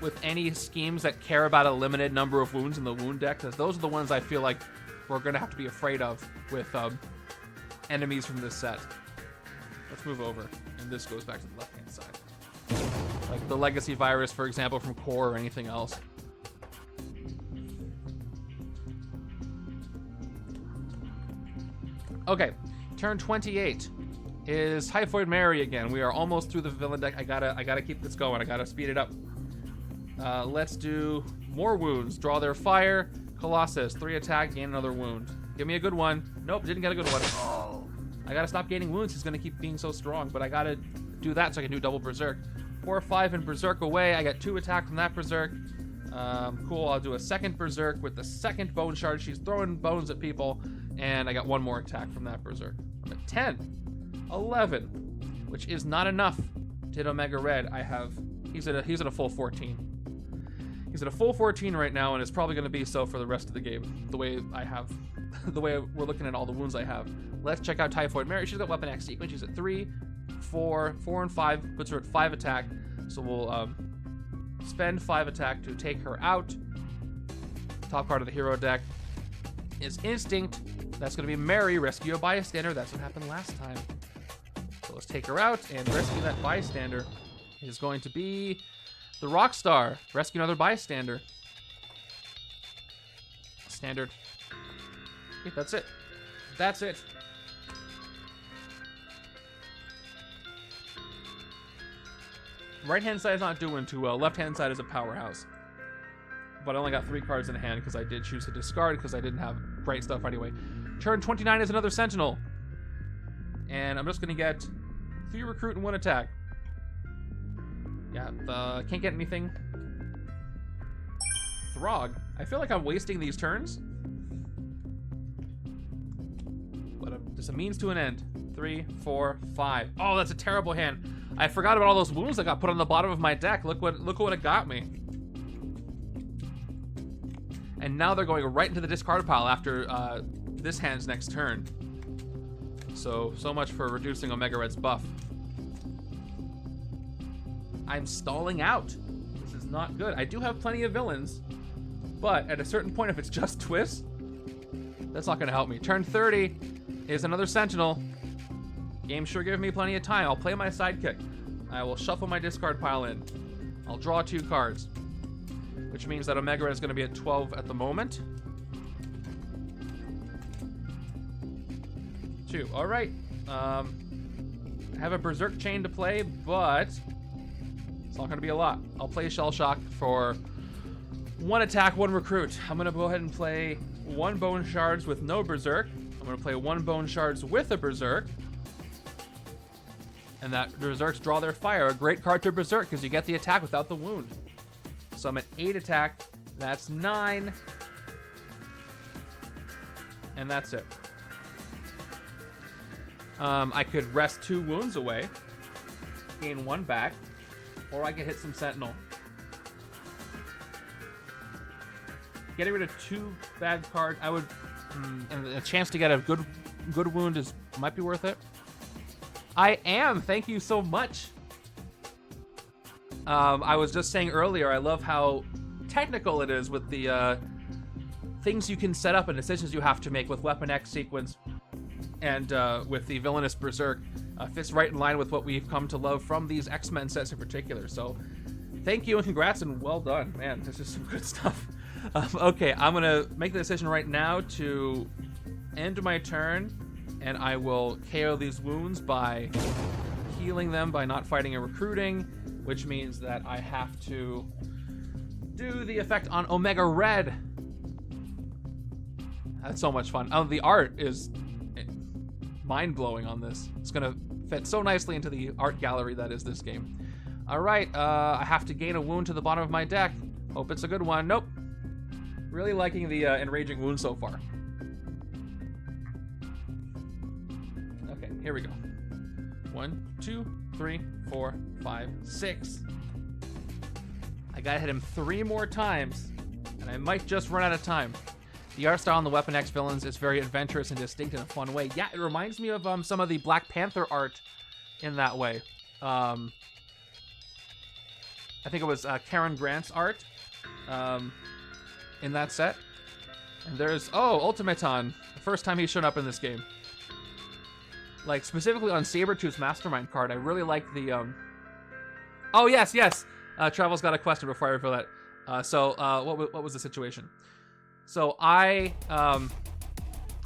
with any schemes that care about a limited number of wounds in the wound deck? Because those are the ones I feel like we're going to have to be afraid of with enemies from this set. Let's move over, and this goes back to the left-hand side. Like the Legacy Virus, for example, from Core or anything else. Okay, turn 28. Is Typhoid Mary again. We are almost through the villain deck. I gotta keep this going. I gotta speed it up. Let's do more wounds. Draw their fire. Colossus, 3 attack, gain another wound. Give me a good one. Nope, didn't get a good one. Oh. I gotta stop gaining wounds. He's gonna keep being so strong, but I gotta do that so I can do double Berserk. 4 or 5 and Berserk away. I got 2 attack from that Berserk. Cool, I'll do a second Berserk with the second Bone Shard. She's throwing bones at people, and I got 1 more attack from that Berserk. I'm at 10. 11, which is not enough to hit Omega Red. He's at a full 14. He's at a full 14 right now, and it's probably going to be so for the rest of the game. The way we're looking at all the wounds I have. Let's check out Typhoid Mary. She's got Weapon X sequence. She's at 3, 4, 4, and 5. Puts her at 5 attack. So we'll spend 5 attack to take her out. Top card of the hero deck is Instinct. That's going to be Mary, rescue a bystander. That's what happened last time. So let's take her out and rescue that bystander. Is going to be the Rockstar. Rescue another bystander. Standard. Okay, that's it. That's it. Right-hand side is not doing too well. Left-hand side is a powerhouse. But I only got 3 cards in hand because I did choose to discard because I didn't have bright stuff anyway. Turn 29 is another Sentinel. And I'm just going to get 3 recruit and 1 attack. Yeah, can't get anything. Throg. I feel like I'm wasting these turns. But just a means to an end. 3, 4, 5. Oh, that's a terrible hand. I forgot about all those wounds that got put on the bottom of my deck. Look what it got me. And now they're going right into the discard pile after this hand's next turn. So much for reducing Omega Red's buff. I'm stalling out. This is not good. I do have plenty of villains, but at a certain point, if it's just twists, that's not going to help me. Turn 30 is another Sentinel. Game sure gave me plenty of time. I'll play my sidekick. I will shuffle my discard pile in. I'll draw 2 cards, which means that Omega Red is going to be at 12 at the moment. 2. All right. I have a Berserk chain to play, but it's not going to be a lot. I'll play Shell Shock for 1 attack, 1 recruit. I'm going to go ahead and play 1 Bone Shards with no Berserk. I'm going to play 1 Bone Shards with a Berserk. And that Berserks draw their fire. A great card to Berserk because you get the attack without the wound. So I'm at 8 attack. That's 9. And that's it. I could rest 2 wounds away. Gain 1 back. Or I could hit some Sentinel. Getting rid of 2 bad cards, I would... and a chance to get a good wound might be worth it. I am. Thank you so much. I was just saying earlier, I love how technical it is with the things you can set up and decisions you have to make with Weapon X sequence and with the Villainous Berserk. Fits right in line with what we've come to love from these X-Men sets in particular. So thank you and congrats and well done. Man, this is some good stuff. Okay, I'm going to make the decision right now to end my turn. And I will KO these wounds by healing them by not fighting and recruiting, which means that I have to do the effect on Omega Red. That's so much fun. Oh, the art is mind-blowing on this. It's going to fit so nicely into the art gallery that is this game. All right, I have to gain a wound to the bottom of my deck. Hope it's a good one. Nope. Really liking the Enraging Wound so far. Here we go. 1, 2, 3, 4, 5, 6. I gotta hit him 3 more times, and I might just run out of time. The art style on the Weapon X villains is very adventurous and distinct in a fun way. Yeah, it reminds me of some of the Black Panther art in that way. I think it was Karen Grant's art in that set. And there's, Ultimaton, the first time he's shown up in this game. Like, specifically on Sabretooth's Mastermind card, I really like the, Oh, yes! Travel's got a question before I reveal that. What was the situation? So, I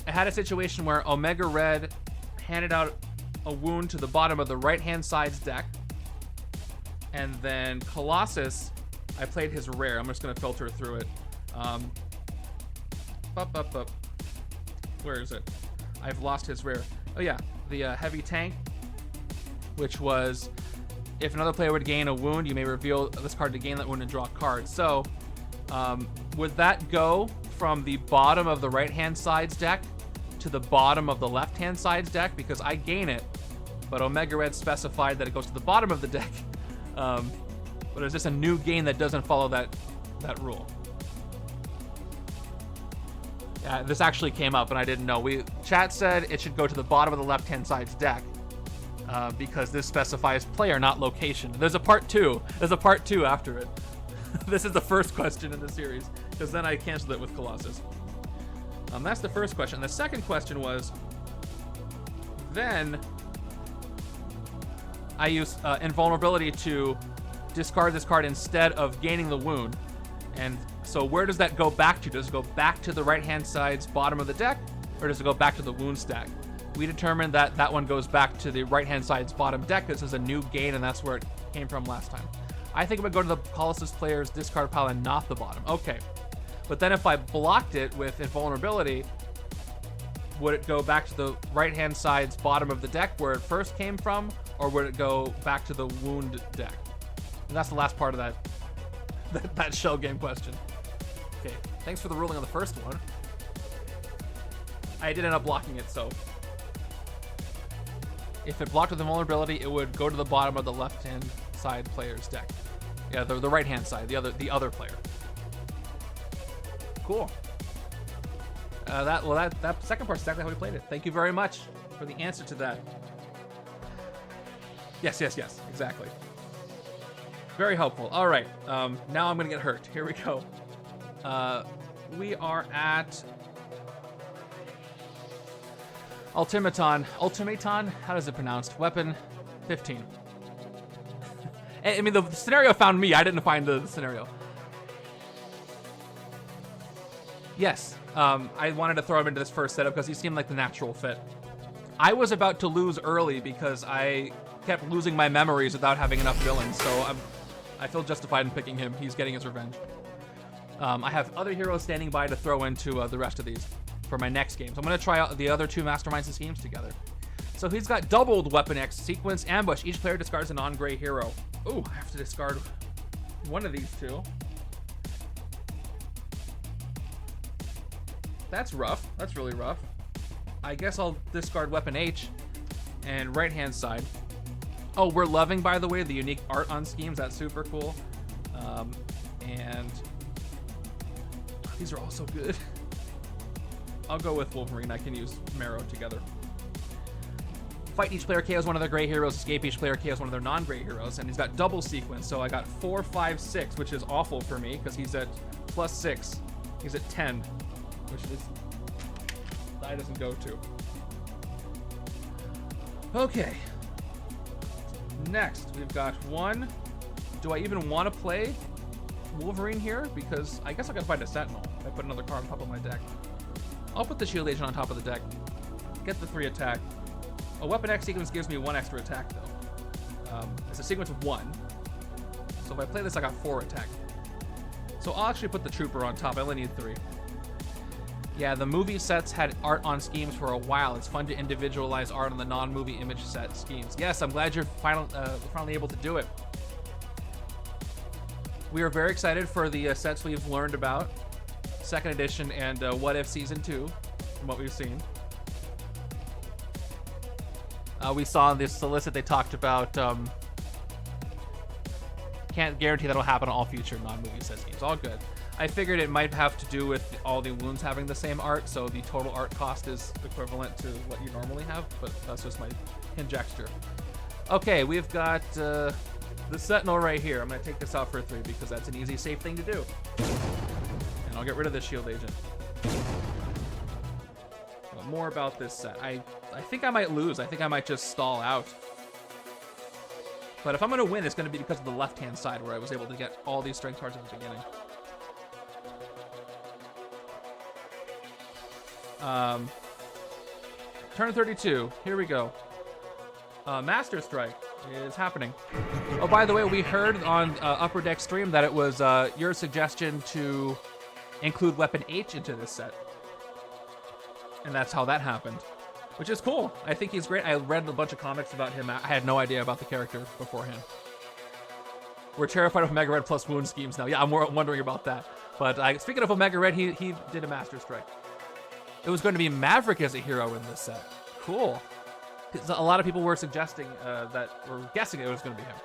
had a situation where Omega Red handed out a wound to the bottom of the right-hand side's deck. And then Colossus, I played his rare. I'm just going to filter through it. Where is it? I've lost his rare. Oh, yeah. The heavy tank, which was if another player would gain a wound, you may reveal this card to gain that wound and draw a card. So would that go from the bottom of the right-hand side's deck to the bottom of the left-hand side's deck? Because I gain it, but Omega Red specified that it goes to the bottom of the deck. But is this a new gain that doesn't follow that rule? Yeah, this actually came up and I didn't know. Chat said it should go to the bottom of the left-hand side's deck because this specifies player, not location. There's a part 2. There's a part 2 after it. This is the first question in the series because then I canceled it with Colossus. That's the first question. The second question was, then I use invulnerability to discard this card instead of gaining the wound. And so where does that go back to? Does it go back to the right-hand side's bottom of the deck, or does it go back to the wound stack? We determined that that one goes back to the right-hand side's bottom deck. This is a new gain, and that's where it came from last time. I think it would go to the Colossus player's discard pile and not the bottom. Okay. But then if I blocked it with invulnerability, would it go back to the right-hand side's bottom of the deck where it first came from, or would it go back to the wound deck? And that's the last part of that shell game question. Okay, thanks for the ruling on the first one. I did end up blocking it, so if it blocked with invulnerability, it would go to the bottom of the left-hand side player's deck. Yeah, the right-hand side, the other player. Cool. That second part's exactly how we played it. Thank you very much for the answer to that. Yes, exactly. Very helpful. All right, now I'm gonna get hurt. Here we go. We are at Ultimaton. How does it pronounced? Weapon 15. I mean, the scenario found me. I didn't find the scenario. Yes, I wanted to throw him into this first setup because he seemed like the natural fit. I was about to lose early because I kept losing my memories without having enough villains, so I feel justified in picking him. He's getting his revenge. I have other heroes standing by to throw into the rest of these for my next game. So I'm going to try out the other two Masterminds and schemes together. So he's got doubled Weapon X, Sequence, Ambush. Each player discards a non-gray hero. Ooh, I have to discard one of these two. That's rough. That's really rough. I guess I'll discard Weapon H and right-hand side. Oh, we're loving, by the way, the unique art on schemes. That's super cool. And these are all so good. I'll go with Wolverine. I can use Marrow together. Fight each player KOs one of their gray heroes. Escape each player KOs one of their non-gray heroes. And he's got double sequence. So I got 4, 5, 6, which is awful for me because he's at +6. He's at 10, which is that doesn't go to. Okay. Next, we've got one. Do I even want to play Wolverine here? Because I guess I gotta find a Sentinel. I put another card on top of my deck. I'll put the Shield Agent on top of the deck. Get the 3 attack. A Weapon X sequence gives me 1 extra attack, though. It's a sequence of 1. So if I play this, I got 4 attack. So I'll actually put the Trooper on top. I only need 3. Yeah, the movie sets had art on schemes for a while. It's fun to individualize art on the non-movie image set schemes. Yes, I'm glad you're finally able to do it. We are very excited for the sets we've learned about. 2nd edition and What If Season 2, from what we've seen. We saw in this solicit they talked about can't guarantee that'll happen on all future non-movie set schemes. All good. I figured it might have to do with all the wounds having the same art, so the total art cost is equivalent to what you normally have, but that's just my conjecture. Okay, we've got the Sentinel right here. I'm going to take this out for 3 because that's an easy, safe thing to do. And I'll get rid of the Shield Agent. But more about this set. I think I might lose. I think I might just stall out. But if I'm going to win, it's going to be because of the left-hand side where I was able to get all these strength cards at the beginning. Turn 32. Here we go. Master Strike is happening. Oh, by the way, we heard on Upper Deck stream that it was your suggestion to include Weapon H into this set. And that's how that happened. Which is cool. I think he's great. I read a bunch of comics about him. I had no idea about the character beforehand. We're terrified of Omega Red plus wound schemes now. Yeah, I'm wondering about that. But speaking of Omega Red, he did a Master Strike. It was going to be Maverick as a hero in this set. Cool. A lot of people were suggesting that, or guessing it was going to be him.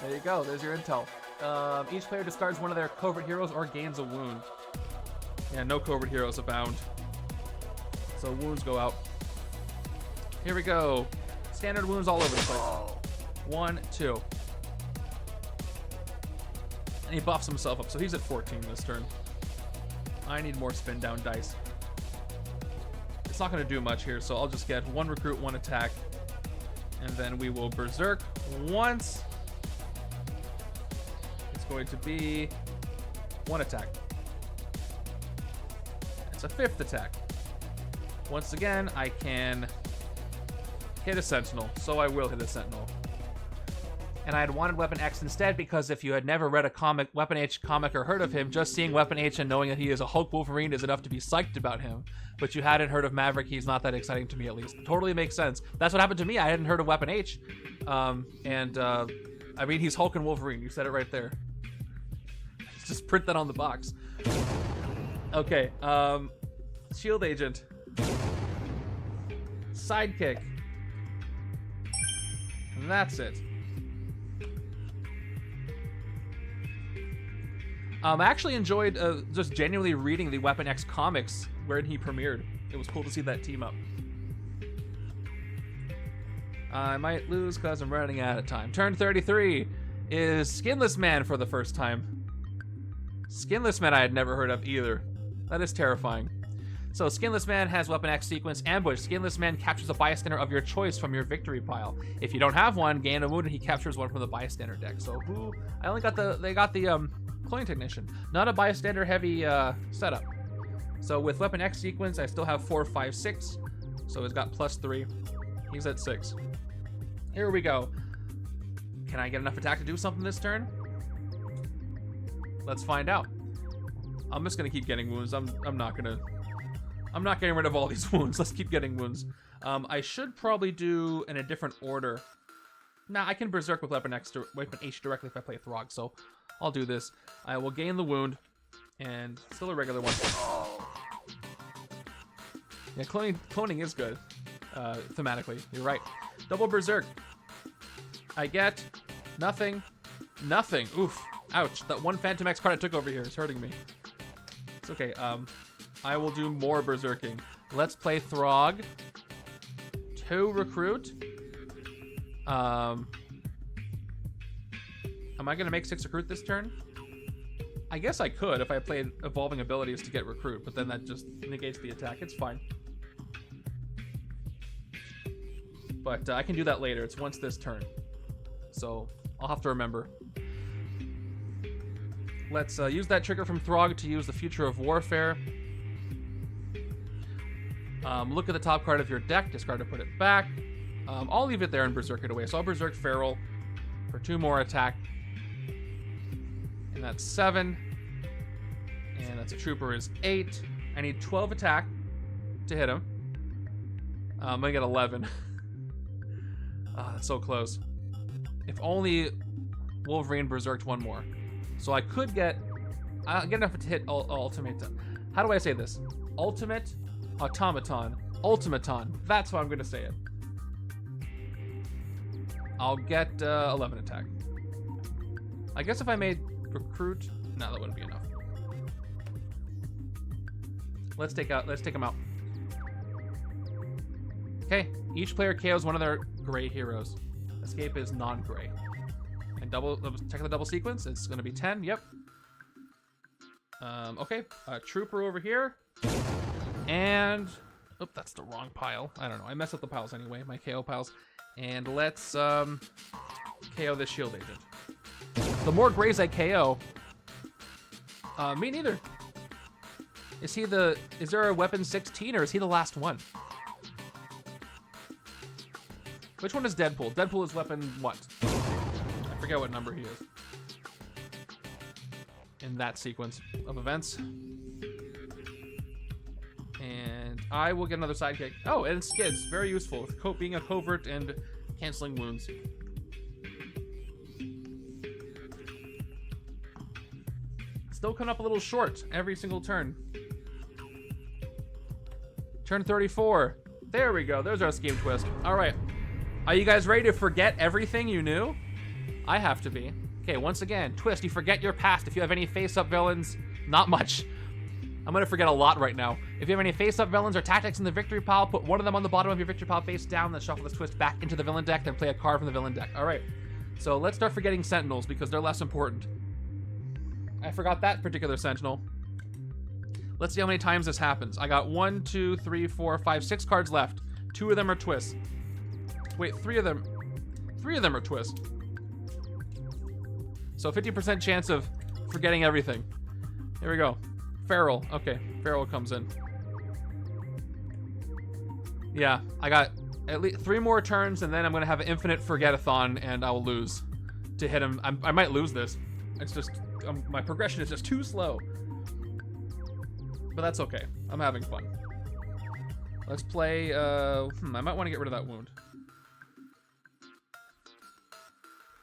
There you go. There's your intel. Each player discards one of their covert heroes or gains a wound. Yeah, no covert heroes abound. So wounds go out. Here we go. Standard wounds all over the place. 1, 2. And he buffs himself up, so he's at 14 this turn. I need more spin down dice. it's not going to do much here, so I'll just get 1 recruit, 1 attack, and then we will berserk once. It's going to be 1 attack. It's a 5th attack. Once again, I can hit a Sentinel, so I will hit a Sentinel. And I had wanted Weapon X instead because if you had never read a comic, Weapon H comic or heard of him, just seeing Weapon H and knowing that he is a Hulk Wolverine is enough to be psyched about him. But you hadn't heard of Maverick, he's not that exciting to me at least. Totally makes sense. That's what happened to me. I hadn't heard of Weapon H. I mean, he's Hulk and Wolverine. You said it right there. Just print that on the box. Okay, Shield Agent. Sidekick. And that's it. I actually enjoyed just genuinely reading the Weapon X comics where he premiered. It was cool to see that team up. I might lose because I'm running out of time. Turn 33 is Skinless Man for the first time. Skinless Man I had never heard of either. That is terrifying. So Skinless Man has Weapon X sequence Ambush. Skinless Man captures a bystander of your choice from your victory pile. If you don't have one, gain a wound and he captures one from the bystander deck. So I only got they got the Cloning Technician. Not a bystander heavy setup. So with Weapon X sequence, I still have 4, 5, 6. So it's got +3. He's at 6. Here we go. Can I get enough attack to do something this turn? Let's find out. I'm just gonna keep getting wounds. I'm not getting rid of all these wounds. Let's keep getting wounds. I should probably do in a different order. Nah, I can berserk with Weapon H directly if I play Throg, so I'll do this. I will gain the wound, and still a regular one. Yeah, cloning is good, thematically. You're right. Double berserk. I get nothing. Oof. Ouch. That one Fantomex card I took over here is hurting me. It's okay. I will do more berserking. Let's play Throg. 2 recruit. Am I gonna make 6 recruit this turn? I guess I could if I played evolving abilities to get recruit, but then that just negates the attack. It's fine. But I can do that later. It's once this turn. So I'll have to remember. Let's use that trigger from Throg to use the Future of Warfare. Look at the top card of your deck, discard to put it back. I'll leave it there and berserk it away. So I'll berserk Feral for 2 more attack. And that's 7. And that's a trooper is 8. I need 12 attack to hit him. I'm gonna get 11. That's so close. If only Wolverine berserked 1 more. So I could get enough to hit Ultimatum. How do I say this? Ultimate, Automaton, Ultimaton. That's how I'm gonna say it. I'll get 11 attack. I guess if I made recruit, no, that wouldn't be enough. Let's take him out. Okay, each player KOs one of their gray heroes. Escape is non-gray. And check the double sequence. It's gonna be 10. Yep. Okay, trooper over here, and that's the wrong pile. I don't know. I mess up the piles anyway. My KO piles. And let's KO this shield agent. The more grays I KO, me neither. Is there a weapon 16 or is he the last one? Which one is Deadpool? Deadpool is weapon what? I forget what number he is. In that sequence of events. And I will get another sidekick. Oh, and skids. Very useful. With being a covert and canceling wounds. Still coming up a little short every single turn. Turn 34. There we go. There's our scheme twist. All right. Are you guys ready to forget everything you knew? I have to be. Okay, once again, twist. You forget your past. If you have any face-up villains, not much. I'm gonna forget a lot right now. If you have any face-up villains or tactics in the victory pile, put one of them on the bottom of your victory pile face down, then shuffle this twist back into the villain deck, then play a card from the villain deck. All right. So let's start forgetting Sentinels because they're less important. I forgot that particular Sentinel. Let's see how many times this happens. I got 1, 2, 3, 4, 5, 6 cards left. 2 of them are twists. Wait, 3 of them are twists. So 50% chance of forgetting everything. Here we go. Feral. Okay, Feral comes in. Yeah, I got at least 3 more turns, and then I'm gonna have an infinite forget-a-thon, and I'll lose to hit him. I might lose this. It's just my progression is just too slow. But that's okay. I'm having fun. Let's play. I might want to get rid of that wound.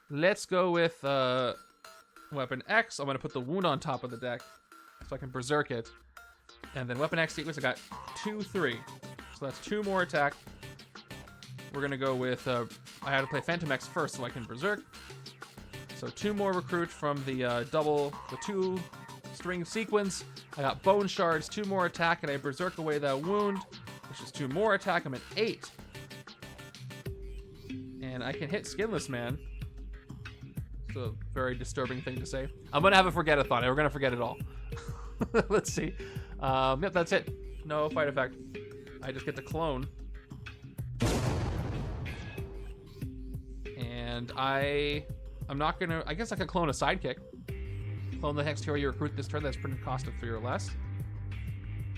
Let's go with Weapon X. I'm gonna put the wound on top of the deck so I can berserk it, and then Weapon X sequence. I got 2, 3. So that's 2 more attack. We're gonna go with, I had to play Fantomex first so I can berserk. So 2 more recruit from the 2 string sequence. I got bone shards, 2 more attack, and I berserk away that wound, which is 2 more attack. I'm at 8. And I can hit Skinless Man. It's a very disturbing thing to say. I'm gonna have a forget-a-thon. We're gonna forget it all. Let's see. Yep, that's it. No fight effect. I just get to clone. And I'm not gonna, I guess I could clone a sidekick. Clone the next hero you recruit this turn. That's pretty cost of 3 or less.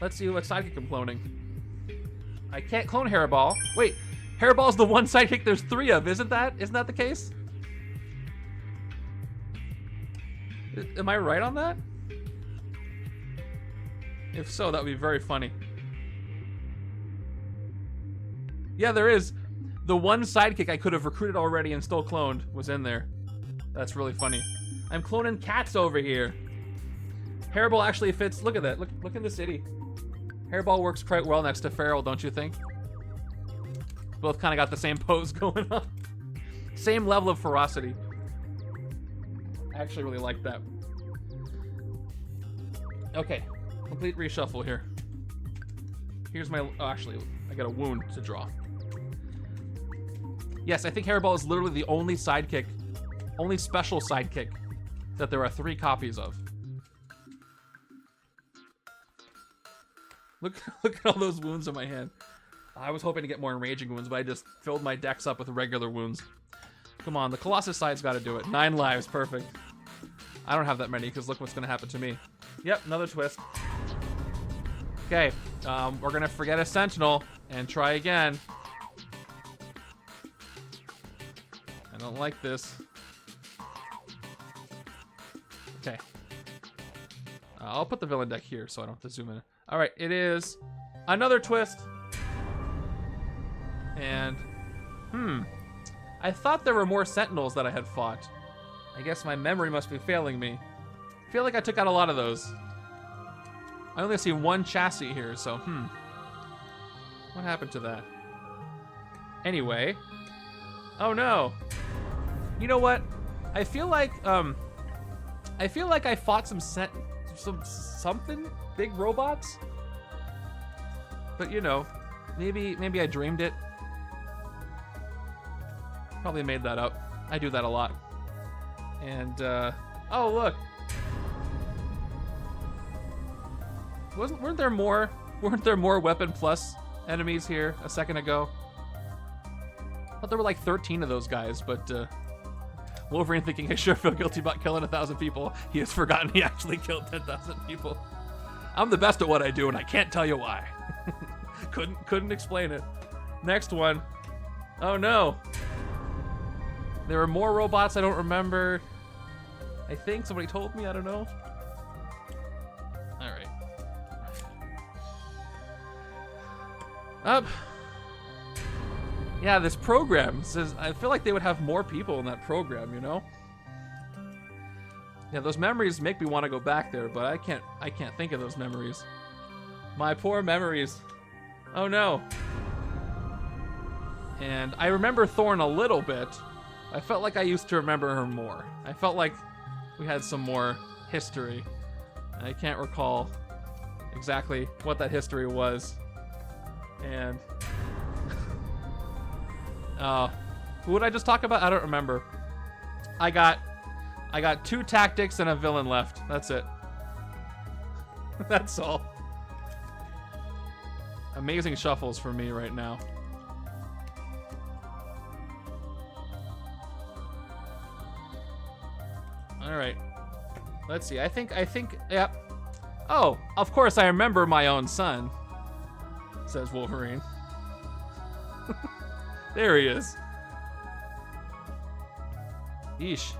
Let's see what sidekick I'm cloning. I can't clone Hairball. Wait, Hairball's the one sidekick there's 3 of, isn't that the case? Am I right on that? If so, that would be very funny. Yeah, there is. The one sidekick I could have recruited already and still cloned was in there. That's really funny. I'm cloning cats over here. Hairball actually fits. Look at that. Look in the city. Hairball works quite well next to Feral, don't you think? Both kind of got the same pose going on. Same level of ferocity. I actually really like that. Okay, complete reshuffle here. Here's my, oh, actually, I got a wound to draw. Yes, I think Hairball is literally the only sidekick, only special sidekick that there are 3 copies of. Look at all those wounds in my hand. I was hoping to get more enraging wounds, but I just filled my decks up with regular wounds. Come on, the Colossus side's got to do it. 9 lives, perfect. I don't have that many, because look what's going to happen to me. Yep, another twist. Okay, we're going to forget a Sentinel and try again. I don't like this. Okay. I'll put the villain deck here so I don't have to zoom in. All right, it is another twist. And, I thought there were more Sentinels that I had fought. I guess my memory must be failing me. I feel like I took out a lot of those. I only see 1 chassis here, so, What happened to that? Anyway. Oh no. You know what? I feel like I fought something big robots. But you know, maybe I dreamed it. Probably made that up. I do that a lot. And oh look. Weren't there more Weapon Plus enemies here a second ago? I thought there were like 13 of those guys, but Wolverine, thinking I sure feel guilty about killing 1,000 people, he has forgotten he actually killed 10,000 people. I'm the best at what I do, and I can't tell you why. couldn't explain it. Next one. Oh no. There are more robots I don't remember. I think somebody told me, I don't know. Alright. Up. Yeah, this program says, I feel like they would have more people in that program, you know? Yeah, those memories make me want to go back there, but I can't think of those memories. My poor memories. Oh no. And I remember Thorn a little bit. I felt like I used to remember her more. I felt like we had some more history. I can't recall exactly what that history was. And who would I just talk about? I don't remember. I got 2 tactics and a villain left. That's it. That's all. Amazing shuffles for me right now. All right. Let's see. I think, yep. Oh, of course I remember my own son, says Wolverine. There he is. Yeesh.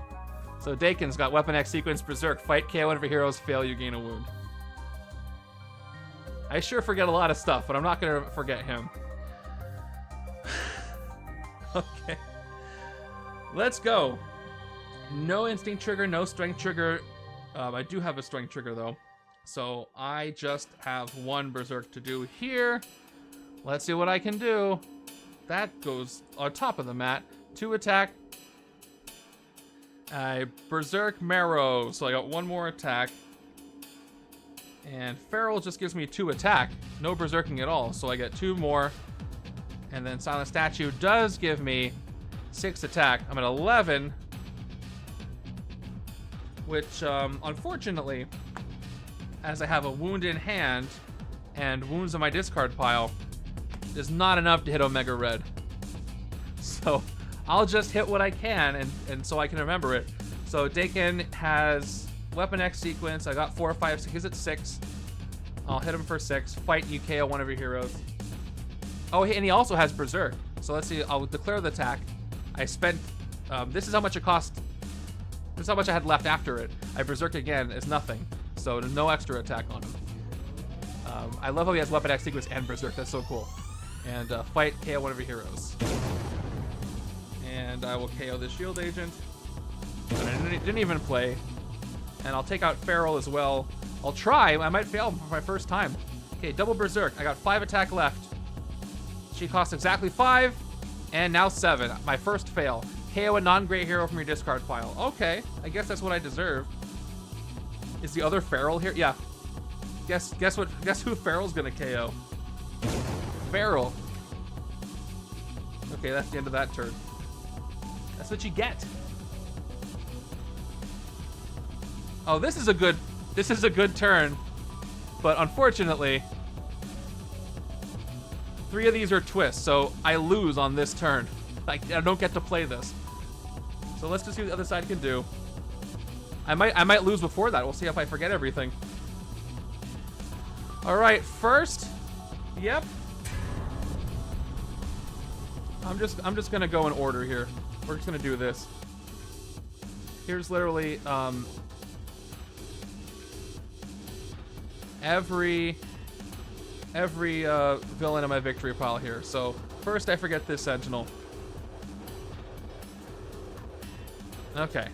So Dakin's got Weapon X sequence, Berserk, fight, KO whenever heroes fail, you gain a wound. I sure forget a lot of stuff, but I'm not gonna forget him. Okay. Let's go. No instinct trigger, no strength trigger. I do have a strength trigger though. So I just have one Berserk to do here. Let's see what I can do. That goes on top of the mat. 2 attack. I Berserk Marrow, so I got 1 more attack. And Feral just gives me 2 attack. No Berserking at all, so I get 2 more. And then Silent Statue does give me 6 attack. I'm at 11. Which, unfortunately, as I have a wound in hand and wounds in my discard pile, is not enough to hit Omega Red. So I'll just hit what I can, and so I can remember it. So Dakin has Weapon X sequence. I got 4, 5, 6. He's at 6. I'll hit him for 6. Fight, you KO one of your heroes. Oh, and he also has Berserk. So let's see. I'll declare the attack. I spent. This is how much it cost. This is how much I had left after it. I Berserk again is nothing. So there's no extra attack on him. I love how he has Weapon X sequence and Berserk. That's so cool. And fight, KO one of your heroes. And I will KO the shield agent. And I didn't even play. And I'll take out Feral as well. I'll try. I might fail for my first time. Okay, double Berserk. I got 5 attack left. She costs exactly 5. And now 7. My first fail. KO a non-great hero from your discard pile. Okay, I guess that's what I deserve. Is the other Feral here? Yeah. Guess who Feral's gonna KO? Feral. Okay, that's the end of that turn. That's what you get. Oh, this is a good turn. But unfortunately, 3 of these are twists, so I lose on this turn. I don't get to play this. So let's just see what the other side can do. I might lose before that. We'll see if I forget everything. All right, first, yep. I'm just gonna go in order here. We're just gonna do this. Here's literally every villain in my victory pile here. So first, I forget this Sentinel. Okay.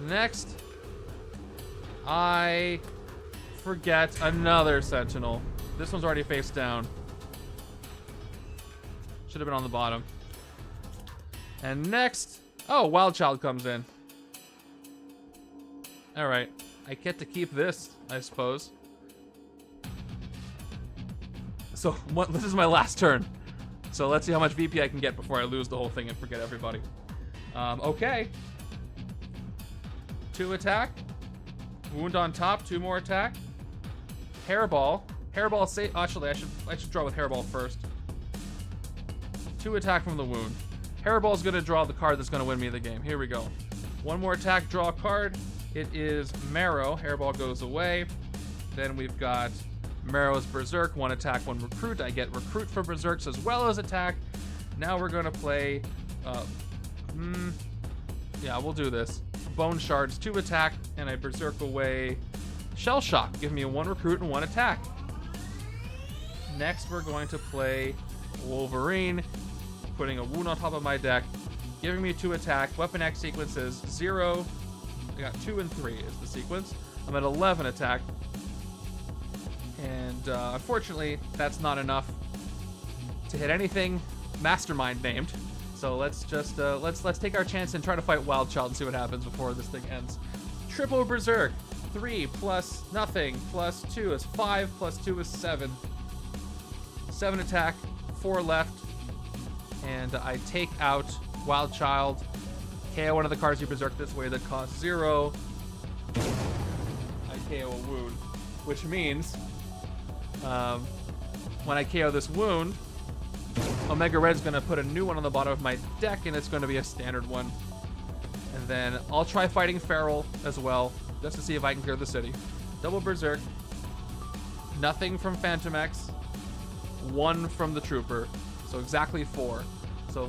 Next, I forget another Sentinel. This one's already face down. Should have been on the bottom. And next, oh, Wild Child comes in. All right, I get to keep this, I suppose. So this is my last turn. So let's see how much VP I can get before I lose the whole thing and forget everybody. Okay. 2 attack. Wound on top. 2 more attack. Hairball. Hairball say. Actually, I should draw with Hairball first. 2 attack from the wound. Hairball's gonna draw the card that's gonna win me the game. Here we go. 1 more attack. Draw a card. It is Marrow. Hairball goes away. Then we've got Marrow's Berserk. 1 attack, 1 recruit. I get recruit for Berserks as well as attack. Now we're gonna play. Yeah, we'll do this. Bone Shards, 2 attack, and I Berserk away Shell Shock, giving me 1 recruit and 1 attack. Next, we're going to play Wolverine, putting a wound on top of my deck, giving me 2 attack. Weapon X sequences 0. I got 2 and 3 is the sequence. I'm at 11 attack. And unfortunately, that's not enough to hit anything Mastermind named. So let's just let's take our chance and try to fight Wild Child and see what happens before this thing ends. Triple Berserk. 3 plus nothing plus 2 is 5 plus 2 is 7. 7 attack, 4 left, and I take out Wild Child. KO one of the cards you Berserk this way that costs 0. I KO a wound. which means when I KO this wound, Omega Red's gonna put a new one on the bottom of my deck, and it's gonna be a standard one. And then I'll try fighting Feral as well, just to see if I can clear the city. Double Berserk. Nothing from Fantomex. 1 from the Trooper. So exactly 4. So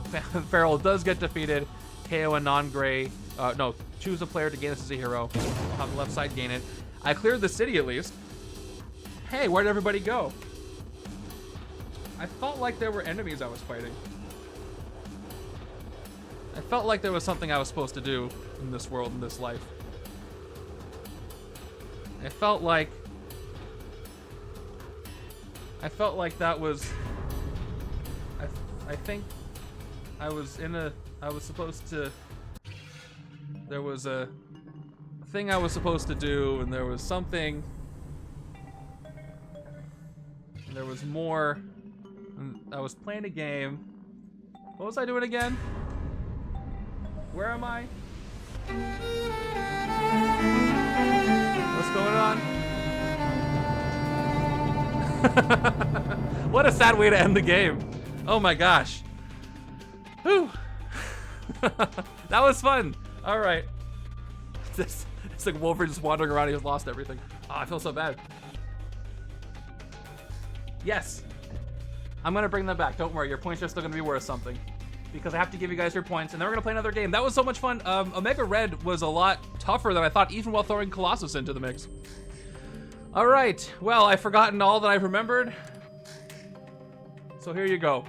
Feral does get defeated. KO a non-gray. No, choose a player to gain this as a hero. I'll have the left side gain it. I cleared the city at least. Hey, where'd everybody go? I felt like there were enemies I was fighting. I felt like there was something I was supposed to do in this world, in this life. I felt like that was... I think I was supposed to... There was a thing I was supposed to do, and there was something... And there was more... And I was playing a game. What was I doing again? Where am I? What's going on? What a sad way to end the game. Oh my gosh. Whew. That was fun. All right. It's like Wolverine just wandering around. He's lost everything. Oh, I feel so bad. Yes. I'm going to bring them back. Don't worry. Your points are still going to be worth something. Because I have to give you guys your points, and then we're going to play another game. That was so much fun. Omega Red was a lot tougher than I thought, even while throwing Colossus into the mix. All right. Well, I've forgotten all that I've remembered. So here you go.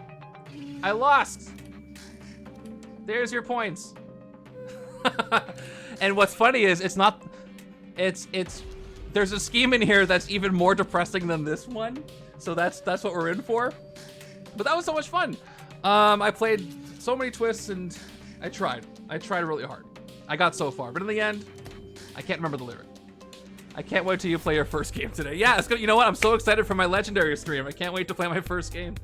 I lost. There's your points. And what's funny is there's a scheme in here that's even more depressing than this one. So that's what we're in for. But that was so much fun. I played so many twists, and I tried really hard. I got so far, but in the end, I can't remember the lyric. I can't wait till you play your first game today. Yeah, it's good. You know what? I'm so excited for my legendary stream. I can't wait to play my first game.